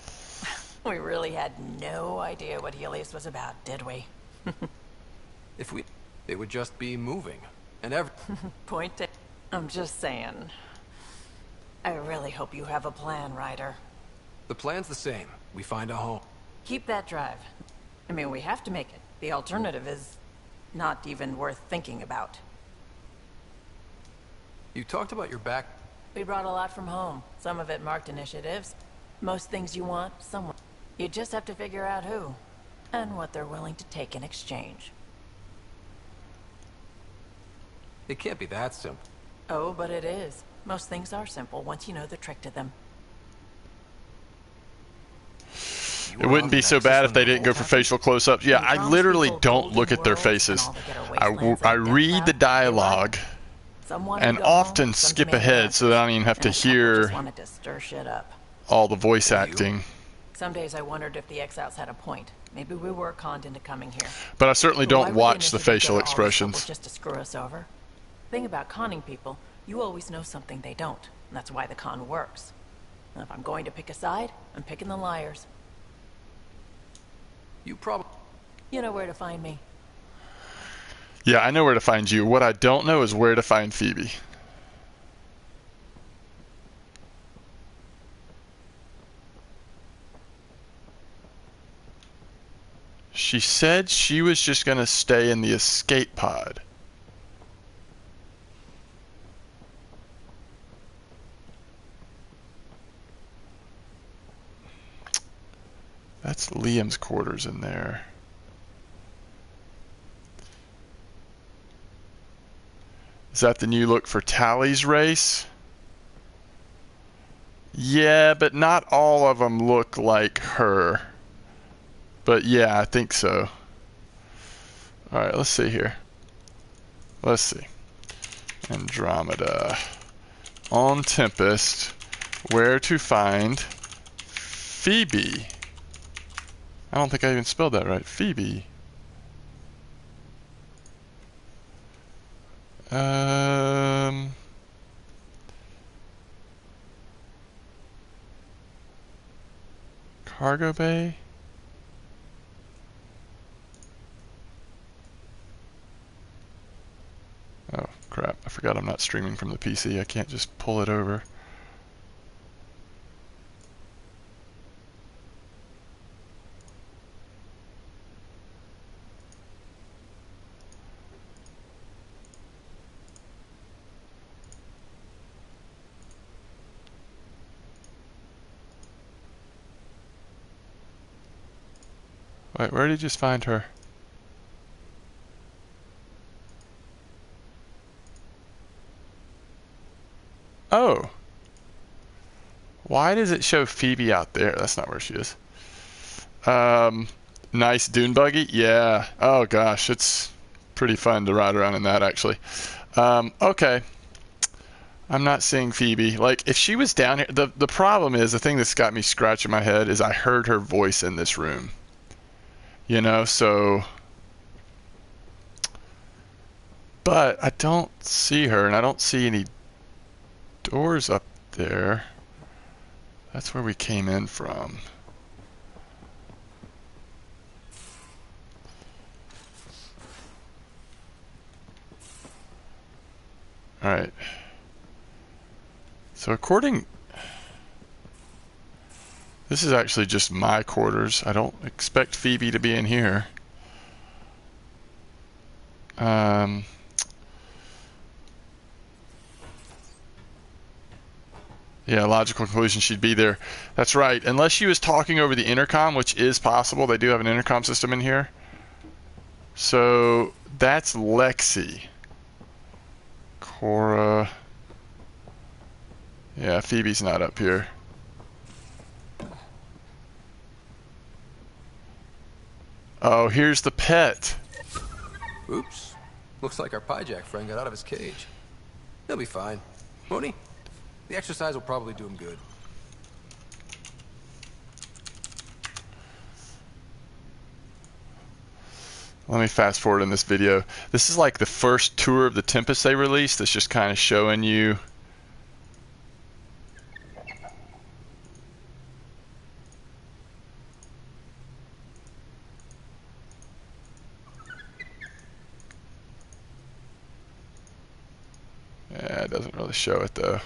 We really had no idea what Helios was about, did we? If we... It would just be moving. And every... Point taken. I'm just saying. I really hope you have a plan, Ryder. The plan's the same. We find a home. Keep that drive. I mean, we have to make it. The alternative is not even worth thinking about. You talked about your back... We brought a lot from home. Some of it marked initiatives. Most things you want, someone. You just have to figure out who. And what they're willing to take in exchange. It can't be that simple. Oh, but it is. Most things are simple once you know the trick to them. It wouldn't be so bad if they didn't go for facial close-ups. Yeah, I literally don't look at their faces. I read the dialogue and often skip ahead so that I don't even have to hear all the voice acting. Some days I wondered if the exiles had a point. Maybe we were conned into coming here. But I certainly don't watch the facial expressions. Just to screw us over. Thing about conning people, you always know something they don't. And that's why the con works. And if I'm going to pick a side, I'm picking the liars. You know where to find me. Yeah, I know where to find you. What I don't know is where to find Phoebe. She said she was just going to stay in the escape pod. That's Liam's quarters in there. Is that the new look for Tally's race? Yeah, but not all of them look like her. But yeah, I think so. Alright, let's see here. Let's see. Andromeda. On Tempest. Where to find Phoebe. I don't think I even spelled that right. Phoebe. Cargo bay? Oh, crap. I forgot I'm not streaming from the PC. I can't just pull it over. Wait, where did you just find her? Oh. Why does it show Phoebe out there? That's not where she is. Nice dune buggy? Yeah. Oh gosh, it's pretty fun to ride around in that actually. Okay. I'm not seeing Phoebe. Like, if she was down here, the problem is, the thing that's got me scratching my head is I heard her voice in this room. You know, so... But I don't see her, and I don't see any doors up there. That's where we came in from. Alright. So according... This is actually just my quarters. I don't expect Phoebe to be in here. Yeah, logical conclusion, she'd be there. That's right. Unless she was talking over the intercom, which is possible. They do have an intercom system in here. So that's Lexi. Cora. Yeah, Phoebe's not up here. Oh, here's the pet. Oops. Looks like our Pyjack friend got out of his cage. He'll be fine, won't he? The exercise will probably do him good. Let me fast forward in this video. This is like the first tour of the Tempest they released. That's just kind of showing you. Yeah, it doesn't really show it though.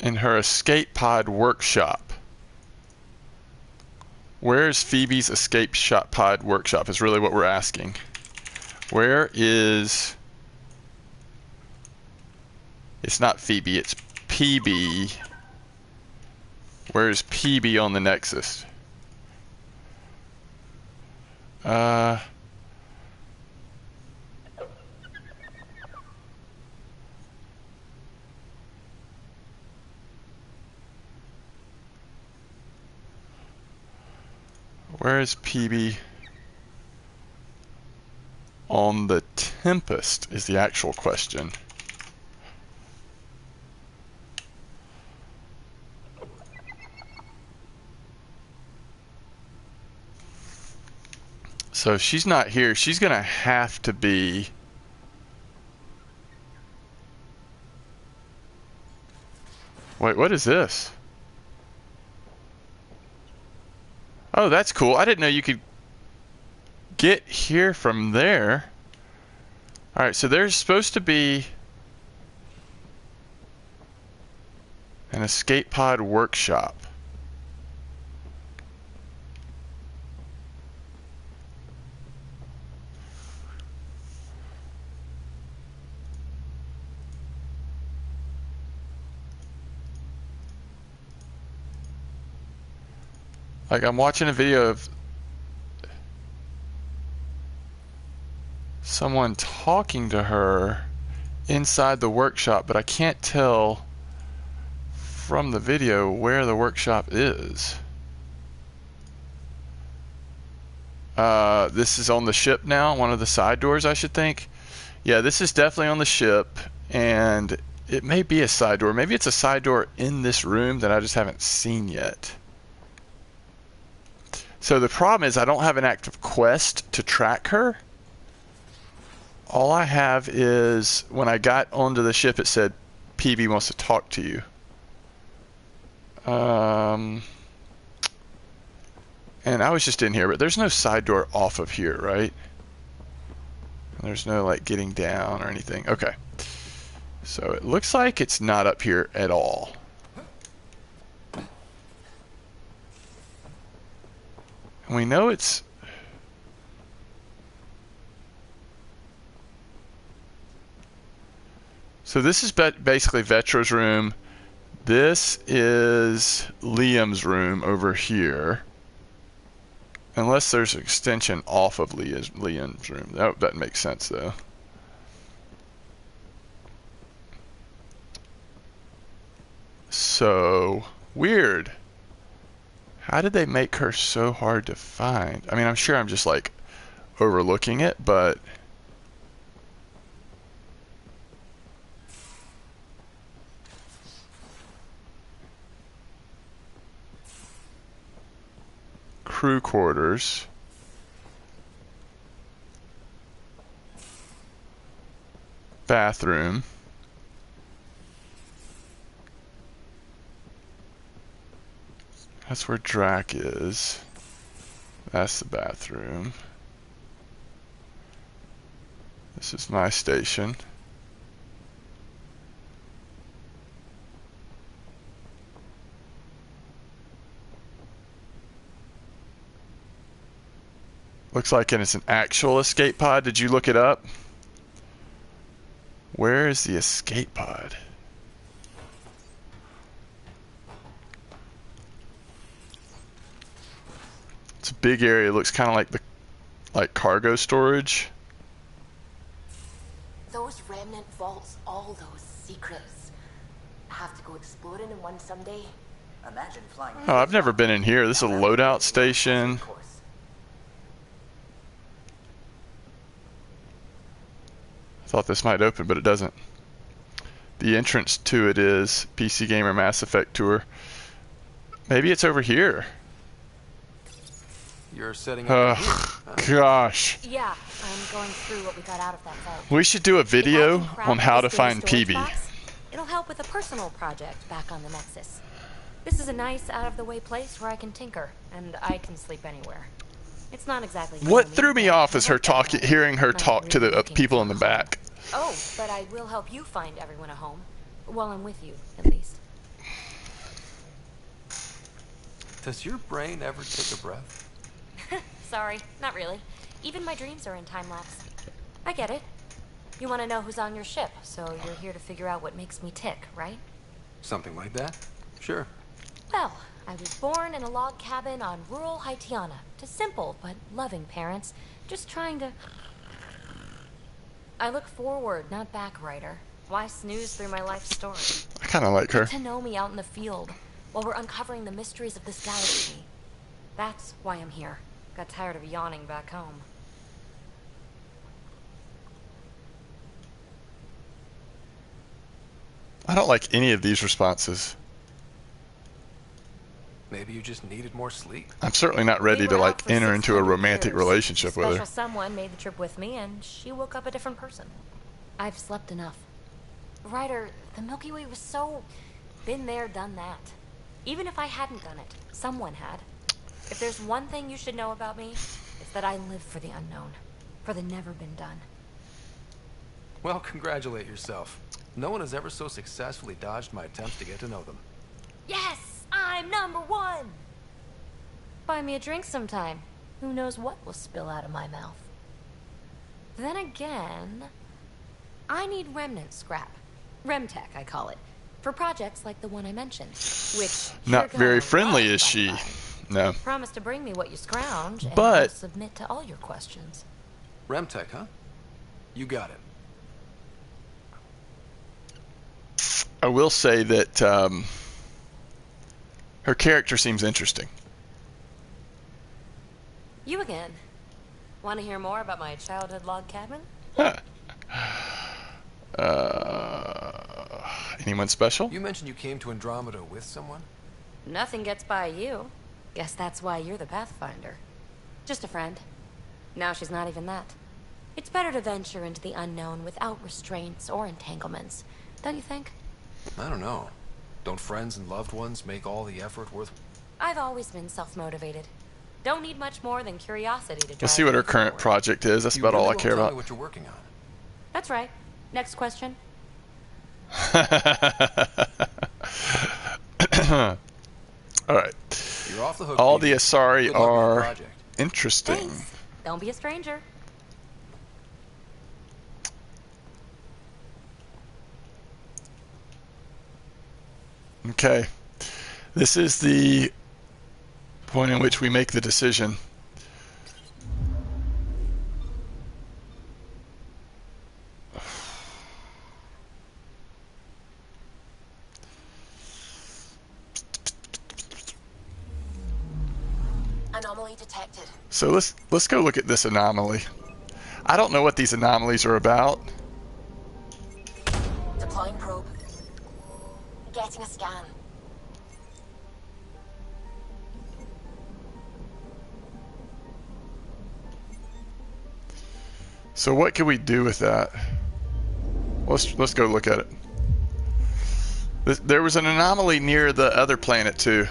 In her escape pod workshop. Where is Phoebe's escape pod workshop is really what we're asking. Where is... It's not Phoebe, it's PB. Where is PB on the Nexus? Where is PB on the Tempest is the actual question. So if she's not here, she's gonna have to be... Wait, what is this? Oh, that's cool. I didn't know you could get here from there. Alright, so there's supposed to be an escape pod workshop. Like, I'm watching a video of someone talking to her inside the workshop, but I can't tell from the video where the workshop is. This is on the ship now, one of the side doors, I should think. Yeah, this is definitely on the ship, and it may be a side door. Maybe it's a side door in this room that I just haven't seen yet. So the problem is I don't have an active quest to track her. All I have is when I got onto the ship, it said PB wants to talk to you. And I was just in here, but there's no side door off of here, right? There's no like getting down or anything. Okay. So it looks like it's not up here at all. And we know it's... So this is basically Vetra's room. This is Liam's room over here. Unless there's an extension off of Liam's room. That doesn't make sense though. So weird. How did they make her so hard to find? I mean, I'm sure I'm just like overlooking it, but crew quarters. Bathroom. That's where Drac is. That's the bathroom. This is my station. Looks like it's an actual escape pod. Did you look it up? Where is the escape pod? It's a big area. It looks kind of like cargo storage. Those remnant vaults, all those secrets. Have to go exploring in one someday. Imagine flying. Oh, I've never been in here. This is a loadout station. I thought this might open, but it doesn't. The entrance to it is PC Gamer Mass Effect Tour. Maybe it's over here. You're setting up. Gosh. Yeah, I'm going through what we got out of that vault. We should do a video on how to find PB. It'll help with a personal project back on the Nexus. This is a nice, out-of-the-way place where I can tinker, and I can sleep anywhere. It's not exactly. What threw me off is hearing her talk to the people in the back. Oh, but I will help you find everyone a home. While I'm with you, at least. Does your brain ever take a breath? Sorry, not really. Even my dreams are in time-lapse. I get it. You want to know who's on your ship, so you're here to figure out what makes me tick, right? Something like that? Sure. Well, I was born in a log cabin on rural Haitiana to simple but loving parents, just trying to... I look forward, not back, Ryder. Why snooze through my life story? I kind of like her. Get to know me out in the field while we're uncovering the mysteries of this galaxy. That's why I'm here. Got tired of yawning back home. I don't like any of these responses. Maybe you just needed more sleep. I'm certainly not ready to like enter into a romantic relationship with her. Special someone made the trip with me, and she woke up a different person. I've slept enough. Ryder, the Milky Way was so... been there, done that. Even if I hadn't done it, someone had. If there's one thing you should know about me, it's that I live for the unknown. For the never been done. Well, congratulate yourself. No one has ever so successfully dodged my attempts to get to know them. Yes! I'm #1! Buy me a drink sometime. Who knows what will spill out of my mouth. Then again... I need remnant scrap. Remtech, I call it. For projects like the one I mentioned. Which... Not very friendly, is she? No. Promise to bring me what you scrounge, and But... I'll submit to all your questions. Remtech, huh? You got it. I will say that her character seems interesting. You again. Want to hear more about my childhood log cabin? Anyone special? You mentioned you came to Andromeda with someone? Nothing gets by you. Guess that's why you're the Pathfinder. Just a friend. Now she's not even that. It's better to venture into the unknown without restraints or entanglements, don't you think? I don't know. Don't friends and loved ones make all the effort worth... I've always been self-motivated. Don't need much more than curiosity to drive. Let's see what her current project is. That's about all I care about. What you're working on. That's right. Next question. All right. You're off the hook. All the Asari are project. interesting. Thanks. Don't be a stranger. Okay. This is the point in which we make the decision. Anomaly detected. So let's go look at this anomaly. I don't know what these anomalies are about. Deploying probe. Getting a scan. So what can we do with that? Let's go look at it. There was an anomaly near the other planet too.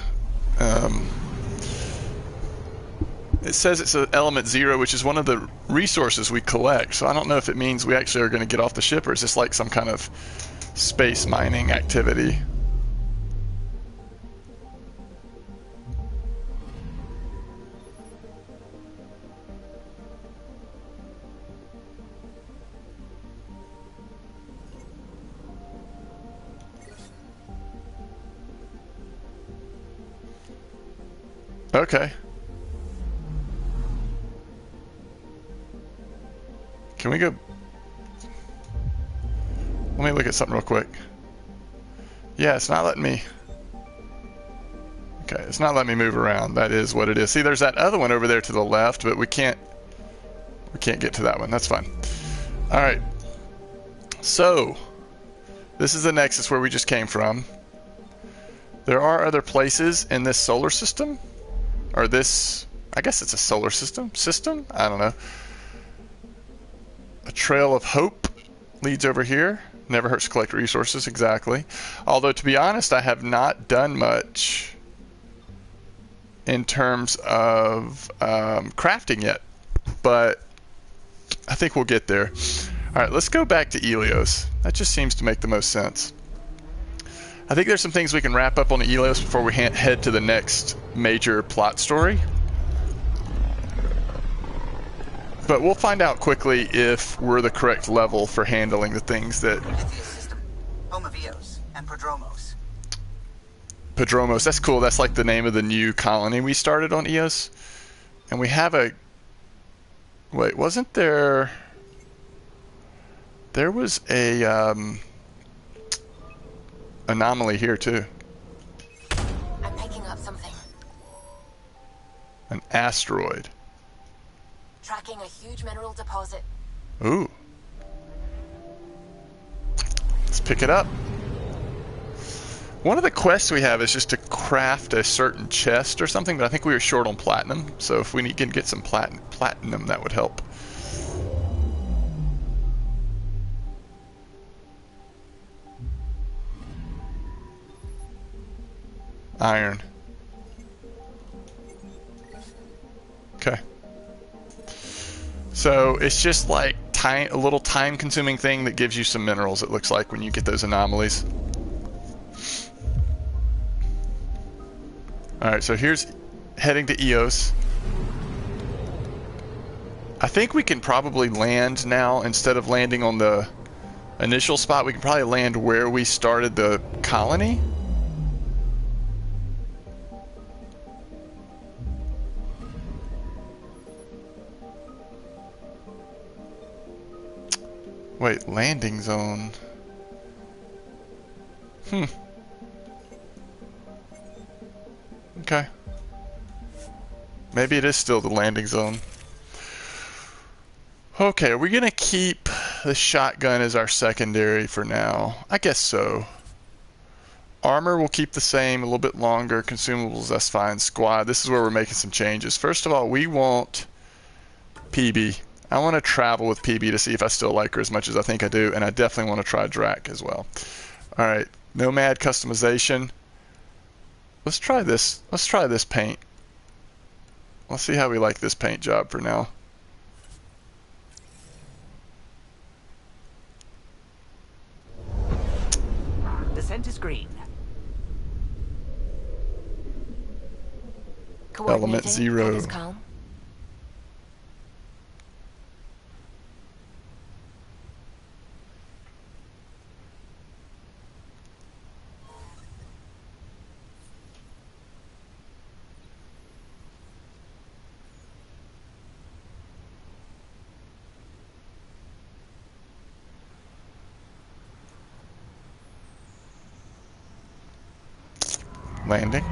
It says it's an element 0, which is one of the resources we collect. So I don't know if it means we actually are going to get off the ship, or is this like some kind of space mining activity? Okay. Can we go? Let me look at something real quick. Yeah, it's not letting me. Okay, it's not letting me move around. That is what it is. See, there's that other one over there to the left, but we can't get to that one. That's fine. All right. So, this is the Nexus where we just came from. There are other places in this solar system, or this, I guess it's a solar system? I don't know. A trail of hope leads over here. Never hurts to collect resources, exactly. Although, to be honest, I have not done much in terms of crafting yet, but I think we'll get there. All right, let's go back to Elios. That just seems to make the most sense. I think there's some things we can wrap up on Elios before we head to the next major plot story. But we'll find out quickly if we're the correct level for handling the things that... Home of Eos and Prodromos. Prodromos, that's cool. That's like the name of the new colony we started on Eos. And we have a... Wait, wasn't there... There was a anomaly here too. I'm picking up something. An asteroid. Tracking a huge mineral deposit. Ooh. Let's pick it up. One of the quests we have is just to craft a certain chest or something, but I think we were short on platinum, so if we can get some platinum, that would help. Iron. Okay. So it's just like a little time-consuming thing that gives you some minerals, it looks like, when you get those anomalies. Alright, so here's heading to Eos. I think we can probably land now. Instead of landing on the initial spot, we can probably land where we started the colony. Wait, landing zone. Okay. Maybe it is still the landing zone. Okay, are we gonna keep the shotgun as our secondary for now? I guess so. Armor will keep the same, a little bit longer. Consumables, that's fine. Squad, this is where we're making some changes. First of all, we want PB. I want to travel with PB to see if I still like her as much as I think I do, and I definitely want to try Drac as well. Alright, Nomad customization. Let's try this. Let's try this paint. Let's see how we like this paint job for now. The scent is green. Element 0. Landing.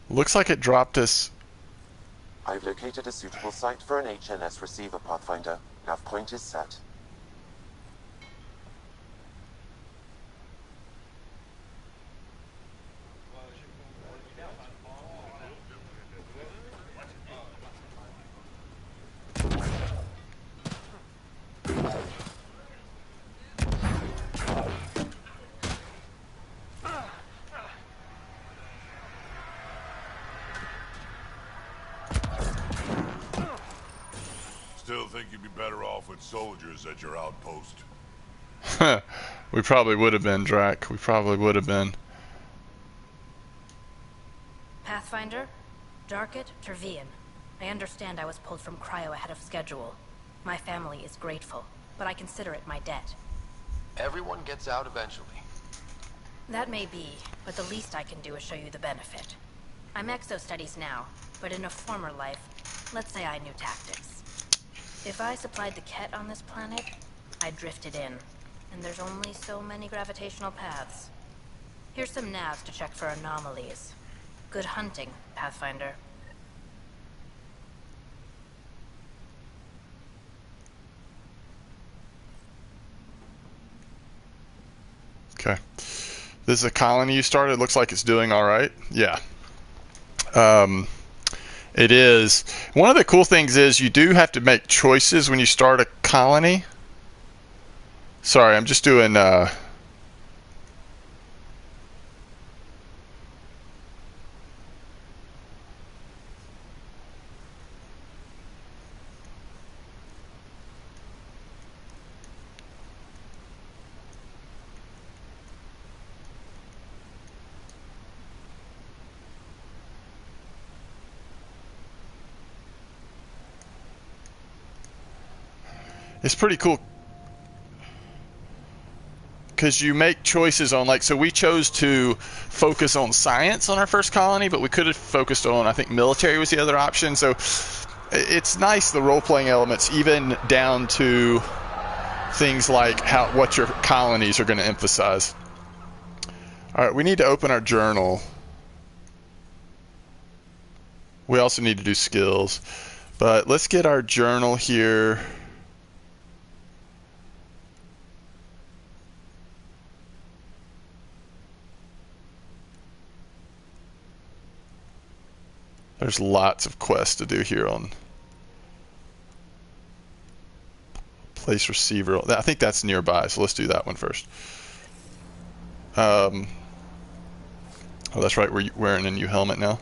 Looks like it dropped us. I've located a suitable site for an HNS receiver, Pathfinder. Nav point is set. Still think you'd be better off with soldiers at your outpost? We probably would have been, Drac. We probably would have been. Pathfinder? Darket, Tervian. I understand I was pulled from cryo ahead of schedule. My family is grateful, but I consider it my debt. Everyone gets out eventually. That may be, but the least I can do is show you the benefit. I'm exo-studies now, but in a former life, let's say I knew tactics. If I supplied the Ket on this planet, I drifted in, and there's only so many gravitational paths. Here's some navs to check for anomalies. Good hunting, Pathfinder. Okay. This is a colony you started. Looks like it's doing all right. Yeah. It is. One of the cool things is you do have to make choices when you start a colony. Sorry, I'm just doing... It's pretty cool because you make choices on, like, so we chose to focus on science on our first colony, but we could have focused on, I think, military was the other option. So it's nice, the role-playing elements, even down to things like what your colonies are going to emphasize. All right, we need to open our journal. We also need to do skills, but let's get our journal here. There's lots of quests to do here on place receiver. I think that's nearby, so let's do that one first. Oh, that's right, we're wearing a new helmet now.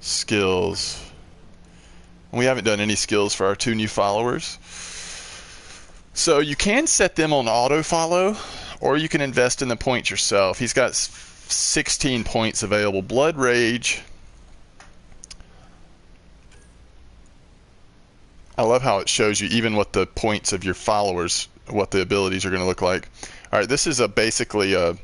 Skills. We haven't done any skills for our 2 new followers. So you can set them on auto follow, or you can invest in the points yourself. He's got 16 points available. Blood Rage. I love how it shows you even what the points of your followers, what the abilities are going to look like. All right, this is basically a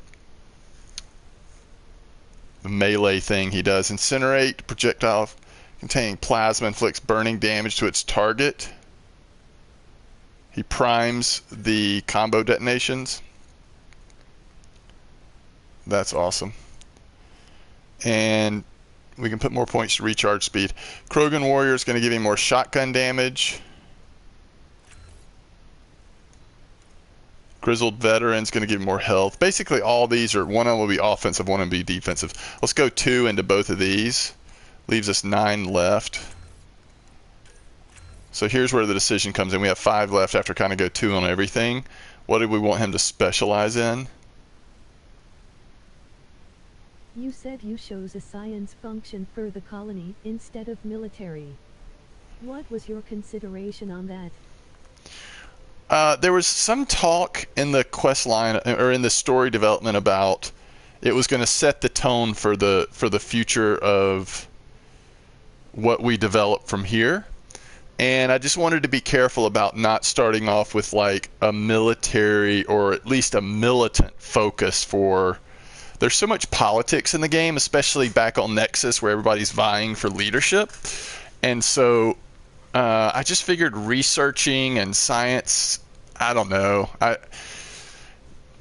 melee thing he does. Incinerate, projectile containing plasma inflicts burning damage to its target. He primes the combo detonations. That's awesome. And we can put more points to recharge speed. Krogan Warrior is going to give him more shotgun damage. Grizzled Veteran is going to give him more health. Basically, all these are, one of them will be offensive, one of them will be defensive. Let's go 2 into both of these. Leaves us 9 left. So here's where the decision comes in. We have 5 left after kind of go 2 on everything. What do we want him to specialize in? You said you chose a science function for the colony instead of military. What was your consideration on that? There was some talk in the quest line or in the story development about it was going to set the tone for the future of what we develop from here. And I just wanted to be careful about not starting off with like a military or at least a militant focus for... There's so much politics in the game, especially back on Nexus where everybody's vying for leadership. And so I just figured researching and science, I don't know.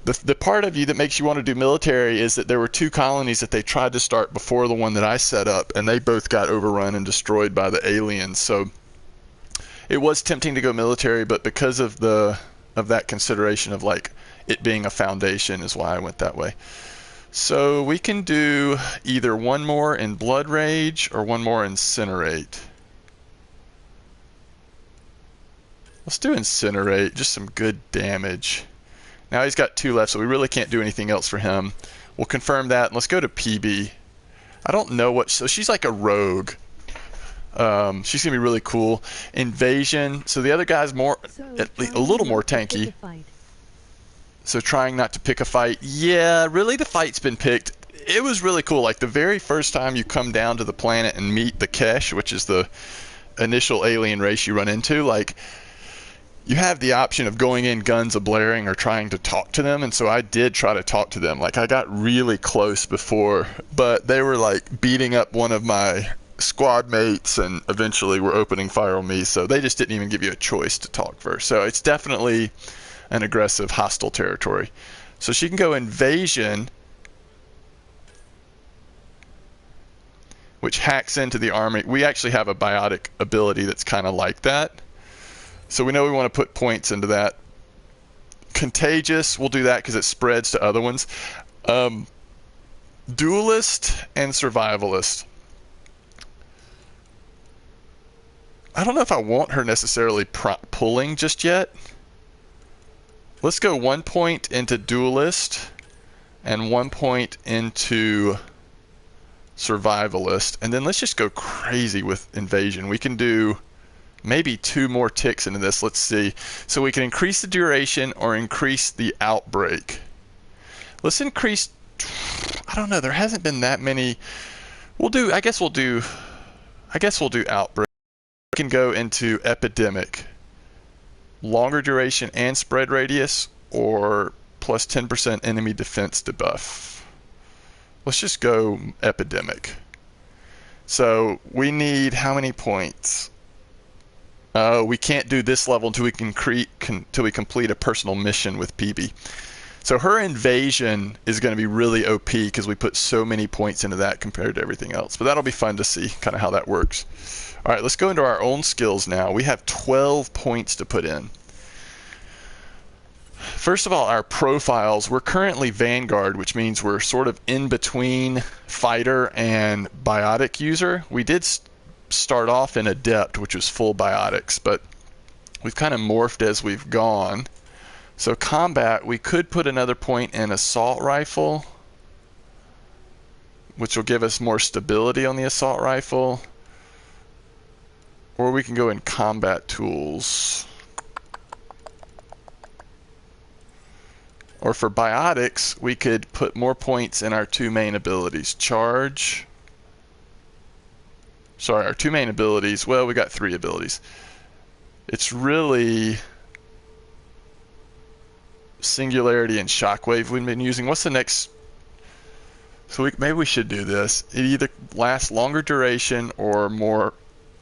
The part of you that makes you want to do military is that there were 2 colonies that they tried to start before the one that I set up, and they both got overrun and destroyed by the aliens. So it was tempting to go military, but because of that consideration of like it being a foundation is why I went that way. So we can do either 1 more in Blood Rage or 1 more Incinerate. Let's do Incinerate, just some good damage. Now he's got 2 left, so we really can't do anything else for him. We'll confirm that, and let's go to PB. I don't know what... So she's like a rogue. She's going to be really cool. Invasion. So the other guy's more, a little more tanky. So trying not to pick a fight. Yeah, really the fight's been picked. It was really cool. Like the very first time you come down to the planet and meet the Kesh, which is the initial alien race you run into, like you have the option of going in guns a-blaring or trying to talk to them. And so I did try to talk to them. Like I got really close before, but they were like beating up one of my squad mates and eventually were opening fire on me. So they just didn't even give you a choice to talk first. So it's definitely an aggressive, hostile territory. So she can go invasion, which hacks into the army. We actually have a biotic ability that's kind of like that. So we know we want to put points into that. Contagious, we'll do that because it spreads to other ones. Duelist and survivalist. I don't know if I want her necessarily pulling just yet. Let's go 1 point into duelist and 1 point into survivalist. And then let's just go crazy with invasion. We can do maybe 2 more ticks into this. Let's see. So we can increase the duration or increase the outbreak. Let's increase. I don't know. There hasn't been that many. I guess we'll do outbreak. We can go into epidemic. Longer duration and spread radius, or plus 10% enemy defense debuff. Let's just go epidemic. So we need how many points? We can't do this level until we complete a personal mission with PB. So her invasion is going to be really OP because we put so many points into that compared to everything else. But that'll be fun to see kind of how that works. All right, let's go into our own skills now. We have 12 points to put in. First of all, our profiles. We're currently Vanguard, which means we're sort of in between fighter and biotic user. We did start off in Adept, which was full biotics, but we've kind of morphed as we've gone. So combat, we could put another point in assault rifle, which will give us more stability on the assault rifle. Or we can go in combat tools. Or for biotics, we could put more points in our 2 main abilities. Charge. Sorry, our 2 main abilities. Well, we got 3 abilities. It's really Singularity and Shockwave we've been using. What's the next? So maybe we should do this. It either lasts longer duration or more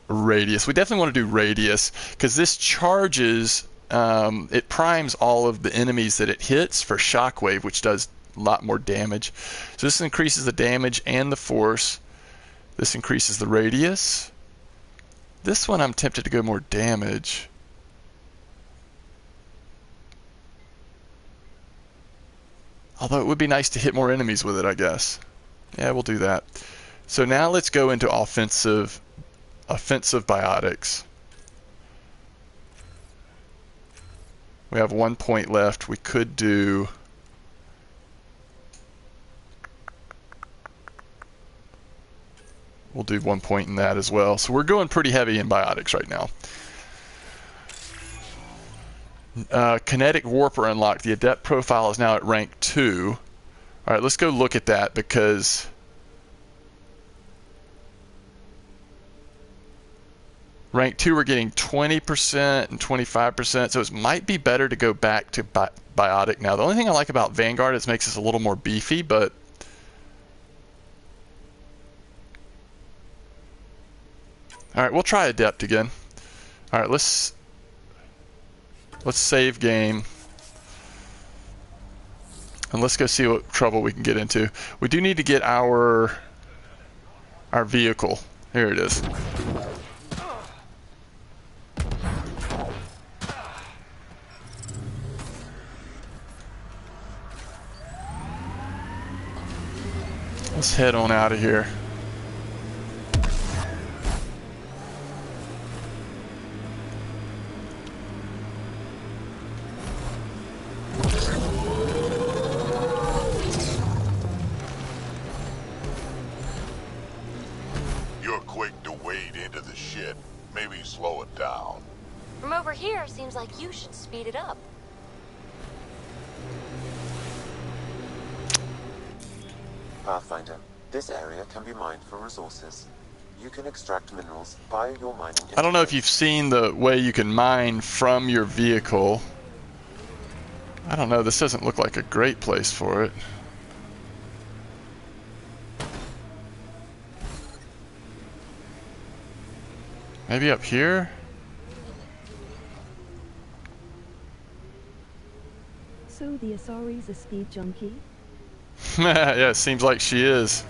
radius. We definitely want to do radius because this charges, it primes all of the enemies that it hits for Shockwave, which does a lot more damage. So this increases the damage and the force. This increases the radius. This one I'm tempted to go more damage. Although it would be nice to hit more enemies with it, I guess. Yeah, we'll do that. So now let's go into offensive biotics. We have 1 point left. We could do we'll do 1 point in that as well. So we're going pretty heavy in biotics right now. Kinetic Warper unlocked. The Adept profile is now at rank 2. All right, let's go look at that because rank 2 we're getting 20% and 25%, so it might be better to go back to biotic now. The only thing I like about Vanguard is it makes us a little more beefy, but all right, we'll try Adept again. All right, let's save game. And let's go see what trouble we can get into. We do need to get our vehicle. Here it is. Let's head on out of here. Slow it down. From over here, seems like you should speed it up. Pathfinder, this area can be mined for resources. You can extract minerals via your mining interface. I don't know if you've seen the way you can mine from your vehicle. I don't know, this doesn't look like a great place for it. Maybe up here? So the Asari's a speed junkie? Yeah, it seems like she is.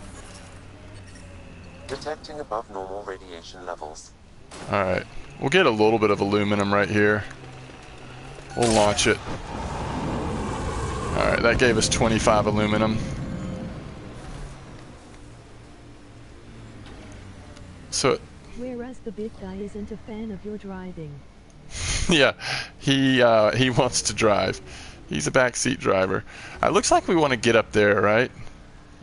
Detecting above normal radiation levels. Alright, we'll get a little bit of aluminum right here. We'll launch it. Alright, that gave us 25 aluminum. So, Whereas the big guy isn't a fan of your driving. yeah, he wants to drive. He's a backseat driver. It looks like we want to get up there, right?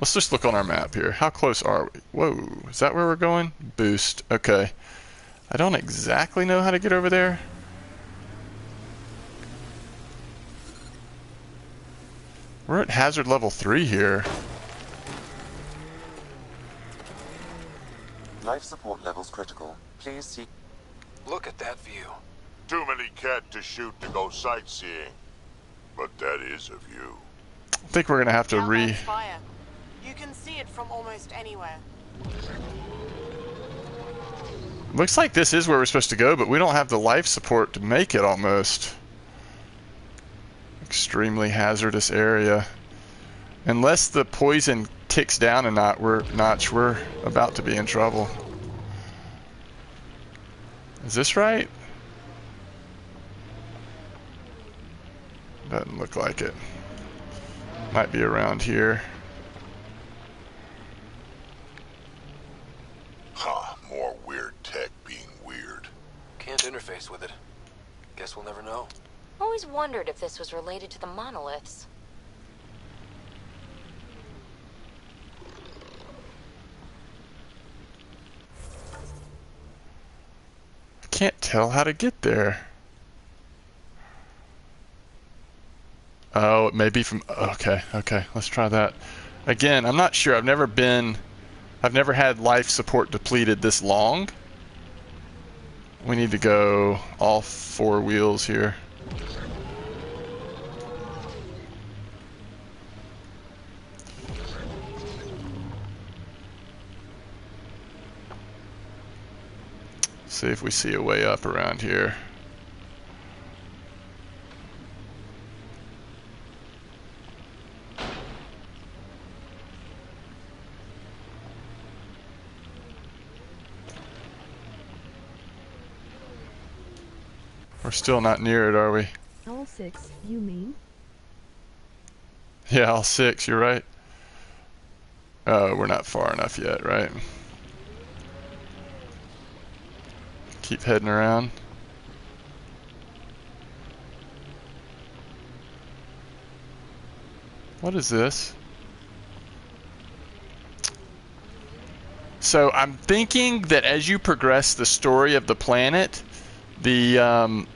Let's just look on our map here. How close are we? Whoa, is that where we're going? Boost, okay. I don't exactly know how to get over there. We're at hazard level 3 here. Life support levels critical. Please seek... Look at that view. Too many cat to shoot to go sightseeing. But that is a view. I think we're gonna have to fire. You can see it from almost anywhere. Looks like this is where we're supposed to go, but we don't have the life support to make it almost. Extremely hazardous area. Unless the poison ticks down a notch, we're about to be in trouble. Is this right? Doesn't look like it. Might be around here. Huh, more weird tech being weird. Can't interface with it. Guess we'll never know. Always wondered if this was related to the monoliths. I can't tell how to get there. Oh, it may be from... Okay, let's try that. Again, I'm not sure. I've never had life support depleted this long. We need to go all 4 wheels here. See if we see a way up around here. We're still not near it, are we? All 6, you mean? Yeah, all 6, you're right. Oh, we're not far enough yet, right? Keep heading around. What is this? So I'm thinking that as you progress the story of the planet, the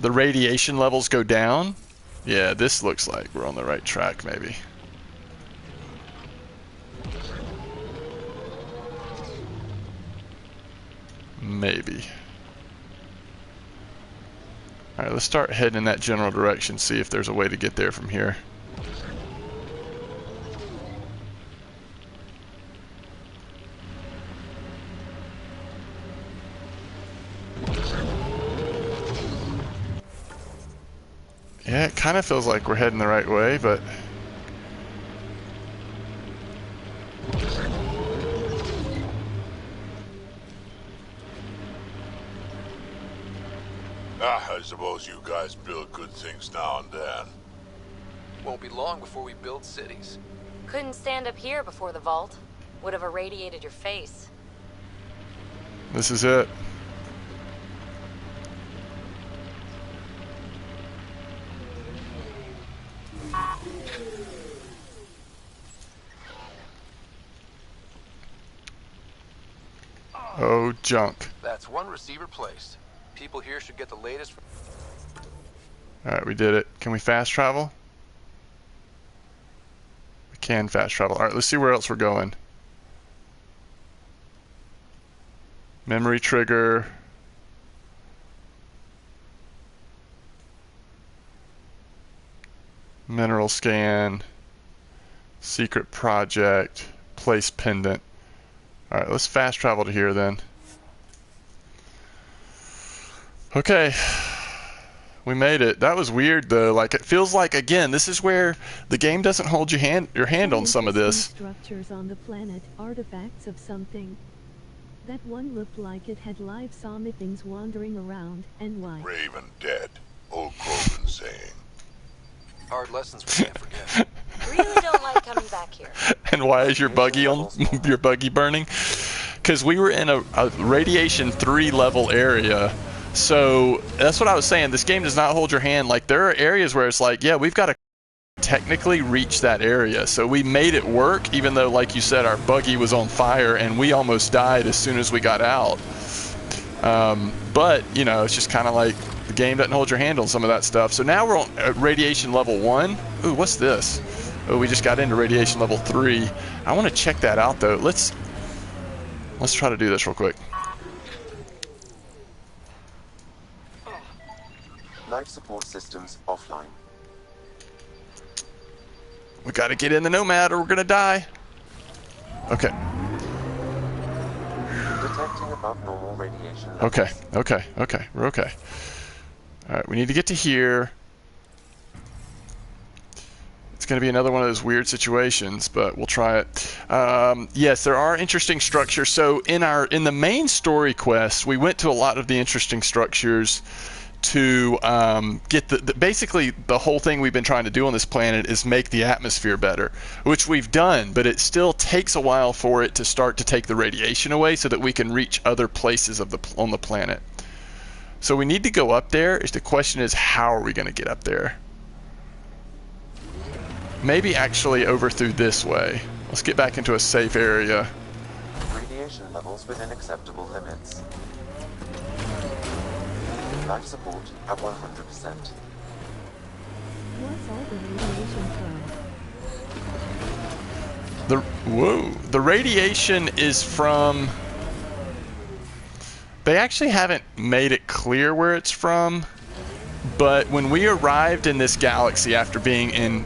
radiation levels go down. Yeah, this looks like we're on the right track, maybe. Maybe. Alright, let's start heading in that general direction, see if there's a way to get there from here. Yeah, it kind of feels like we're heading the right way, but... I suppose you guys build good things now and then. Won't be long before we build cities. Couldn't stand up here before the vault. Would have irradiated your face. This is it. Oh, junk. That's one receiver placed. People here should get the latest. Alright, we did it. Can we fast travel? We can fast travel. Alright, let's see where else we're going. Memory trigger. Mineral scan. Secret project. Place pendant. Alright, let's fast travel to here then. Okay. We made it. That was weird though. Like, it feels like, again, this is where the game doesn't hold your hand on some of this. Structures on the planet, artifacts of something. That one looked like it had live zombie things wandering around, and why? Raven dead. Old Krogan saying. Hard lessons we can't forget. Really don't like coming back here. And why is your buggy burning? Because we were in a radiation 3 level area. So that's what I was saying. This game does not hold your hand. Like, there are areas where it's like, yeah, we've got to technically reach that area. So we made it work, even though, like you said, our buggy was on fire and we almost died as soon as we got out. But, you know, it's just kind of like the game doesn't hold your hand on some of that stuff. So now we're on radiation level 1. Ooh, what's this? Oh, we just got into radiation level 3. I want to check that out, though. Let's try to do this real quick. Life support systems offline. We got to get in the Nomad or we're going to die. Okay. Detecting above normal radiation levels. Okay. We're okay. Alright, we need to get to here. It's going to be another one of those weird situations, but we'll try it. Yes, there are interesting structures. So in the main story quest, we went to a lot of the interesting structures to get basically the whole thing we've been trying to do on this planet is make the atmosphere better, which we've done, but it still takes a while for it to start to take the radiation away so that we can reach other places on the planet. So we need to go up there. The question is, how are we going to get up there? Maybe actually over through this way. Let's get back into a safe area. Radiation levels within acceptable limits. Life support at 100%. What's all the radiation from? The radiation is from... They actually haven't made it clear where it's from, but when we arrived in this galaxy after being in in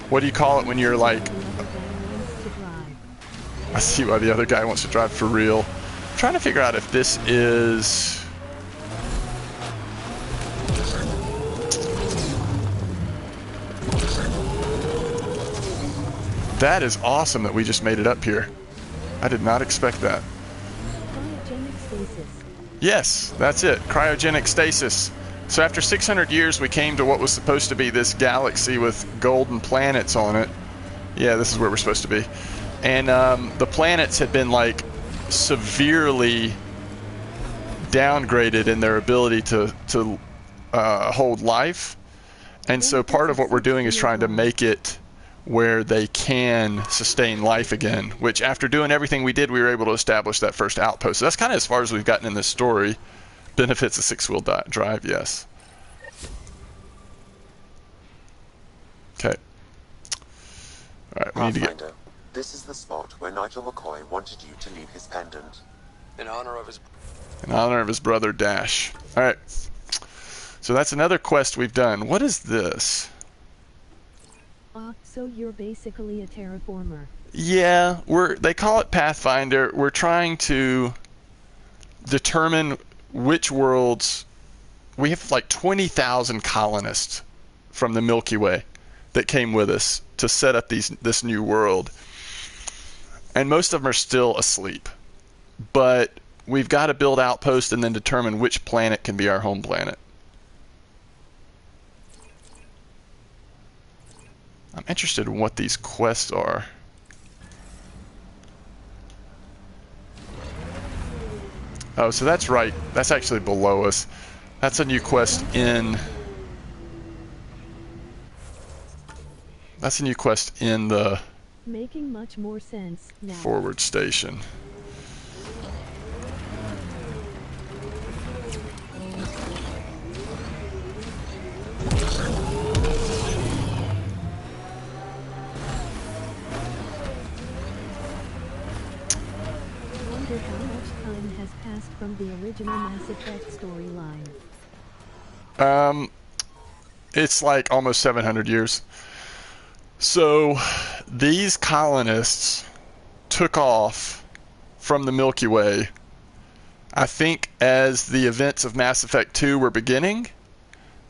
what do you call it when you're like... I see why the other guy wants to drive for real. I'm trying to figure out if this is... That is awesome that we just made it up here. I did not expect that. Cryogenic stasis. Yes, that's it. Cryogenic stasis. So after 600 years, we came to what was supposed to be this galaxy with golden planets on it. Yeah, this is where we're supposed to be. And the planets had been like severely downgraded in their ability to hold life. And so part of what we're doing is trying to make it where they can sustain life again, which after doing everything we did, we were able to establish that first outpost. So that's kind of as far as we've gotten in this story. Benefits of six-wheel drive, yes. Okay. All right, we need to get... This is the spot where Nigel McCoy wanted you to leave his pendant. In honor of his brother Dash. All right. So that's another quest we've done. What is this? So you're basically a terraformer. Yeah, they call it Pathfinder. We're trying to determine which worlds. We have like 20,000 colonists from the Milky Way that came with us to set up this new world. And most of them are still asleep. But we've got to build outposts and then determine which planet can be our home planet. I'm interested in what these quests are. Oh, so that's right. That's actually below us. That's a new quest in... That's a new quest in the... Making much more sense now. Forward station. has passed from the original Mass Effect storyline? It's like almost 700 years. So these colonists took off from the Milky Way, I think, as the events of Mass Effect 2 were beginning.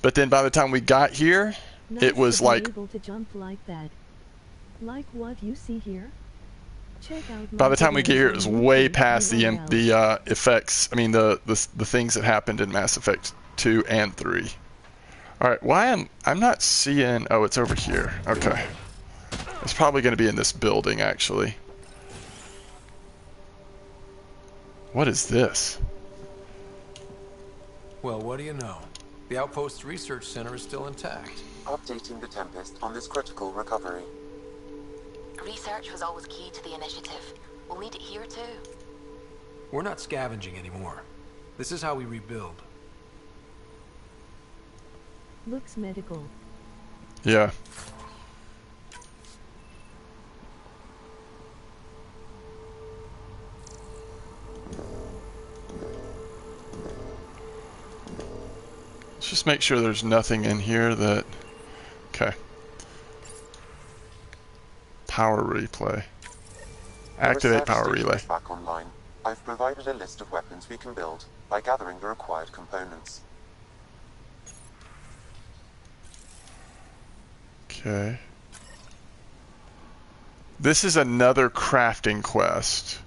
But then by the time we got here, it was like... able to jump like that. Like what you see here? Check out by the time we get here, it was way past the effects. I mean, the things that happened in Mass Effect 2 and 3. All right, why I'm not seeing... Oh, it's over here. Okay. It's probably going to be in this building, actually. What is this? Well, what do you know? The Outpost Research Center is still intact. Updating the Tempest on this critical recovery. Research was always key to the initiative. We'll need it here too. We're not scavenging anymore. This is how we rebuild. Looks medical. Yeah. Let's just make sure there's nothing in here that... Okay. Power replay. Activate power relay. Is back online. I've provided a list of weapons we can build by gathering the required components. Okay. This is another crafting quest.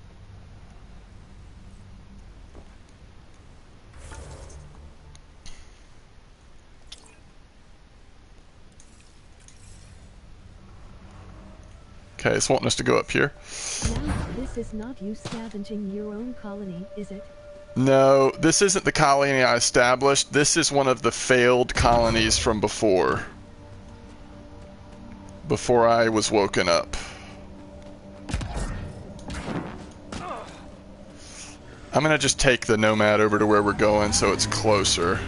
Okay, it's wanting us to go up here. Now, this is not you scavenging your own colony, is it? No, this isn't the colony I established. This is one of the failed colonies from before. Before I was woken up. I'm gonna just take the Nomad over to where we're going so it's closer.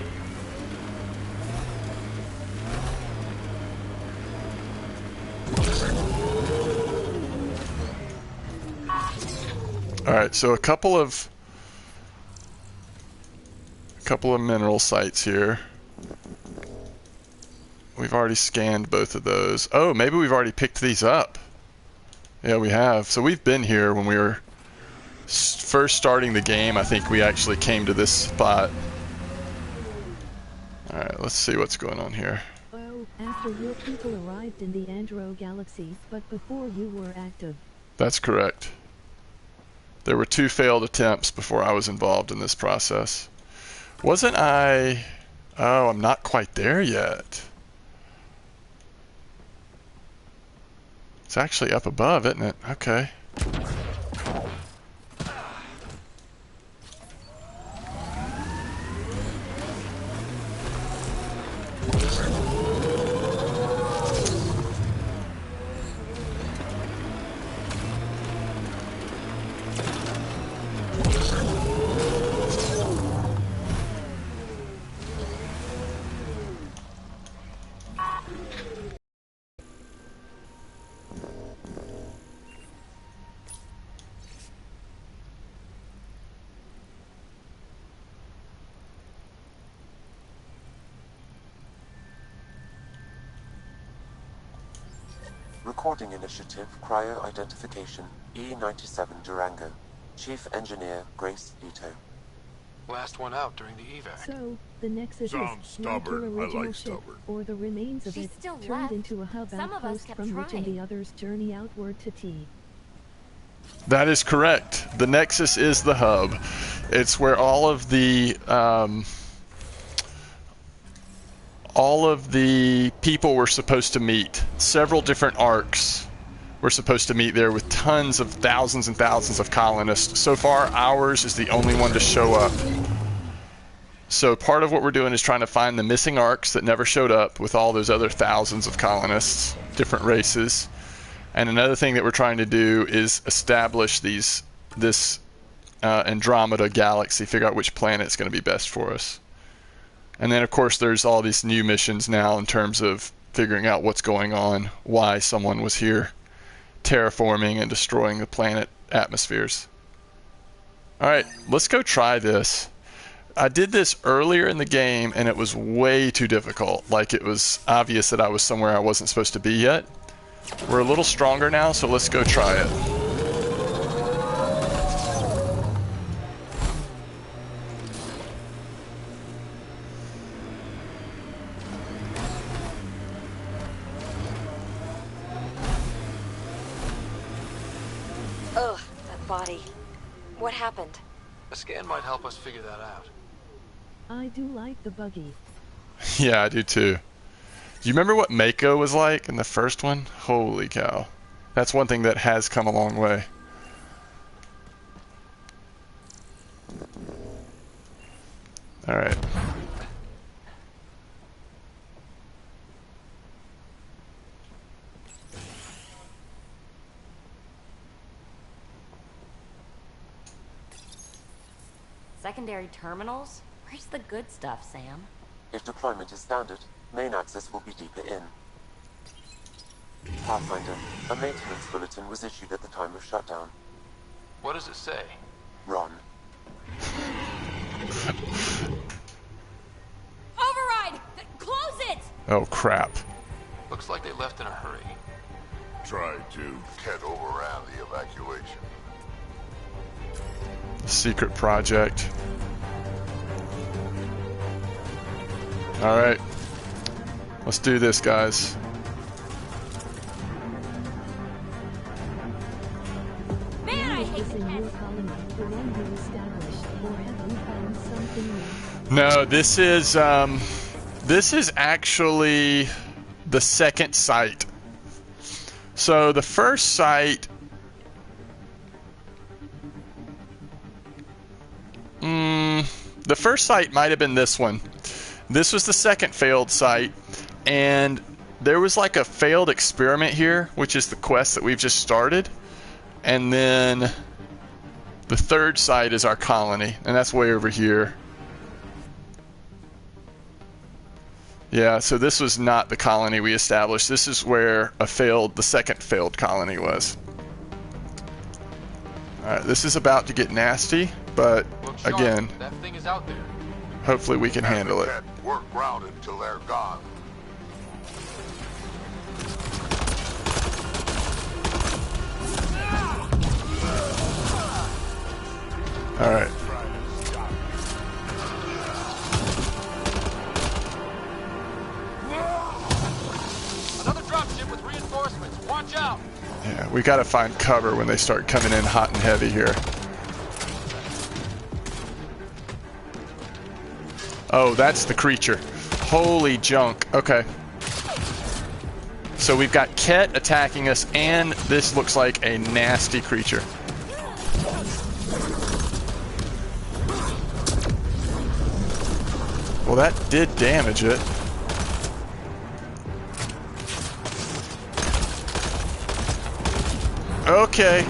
Alright, so a couple of mineral sites here. We've already scanned both of those. Oh, maybe we've already picked these up. Yeah, we have. So we've been here when we were first starting the game. I think we actually came to this spot. Alright, let's see what's going on here. Oh, after your people arrived in the Andro galaxy, but before you were active. That's correct. There were 2 failed attempts before I was involved in this process. Wasn't I... Oh, I'm not quite there yet. It's actually up above, isn't it? Okay. Recording Initiative Cryo-Identification E-97 Durango. Chief Engineer Grace Ito. Last one out during the evac. So, the Nexus Sounds is like your stubborn. I original like ship, stubborn. or the remains of She's it still turned left. into a hub Some of us outpost kept from which and trying. the others journey outward to T. That is correct. The Nexus is the hub. It's where all of the people were supposed to meet. Several different arcs were supposed to meet there with tons of thousands and thousands of colonists. So far, ours is the only one to show up. So part of what we're doing is trying to find the missing arcs that never showed up with all those other thousands of colonists, different races. And another thing that we're trying to do is establish this Andromeda galaxy, figure out which planet's going to be best for us. And then, of course, there's all these new missions now in terms of figuring out what's going on, why someone was here terraforming and destroying the planet atmospheres. Alright, let's go try this. I did this earlier in the game, and it was way too difficult. Like, it was obvious that I was somewhere I wasn't supposed to be yet. We're a little stronger now, so let's go try it. Ugh, that body. What happened? A scan might help us figure that out. I do like the buggy. Yeah, I do too. Do you remember what Mako was like in the first one? Holy cow. That's one thing that has come a long way. Alright. Secondary terminals? Where's the good stuff, Sam? If deployment is standard, main access will be deeper in. Pathfinder, a maintenance bulletin was issued at the time of shutdown. What does it say? Run. Override! Close it! Oh crap. Looks like they left in a hurry. Tried to. Ket overran the evacuation. Secret project. Alright. Let's do this, guys. Man, I hate the your colony, the one you established, or have you found something new? No, this is actually the second site. So the first site, the first site might have been this one. This was the second failed site, and there was like a failed experiment here, which is the quest that we've just started. And then the third site is our colony, and that's way over here. Yeah, so this was not the colony we established. This is where the second failed colony was. Alright, this is about to get nasty, but again, that thing is out there. Hopefully we can handle it. Work grounded till they're gone. Alright. Another dropship with reinforcements. Watch out! Yeah, we gotta find cover when they start coming in hot and heavy here. Oh, that's the creature. Holy junk. Okay. So we've got Ket attacking us, and this looks like a nasty creature. Well, that did damage it. Okay.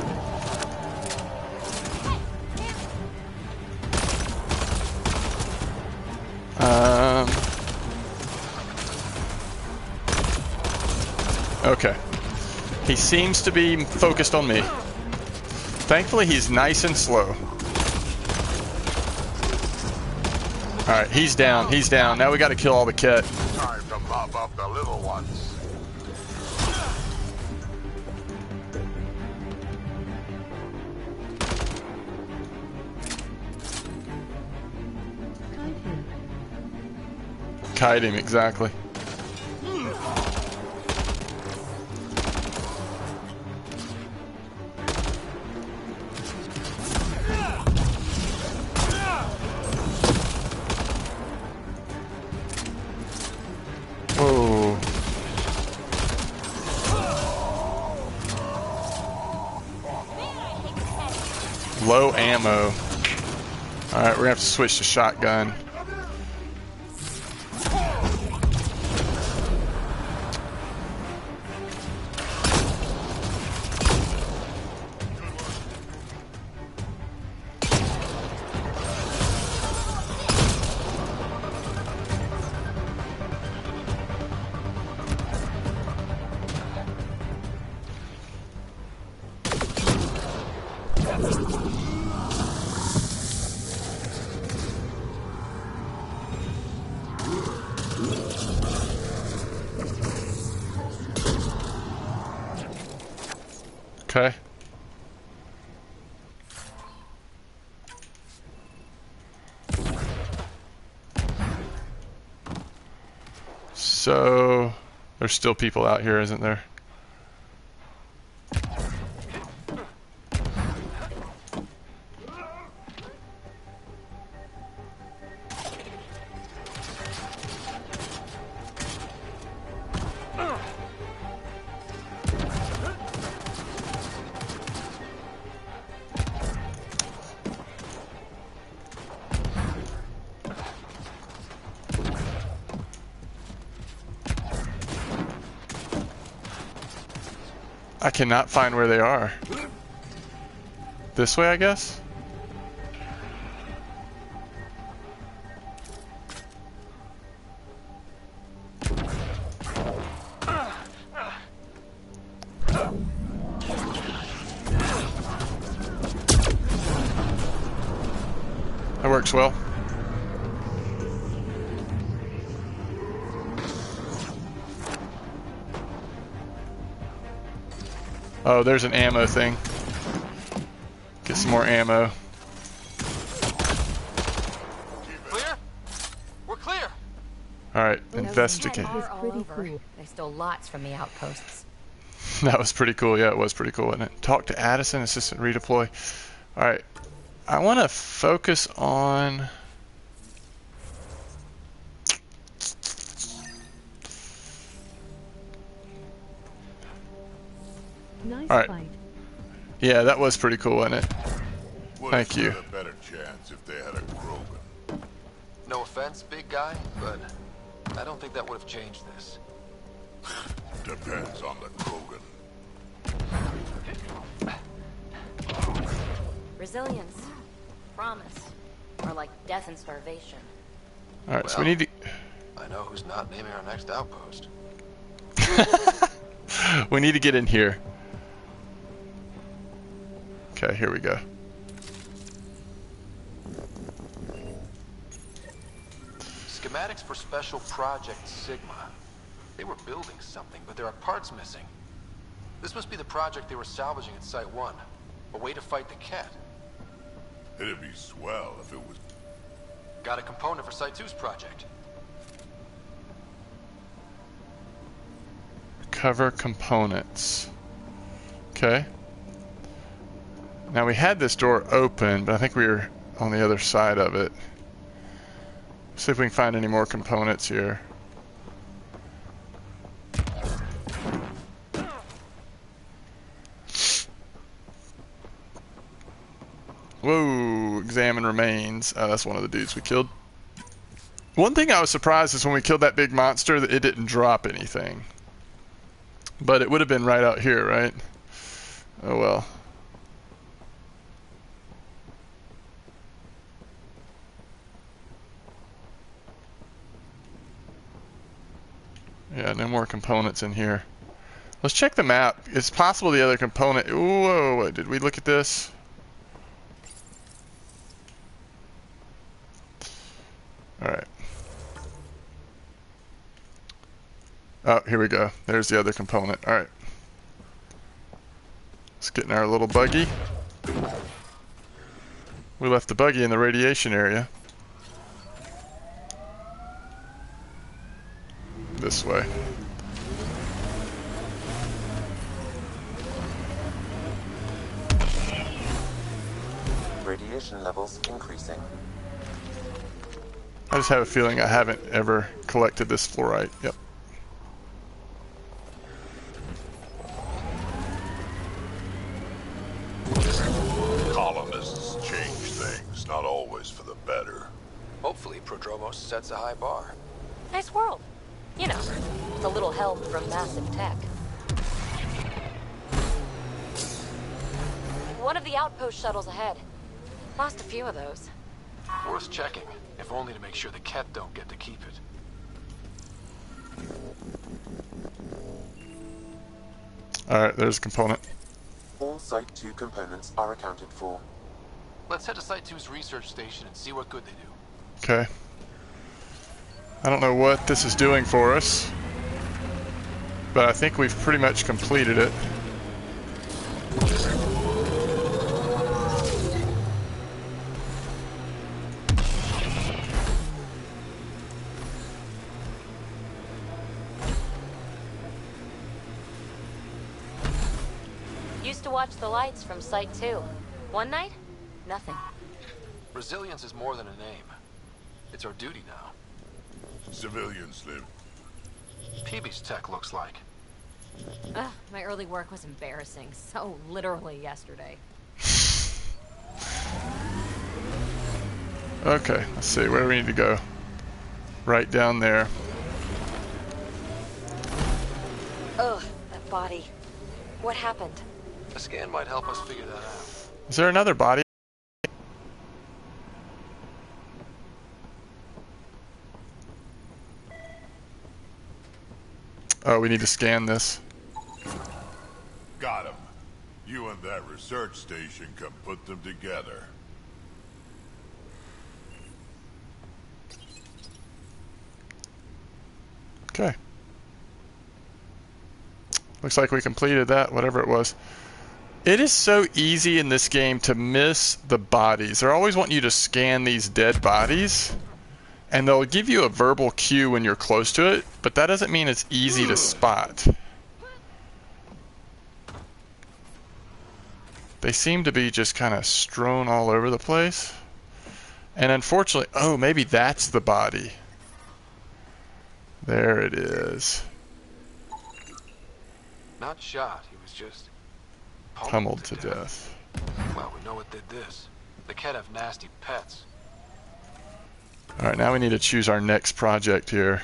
Okay. He seems to be focused on me. Thankfully, he's nice and slow. Alright, he's down. He's down. Now we gotta kill all the Ket. Time to mop up the little ones. Kite him, exactly. Whoa. Low ammo. Alright, we're gonna have to switch to shotgun. Okay. So, there's still people out here, isn't there? I cannot find where they are. This way, I guess? That works well. Oh, there's an ammo thing. Get some more ammo. Clear? We're clear. Alright, investigate. Are all over. They stole lots from the outposts. That was pretty cool. Yeah, it was pretty cool, wasn't it? Talk to Addison, assistant redeploy. Alright. I want to focus on... Nice All right. fight. Yeah, that was pretty cool, wasn't it? Thank you. A better chance if they had a Krogan. No offense, big guy, but I don't think that would have changed this. Depends on the Krogan. Resilience, promise, or like death and starvation. All right, so we need to. I know who's not naming our next outpost. We need to get in here. Okay, here we go. Schematics for Special Project Sigma. They were building something, but there are parts missing. This must be the project they were salvaging at Site 1. A way to fight the Ket. It'd be swell if it was... Got a component for Site 2's project. Cover components. Okay. Now we had this door open, but I think we were on the other side of it. See if we can find any more components here. Whoa, examine remains. Oh, that's one of the dudes we killed. One thing I was surprised is when we killed that big monster that it didn't drop anything. But it would have been right out here, right? Oh well. Yeah, no more components in here. Let's check the map. It's possible the other component... Whoa, did we look at this? Alright. Oh, here we go. There's the other component. Alright. Let's get in our little buggy. We left the buggy in the radiation area. This way. Radiation levels increasing. I just have a feeling I haven't ever collected this fluorite. Yep. Colonists change things, not always for the better. Hopefully, Prodromos sets a high bar. Nice world. You know, it's a little help from massive tech. One of the outpost shuttles ahead. Lost a few of those. Worth checking, if only to make sure the Ket don't get to keep it. Alright, there's a component. All Site 2 components are accounted for. Let's head to Site 2's research station and see what good they do. Okay. I don't know what this is doing for us, but I think we've pretty much completed it. Used to watch the lights from Site 2. One night, nothing. Resilience is more than a name. It's our duty now. Civilians live. PB's tech looks like. Ugh, my early work was embarrassing. So literally yesterday. Okay, let's see. Where do we need to go? Right down there. Ugh, that body. What happened? A scan might help us figure that out. Is there another body? Oh, we need to scan this. Got him. You and that research station can put them together. Okay. Looks like we completed that, whatever it was. It is so easy in this game to miss the bodies. They're always wanting you to scan these dead bodies, and they'll give you a verbal cue when you're close to it, but that doesn't mean it's easy to spot. They seem to be just kind of strewn all over the place. And unfortunately, oh, maybe that's the body. There it is. Not shot, he was just Pummeled to death. Well, we know what did this. The cat have nasty pets. Alright, now we need to choose our next project here.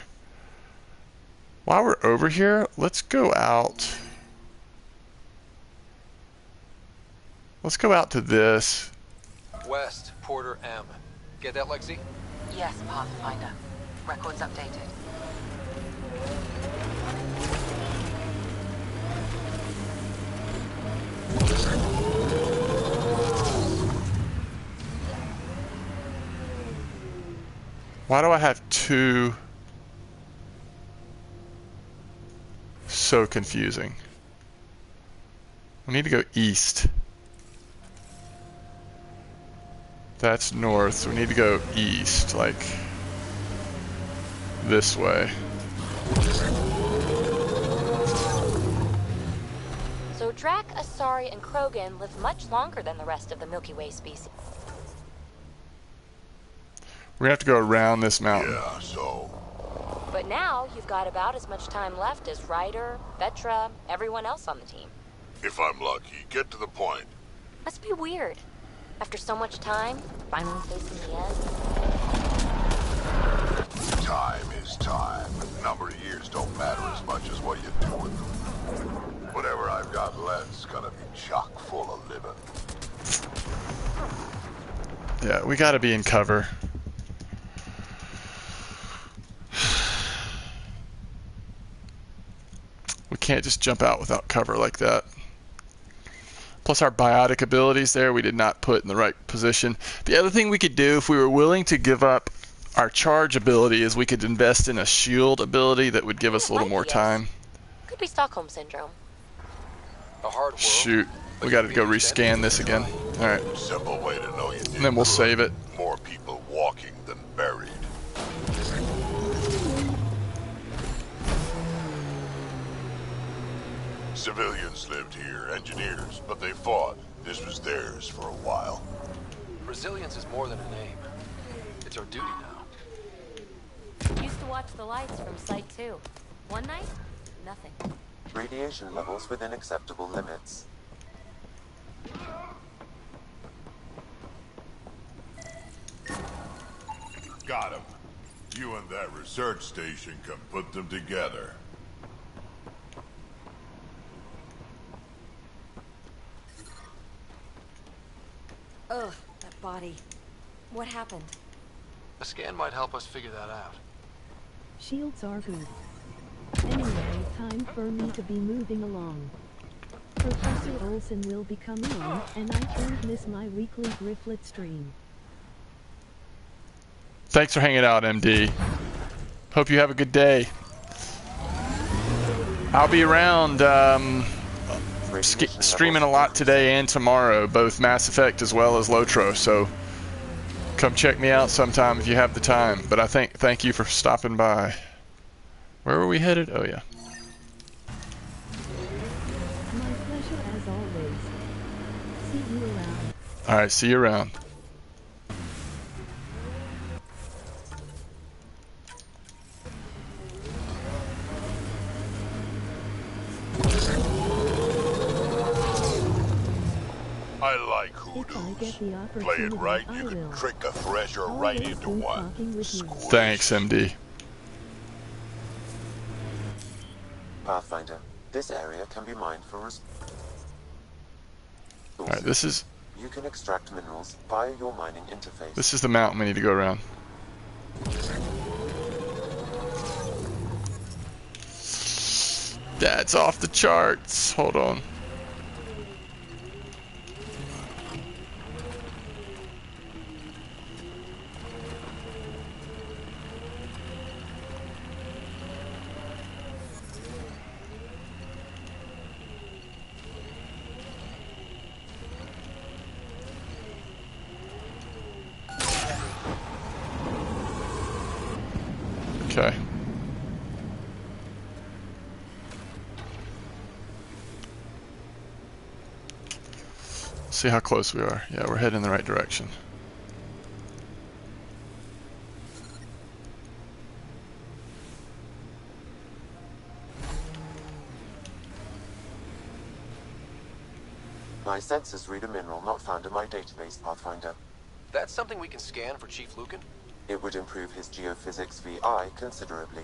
While we're over here, let's go out. Let's go out to this. West, Porter M. Get that, Lexi? Yes, Pathfinder. Records updated. Why do I have two? So confusing. We need to go east. That's north, so we need to go east, like this way. So Drac, Asari, and Krogan live much longer than the rest of the Milky Way species. We're gonna have to go around this mountain. Yeah, so. But now you've got about as much time left as Ryder, Vetra, everyone else on the team. If I'm lucky, get to the point. Must be weird. After so much time, finally facing the end. Time is time. The number of years don't matter as much as what you do with them. Whatever I've got left's gonna be chock full of living. Yeah, we gotta be in cover. We can't just jump out without cover like that. Plus our biotic abilities there we did not put in the right position. The other thing we could do if we were willing to give up our charge ability is we could invest in a shield ability that would give us a little more time. Could be Stockholm Syndrome. A hard world. Shoot, we gotta go rescan this again. Alright. Simple way to know you did And then we'll good. save it. More people walking than buried. Civilians lived here, engineers, but they fought. This was theirs for a while. Resilience is more than a name. It's our duty now. Used to watch the lights from Site 2. One night, nothing. Radiation levels within acceptable limits. Got him. You and that research station can put them together. Ugh, that body. What happened? A scan might help us figure that out. Shields are good. Anyway, time for me to be moving along. Professor Olsen will be coming on, and I can't miss my weekly Grifflet stream. Thanks for hanging out, MD. Hope you have a good day. I'll be around streaming a lot today and tomorrow, both Mass Effect as well as Lotro. So come check me out sometime if you have the time. But thank you for stopping by. Where were we headed? Oh yeah. My pleasure as always. See you around. All right, see you around. I like hoodoos. Play it right, you can trick a thresher right into one. Thanks, MD. Pathfinder, this area can be mined for resources. Alright, this is... You can extract minerals via your mining interface. This is the mountain we need to go around. That's off the charts. Hold on. Okay. See how close we are. Yeah, we're heading in the right direction. My sensors read a mineral not found in my database, Pathfinder. That's something we can scan for Chief Lucan? It would improve his geophysics VI considerably.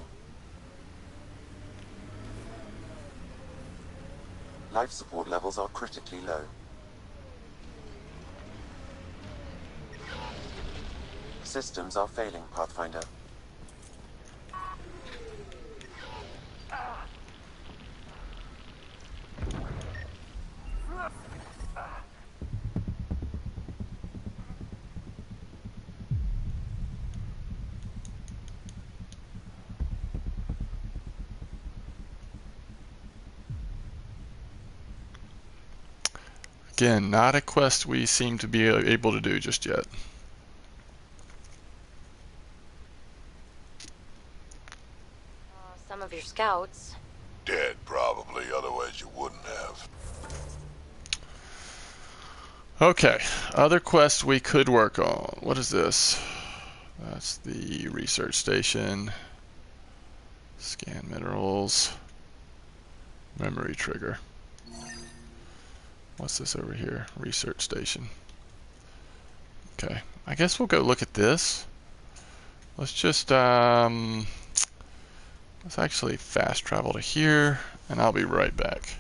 Life support levels are critically low. Systems are failing, Pathfinder. Again, not a quest we seem to be able to do just yet. Some of your scouts. Dead, probably, otherwise you wouldn't have. Okay, other quests we could work on. What is this? That's the research station. Scan minerals. Memory trigger. What's this over here? Research station. Okay, I guess we'll go look at this. Let's just, let's actually fast travel to here, and I'll be right back.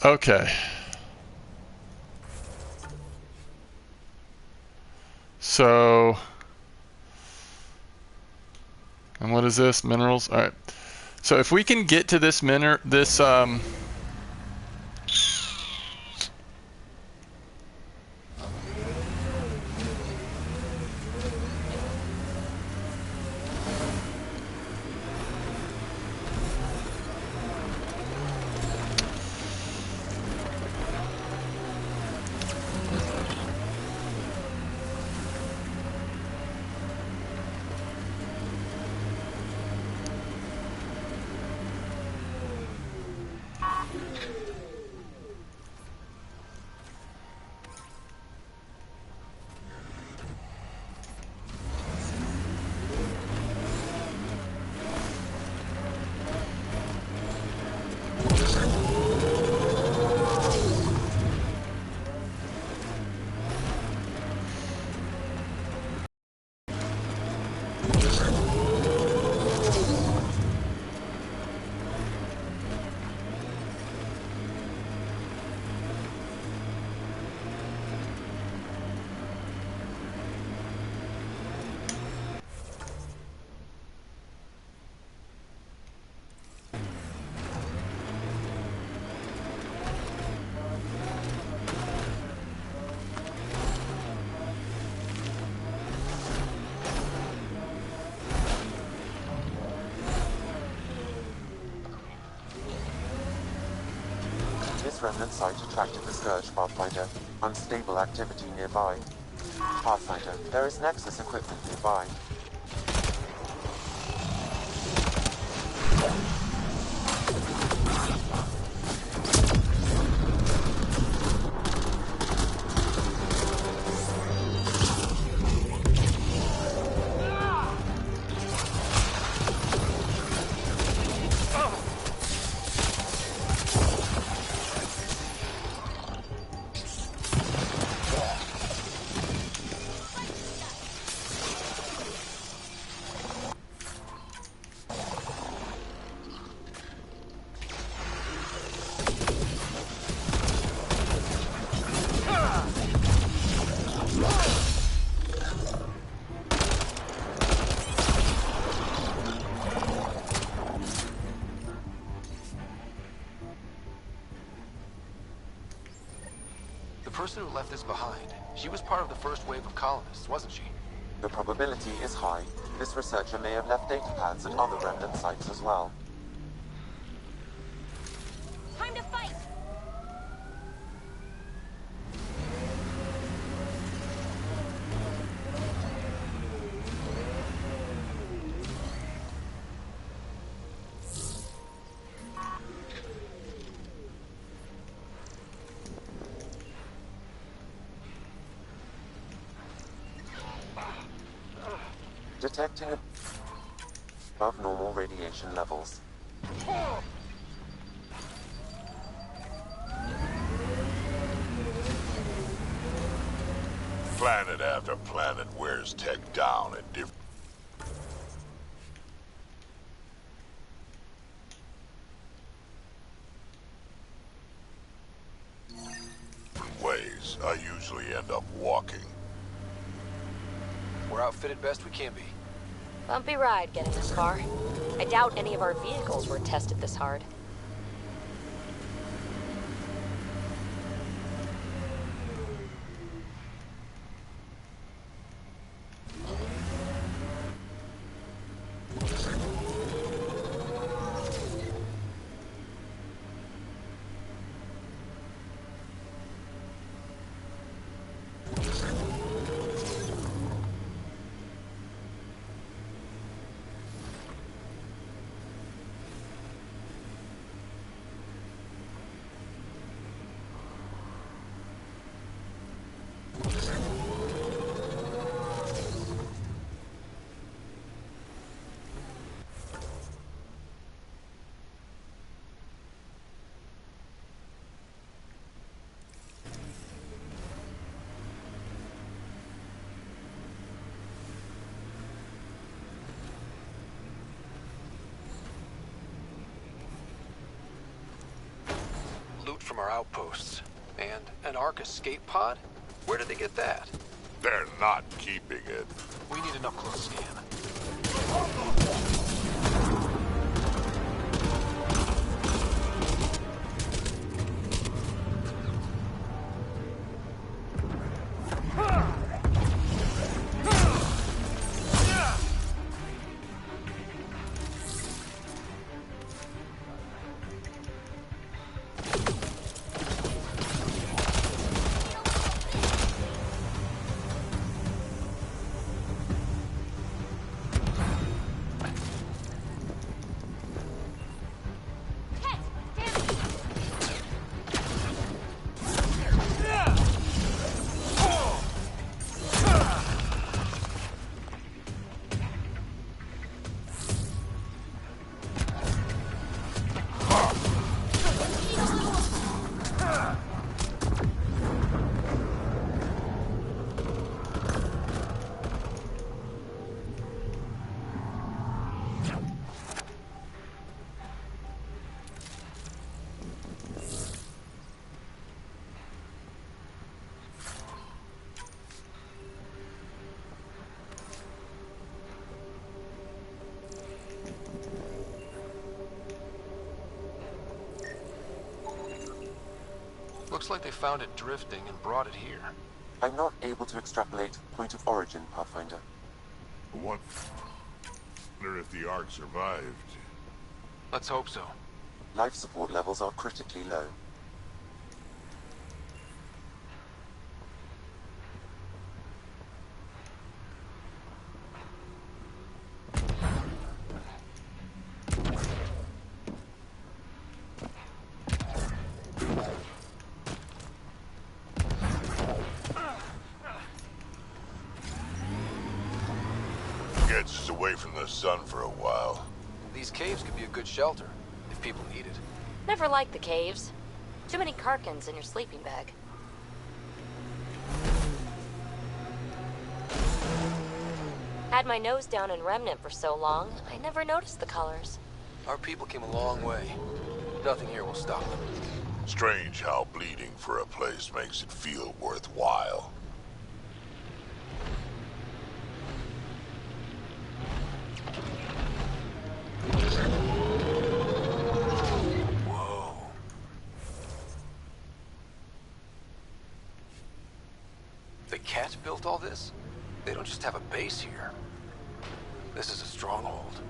Okay. So, and what is this? Minerals? All right. So if we can get to this This remnant site attracted the Scourge Pathfinder. Unstable activity nearby. Pathfinder, there is Nexus equipment nearby. The person who left this behind, she was part of the first wave of colonists, wasn't she? The probability is high. This researcher may have left data pads at other remnant sites as well. Time to fight! Detecting above normal radiation levels. Planet after planet wears tech down at different ways. I usually end up walking. We're outfitted best we can be. Bumpy ride getting this far. I doubt any of our vehicles were tested this hard. outposts. And an Ark escape pod? Where did they get that? They're not keeping it. We need an up-close scan. Looks like they found it drifting and brought it here. I'm not able to extrapolate point of origin, Pathfinder. What? Wonder if the Ark survived. Let's hope so. Life support levels are critically low. Gets us away from the sun for a while. These caves could be a good shelter, if people need it. Never liked the caves. Too many Karkins in your sleeping bag. Had my nose down in Remnant for so long, I never noticed the colors. Our people came a long way. Nothing here will stop them. Strange how bleeding for a place makes it feel worthwhile. Whoa. The Cat built all this? They don't just have a base here. This is a stronghold.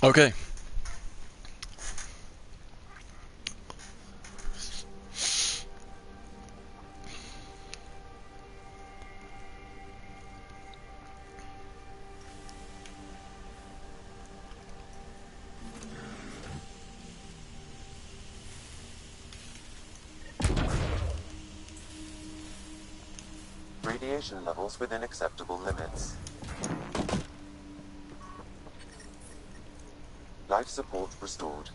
Okay. Radiation levels within acceptable limits. Life support restored.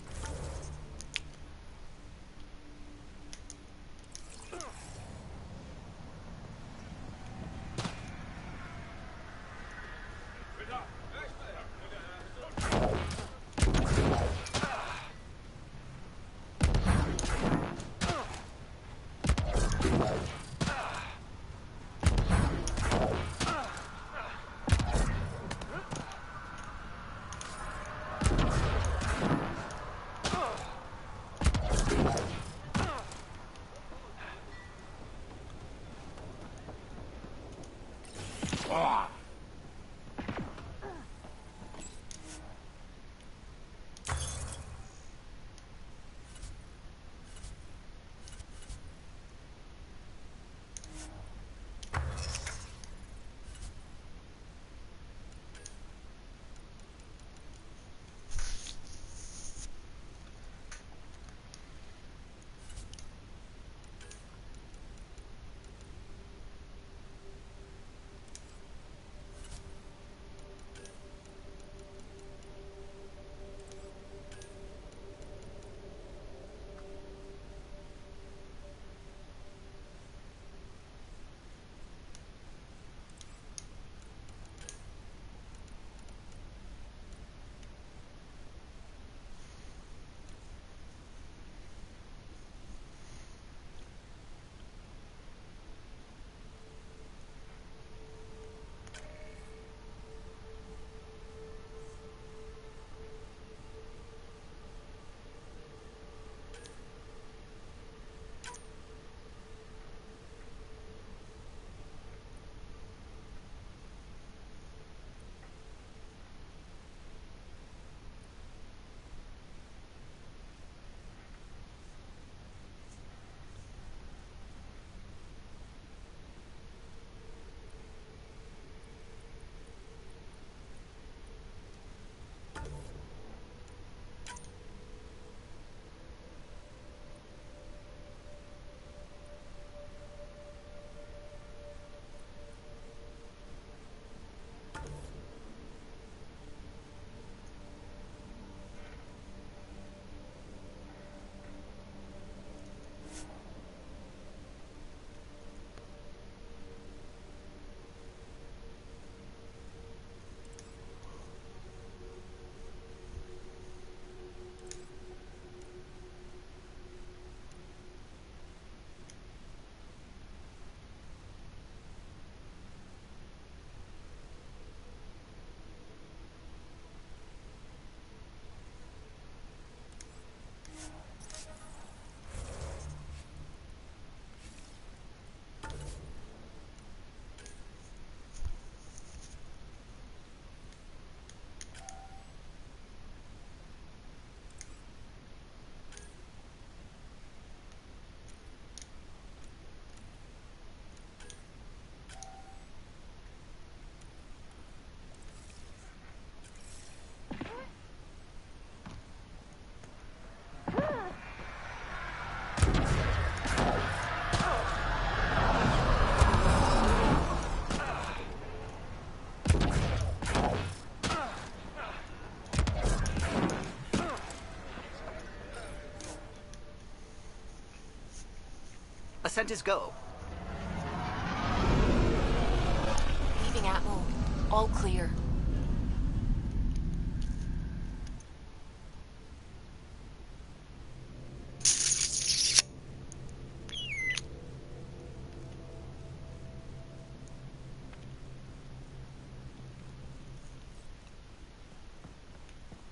Ascent is go. Leaving Atmo. All clear.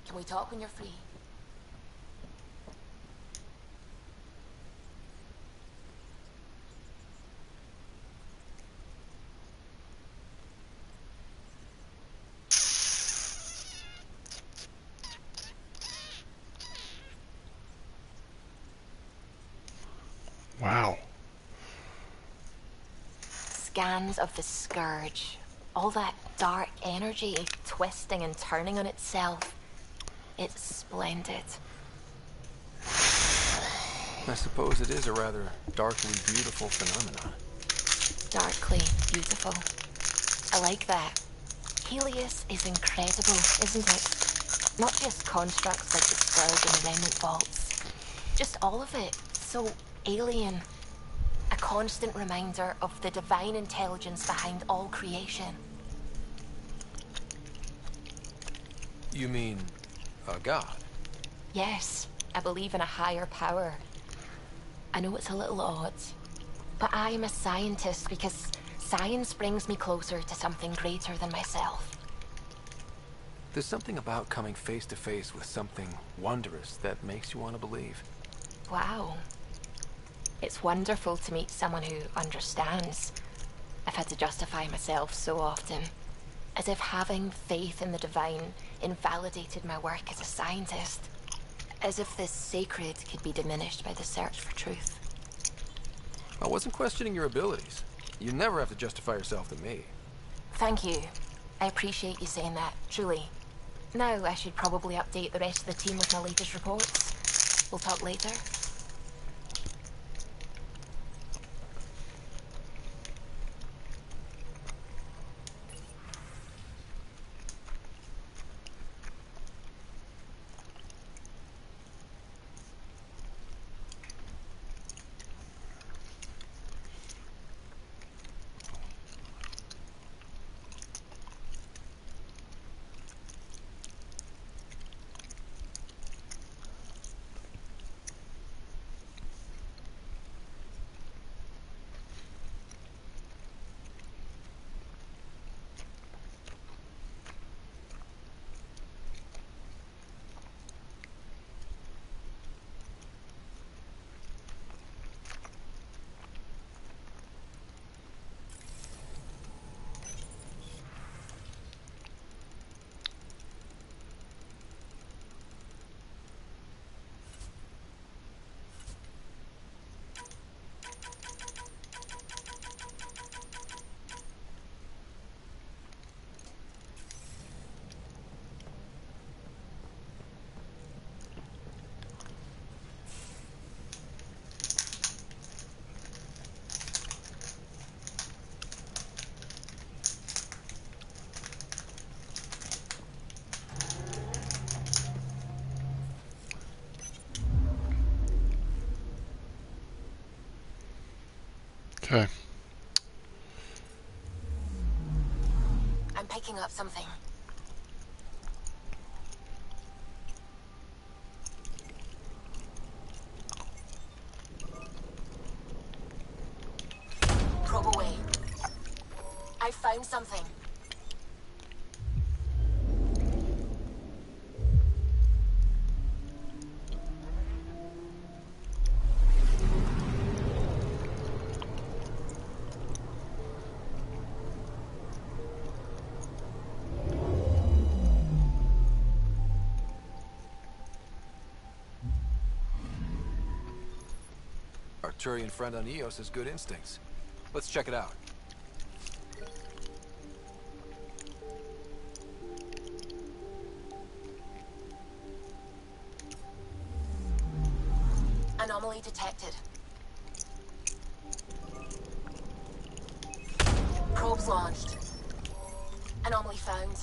Can we talk when you're free? Wow. Scans of the Scourge. All that dark energy twisting and turning on itself. It's splendid. I suppose it is a rather darkly beautiful phenomenon. Darkly beautiful. I like that. Helios is incredible, isn't it? Not just constructs like the Scourge and the Remnant Vaults. Just all of it. So alien. A constant reminder of the divine intelligence behind all creation. You mean a god? Yes, I believe in a higher power. I know it's a little odd, but I am a scientist because science brings me closer to something greater than myself. There's something about coming face to face with something wondrous that makes you want to believe. Wow. It's wonderful to meet someone who understands. I've had to justify myself so often, as if having faith in the divine invalidated my work as a scientist. As if the sacred could be diminished by the search for truth. I wasn't questioning your abilities. You never have to justify yourself to me. Thank you. I appreciate you saying that, truly. Now I should probably update the rest of the team with my latest reports. We'll talk later. Okay. I'm picking up something. Probe away. I found something. Arturian friend on Eos has good instincts. Let's check it out. Anomaly detected. Probes launched. Anomaly found.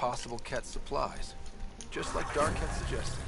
possible Ket supplies, just like Dark had suggested.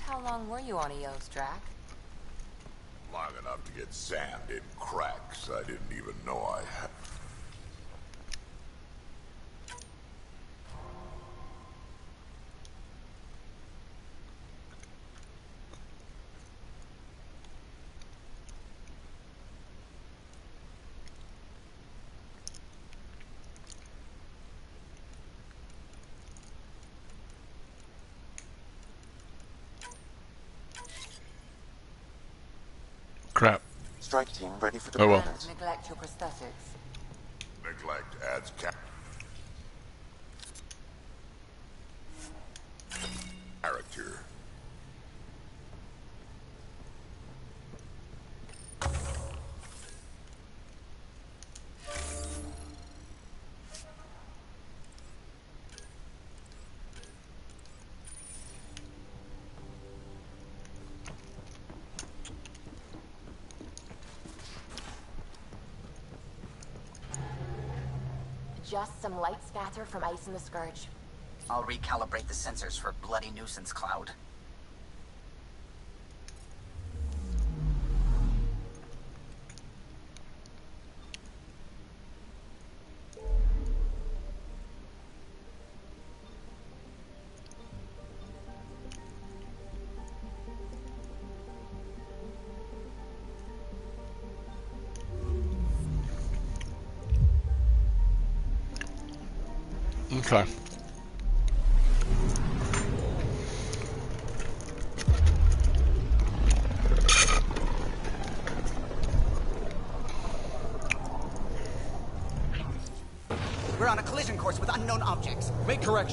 How long were you on EOS, Drac? Long enough to get sand in cracks I didn't even know I had. Crap. Strike team ready for Oh well. deployment. Neglect your prosthetics. Neglect adds character. Just some light scatter from ice in the Scourge. I'll recalibrate the sensors for bloody nuisance cloud. Okay. We're on a collision course with unknown objects. Make correction.